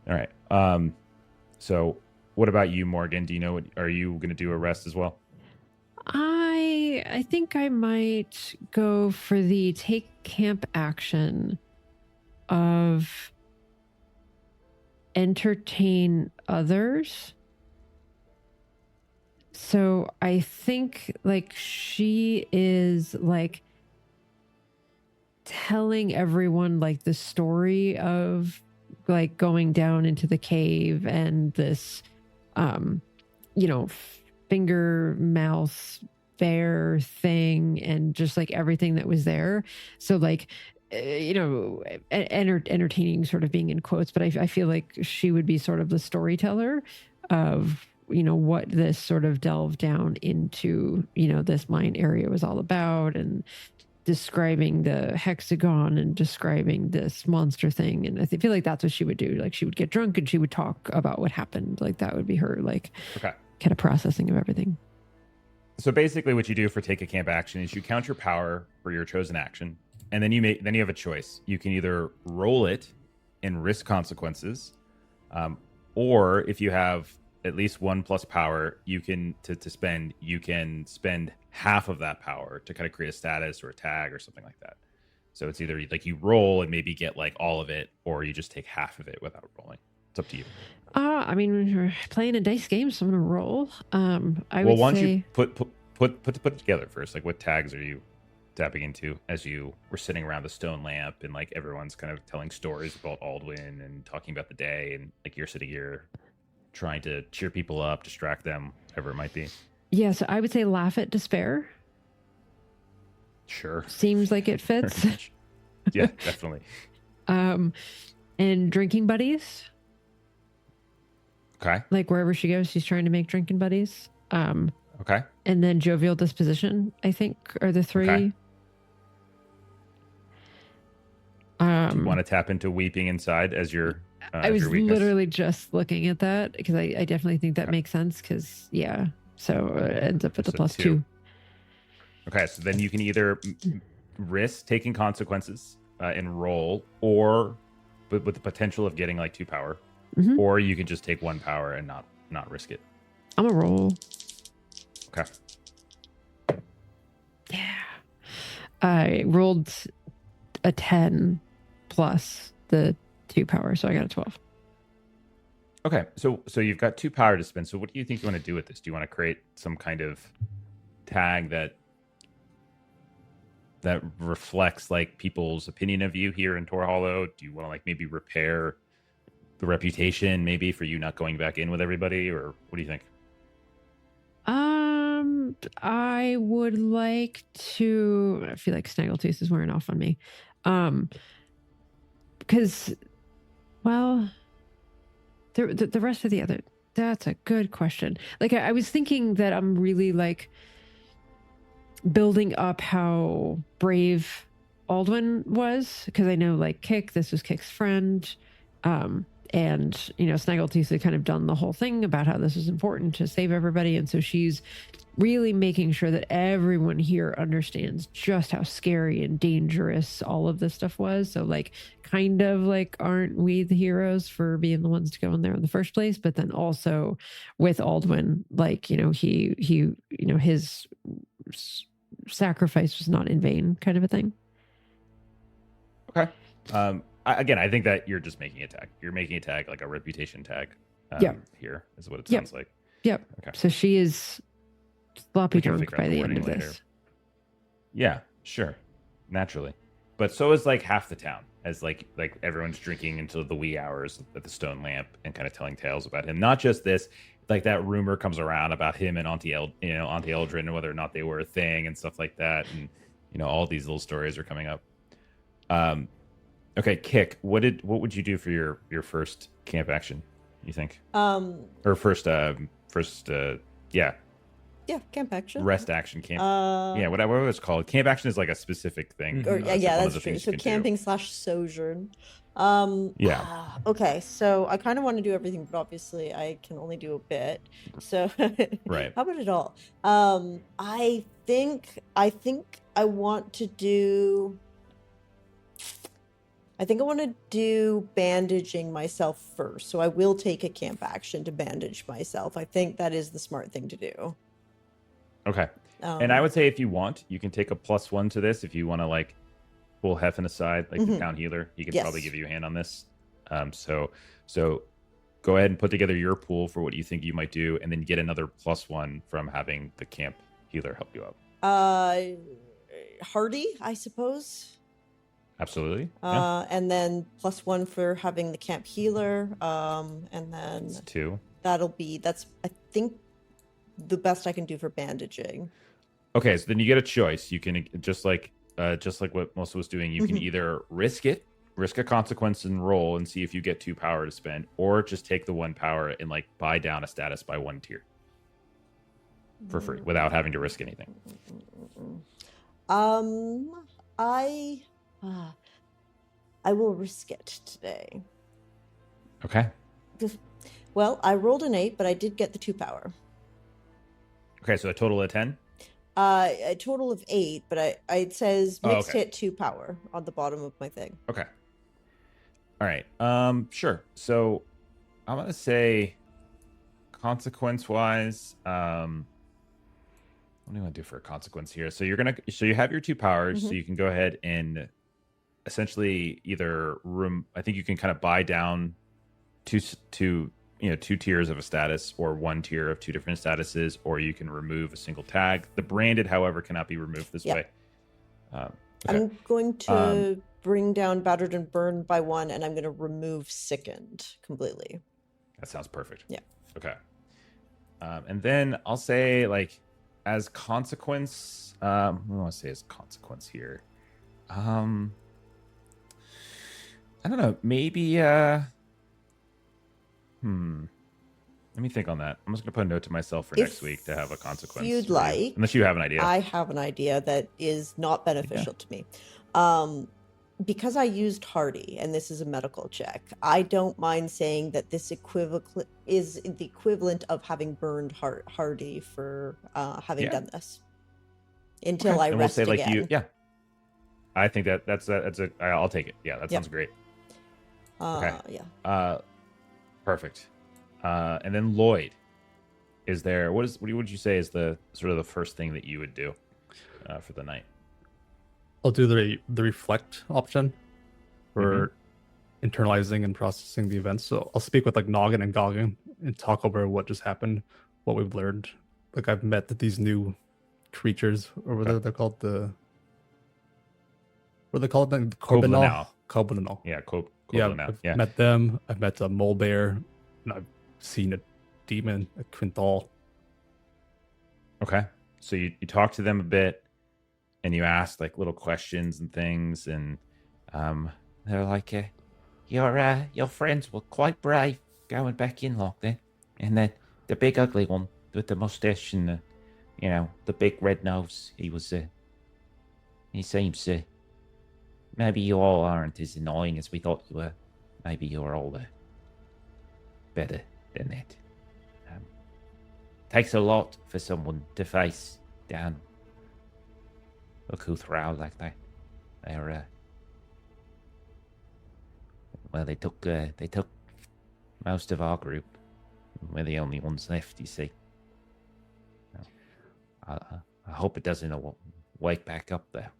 All right. So what about you, Morgan? Do you know are you going to do a rest as well? I think I might go for the take camp action of entertain others. So I think like she is like telling everyone like the story of like going down into the cave and this finger mouth bear thing and just like everything that was there. So like entertaining sort of being in quotes, but I feel like she would be sort of the storyteller of what this sort of delve down into this mine area was all about, and describing the hexagon and describing this monster thing. And I feel like that's what she would do. Like she would get drunk and she would talk about what happened. Like that would be her like kind of processing of everything. So basically what you do for take a camp action is you count your power for your chosen action, and then you have a choice. You can either roll it and risk consequences, or if you have at least 1+ power, you can spend half of that power to kind of create a status or a tag or something like that. So it's either like you roll and maybe get like all of it, or you just take half of it without rolling. It's up to you. I mean, we're playing a dice game, so I'm gonna roll. Why don't you put it together first? Like, what tags are you tapping into as you were sitting around the stone lamp and like everyone's kind of telling stories about Aldwyn and talking about the day, and like you're sitting here trying to cheer people up, distract them, whatever it might be. Yeah, so I would say laugh at despair. Sure. Seems like it fits. Yeah, definitely. And drinking buddies. Okay. Like wherever she goes, she's trying to make drinking buddies. Okay. And then jovial disposition, I think, are the 3. Okay. Do you want to tap into weeping inside as your I was literally just looking at that because I definitely think that makes sense because, so it ends up with a +2. Okay, so then you can either risk taking consequences and roll, or with the potential of getting like 2 power, or you can just take 1 power and not risk it. I'm a roll. Okay. Yeah. I rolled a 10 plus the 2 power, so I got a 12. Okay, so you've got 2 power to spend. So what do you think you want to do with this? Do you want to create some kind of tag that reflects like people's opinion of you here in Tor Hollow? Do you want to like maybe repair the reputation maybe for you not going back in with everybody, or what do you think? I would like to. I feel like Snaggletooth is wearing off on me, because, well, the rest of the other. That's a good question. Like I was thinking that I'm really like building up how brave Aldwyn was, because I know like Kick. This was Kick's friend. and Snaggletooth had kind of done the whole thing about how this is important to save everybody, and so she's really making sure that everyone here understands just how scary and dangerous all of this stuff was. So kind of aren't we the heroes for being the ones to go in there in the first place? But then also with Aldwin, his sacrifice was not in vain, kind of a thing. Okay. Again, I think that you're just making a tag. You're making a tag, like a reputation tag. Here is what it sounds like. Yep. Okay. So she is sloppy drunk by the end of later. this. Yeah, sure, naturally. But so is half the town, as like everyone's drinking until the wee hours at the stone lamp and kind of telling tales about him. Not just this, that rumor comes around about him and Auntie Eldrin and whether or not they were a thing and stuff like that, and all these little stories are coming up. Okay, Kick. What would you do for your first camp action? You think? Or first, Yeah, camp action. Rest action camp. Whatever it's called. Camp action is a specific thing. That's true. So camping / sojourn. Okay, so I kind of want to do everything, but obviously I can only do a bit. So right. How about it all? I think I want to do. I think I want to do bandaging myself first. So I will take a camp action to bandage myself. I think that is the smart thing to do. Okay. And I would say if you want, you can take a +1 to this. If you want to pull Heffen aside, the town healer, he can probably give you a hand on this. So go ahead and put together your pool for what you think you might do, and then get another +1 from having the camp healer help you out. Hardy, I suppose. Absolutely. And then +1 for having the camp healer. And then that's 2. That's I think the best I can do for bandaging. Okay, so then you get a choice. You can just like what Melissa was doing, you can either risk a consequence and roll and see if you get 2 power to spend, or just take the 1 power and buy down a status by 1 tier for free without having to risk anything. I will risk it today. Okay. Well, I rolled an 8, but I did get the 2 power. Okay, so a total of 10? A total of 8, but it says mixed hit 2 power on the bottom of my thing. Okay. All right. Sure. So I'm gonna say consequence-wise, what do you want to do for a consequence here? So you have your 2 powers, so you can go ahead and essentially I think you can kind of buy down two 2 tiers of a status, or 1 tier of 2 different statuses, or you can remove a single tag. The branded, however, cannot be removed this way. Okay. I'm going to bring down battered and burned by 1, and I'm going to remove sickened completely. That sounds perfect. Yeah. Okay. And then I'll say as consequence, what do I want to say as consequence here? I don't know. Maybe. Let me think on that. I'm just going to put a note to myself for next week to have a consequence. If you'd like. Unless you have an idea. I have an idea that is not beneficial to me. Because I used Hardy, and this is a medical check, I don't mind saying that this is the equivalent of having burned Hardy for having done this. Until I rest again. I think that's I'll take it. Yeah, that sounds great. Okay. Yeah. Perfect. And then Lloyd, what would you say is the sort of the first thing that you would do for the night? I'll do the reflect option for internalizing and processing the events. So I'll speak with Noggin and Goggin and talk over what just happened, what we've learned. I've met these new creatures over there. They're called what are they called? The Corbinal. Yeah, I've met them. I've met a mole bear, and I've seen a demon, a Quintal. Okay, so you talk to them a bit, and you ask little questions and things, and they're like, your friends were quite brave going back in like that, and the big ugly one with the mustache and the big red nose, he seems maybe you all aren't as annoying as we thought you were. Maybe you're all better than that. Takes a lot for someone to face down a Kuthral like that. They're well, they took most of our group. We're the only ones left, you see. I hope it doesn't wake back up there.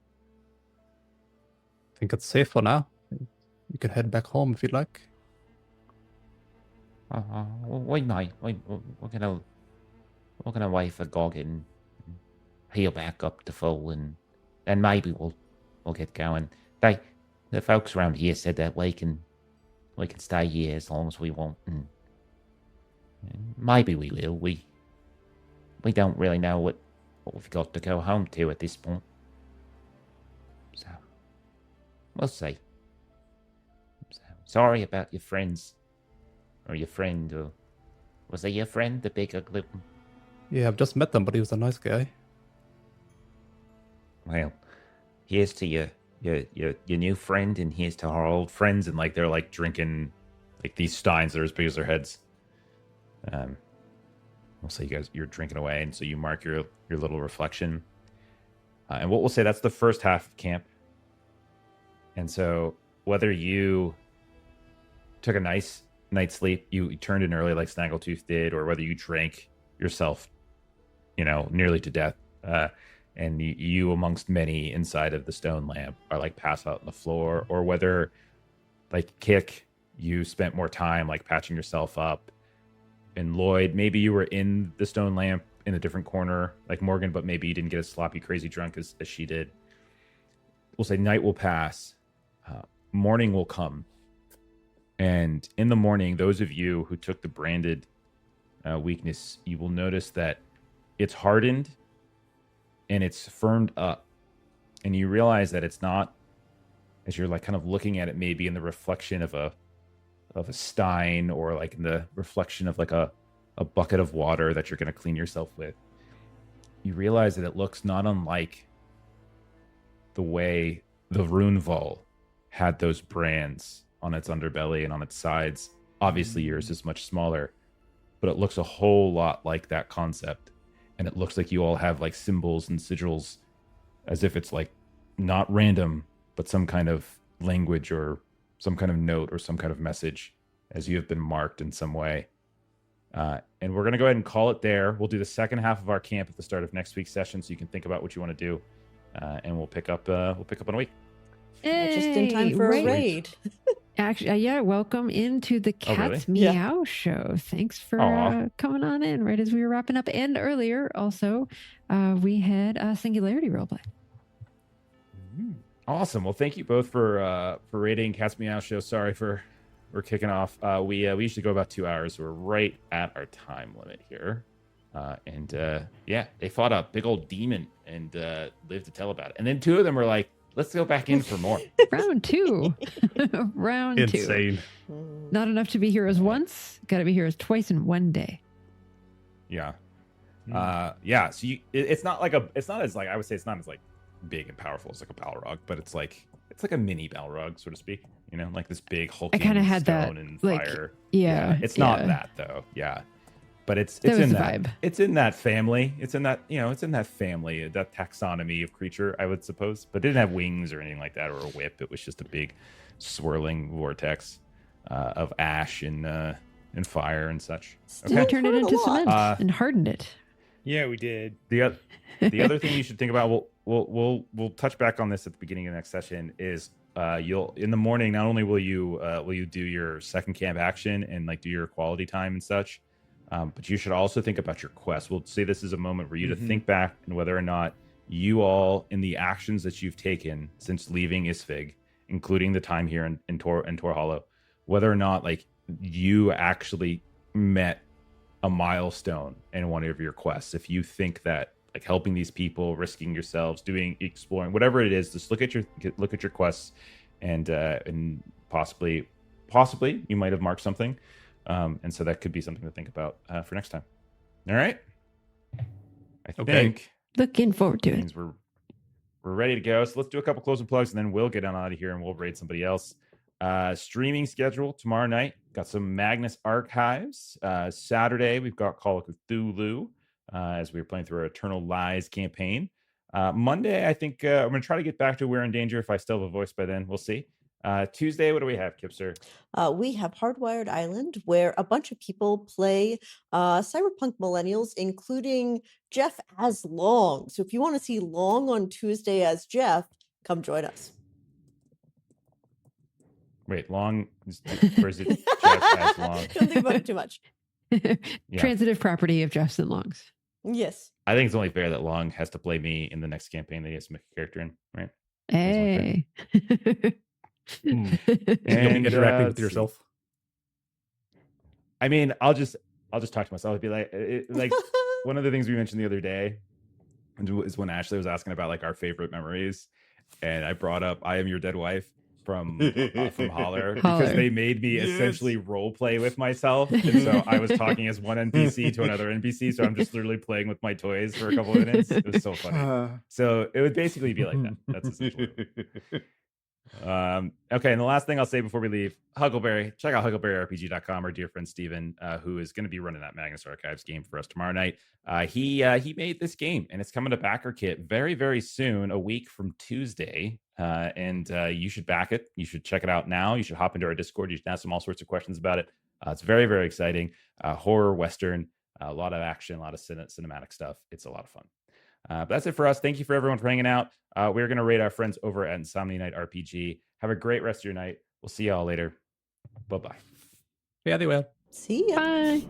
I think it's safe for now. You can head back home if you'd like. We might. We're gonna wait for Goggin, heal back up to full, and then maybe we'll get going. The folks around here said that we can stay here as long as we want, and maybe we will. We don't really know what we've got to go home to at this point, so we'll see. So, sorry about your friends, or your friend, or was he your friend, the big ugly one? Yeah, I've just met them, but he was a nice guy. Well, here's to your new friend, and here's to our old friends, and like they're like drinking like these steins that are as big as their heads. We'll say you're drinking away, and so you mark your little reflection. And what we'll say, that's the first half of camp. And so whether you took a nice night's sleep, you turned in early like Snaggletooth did, or whether you drank yourself, nearly to death, and you amongst many inside of the stone lamp are like passed out on the floor, or whether like Kick, you spent more time like patching yourself up, and Lloyd, maybe you were in the stone lamp in a different corner like Morgan, but maybe you didn't get as sloppy crazy drunk as she did. We'll say night will pass, morning will come, and in the morning, those of you who took the branded weakness, you will notice that it's hardened and it's firmed up, and you realize that it's not, as you're like kind of looking at it, maybe in the reflection of a stein, or like in the reflection of like a bucket of water that you're going to clean yourself with. You realize that it looks not unlike the way the rune vault had those brands on its underbelly and on its sides. Obviously yours is much smaller, but it looks a whole lot like that concept. And it looks like you all have like symbols and sigils, as if it's like not random, but some kind of language or some kind of note or some kind of message, as you have been marked in some way. And we're going to go ahead and call it there. We'll do the second half of our camp at the start of next week's session, so you can think about what you want to do, and we'll pick up in a week. Just in time for a raid. Actually, yeah, welcome into the Cat's Meow Show. Thanks for coming on in right as we were wrapping up. And earlier, also, we had a Singularity roleplay. Awesome. Well, thank you both for raiding Cat's Meow Show. Sorry for kicking off. We usually go about 2 hours. So we're right at our time limit here. And they fought a big old demon and lived to tell about it. And then two of them were like, let's go back in for more. Round two. Round Insane. two. Not enough to be heroes once. Got to be heroes twice in one day. Yeah. So it's not as like, I would say it's not as like big and powerful as like a Balrog, but it's like a mini Balrog, so to speak. Like this big hulking I kind of had stone that and like, fire. Yeah. It's not that though. Yeah. But it's in that vibe. It's in that family. It's in that family, that taxonomy of creature, I would suppose. But it didn't have wings or anything like that, or a whip. It was just a big swirling vortex of ash and fire and such. We turned it into cement and hardened it. Yeah, we did. The other thing you should think about, we'll touch back on this at the beginning of the next session, is you'll in the morning, not only will you do your second camp action and like do your quality time and such, but you should also think about your quest. We'll say this is a moment for you to think back and whether or not you all, in the actions that you've taken since leaving Isfig, including the time here in Tor Hollow, whether or not like you actually met a milestone in one of your quests. If you think that like helping these people, risking yourselves, exploring, whatever it is, just look at your quests, and possibly you might have marked something. And so that could be something to think about for next time. All right. I think looking forward to it. We're ready to go. So let's do a couple closing plugs, and then we'll get on out of here and we'll raid somebody else. Streaming schedule tomorrow night. Got some Magnus Archives. Saturday, we've got Call of Cthulhu as we were playing through our Eternal Lies campaign. Monday, I think I'm going to try to get back to We're in Danger if I still have a voice by then. We'll see. Tuesday, what do we have, Kipser? We have Hardwired Island, where a bunch of people play cyberpunk millennials, including Jeff as Long. So if you want to see Long on Tuesday as Jeff, come join us. Wait, Long? Or is it Jeff as Long? Don't think about it too much. Transitive property of Jeffs and Longs. Yes. I think it's only fair that Long has to play me in the next campaign that he has to make a character in, right? Hey. You'll be interacting with yourself. I mean, I'll just talk to myself. I'd be like one of the things we mentioned the other day is when Ashley was asking about like our favorite memories, and I brought up "I Am Your Dead Wife" from Holler because they made me essentially role play with myself, and so I was talking as one NPC to another NPC. So I'm just literally playing with my toys for a couple of minutes. It was so funny. So it would basically be like that. That's essentially it. Okay, and the last thing I'll say before we leave, Huckleberry, check out huckleberryrpg.com. Our dear friend Steven, who is going to be running that Magnus Archives game for us tomorrow night. He made this game, and it's coming to backer kit very, very soon, a week from Tuesday. And you should back it. You should check it out now. You should hop into our Discord. You should ask him all sorts of questions about it. It's very, very exciting. Horror, Western, a lot of action, a lot of cinematic stuff. It's a lot of fun. But that's it for us. Thank you for everyone for hanging out. We're going to rate our friends over at Insomnia Night RPG. Have a great rest of your night. We'll see y'all later. Bye-bye. Yeah, they will. See ya. Bye.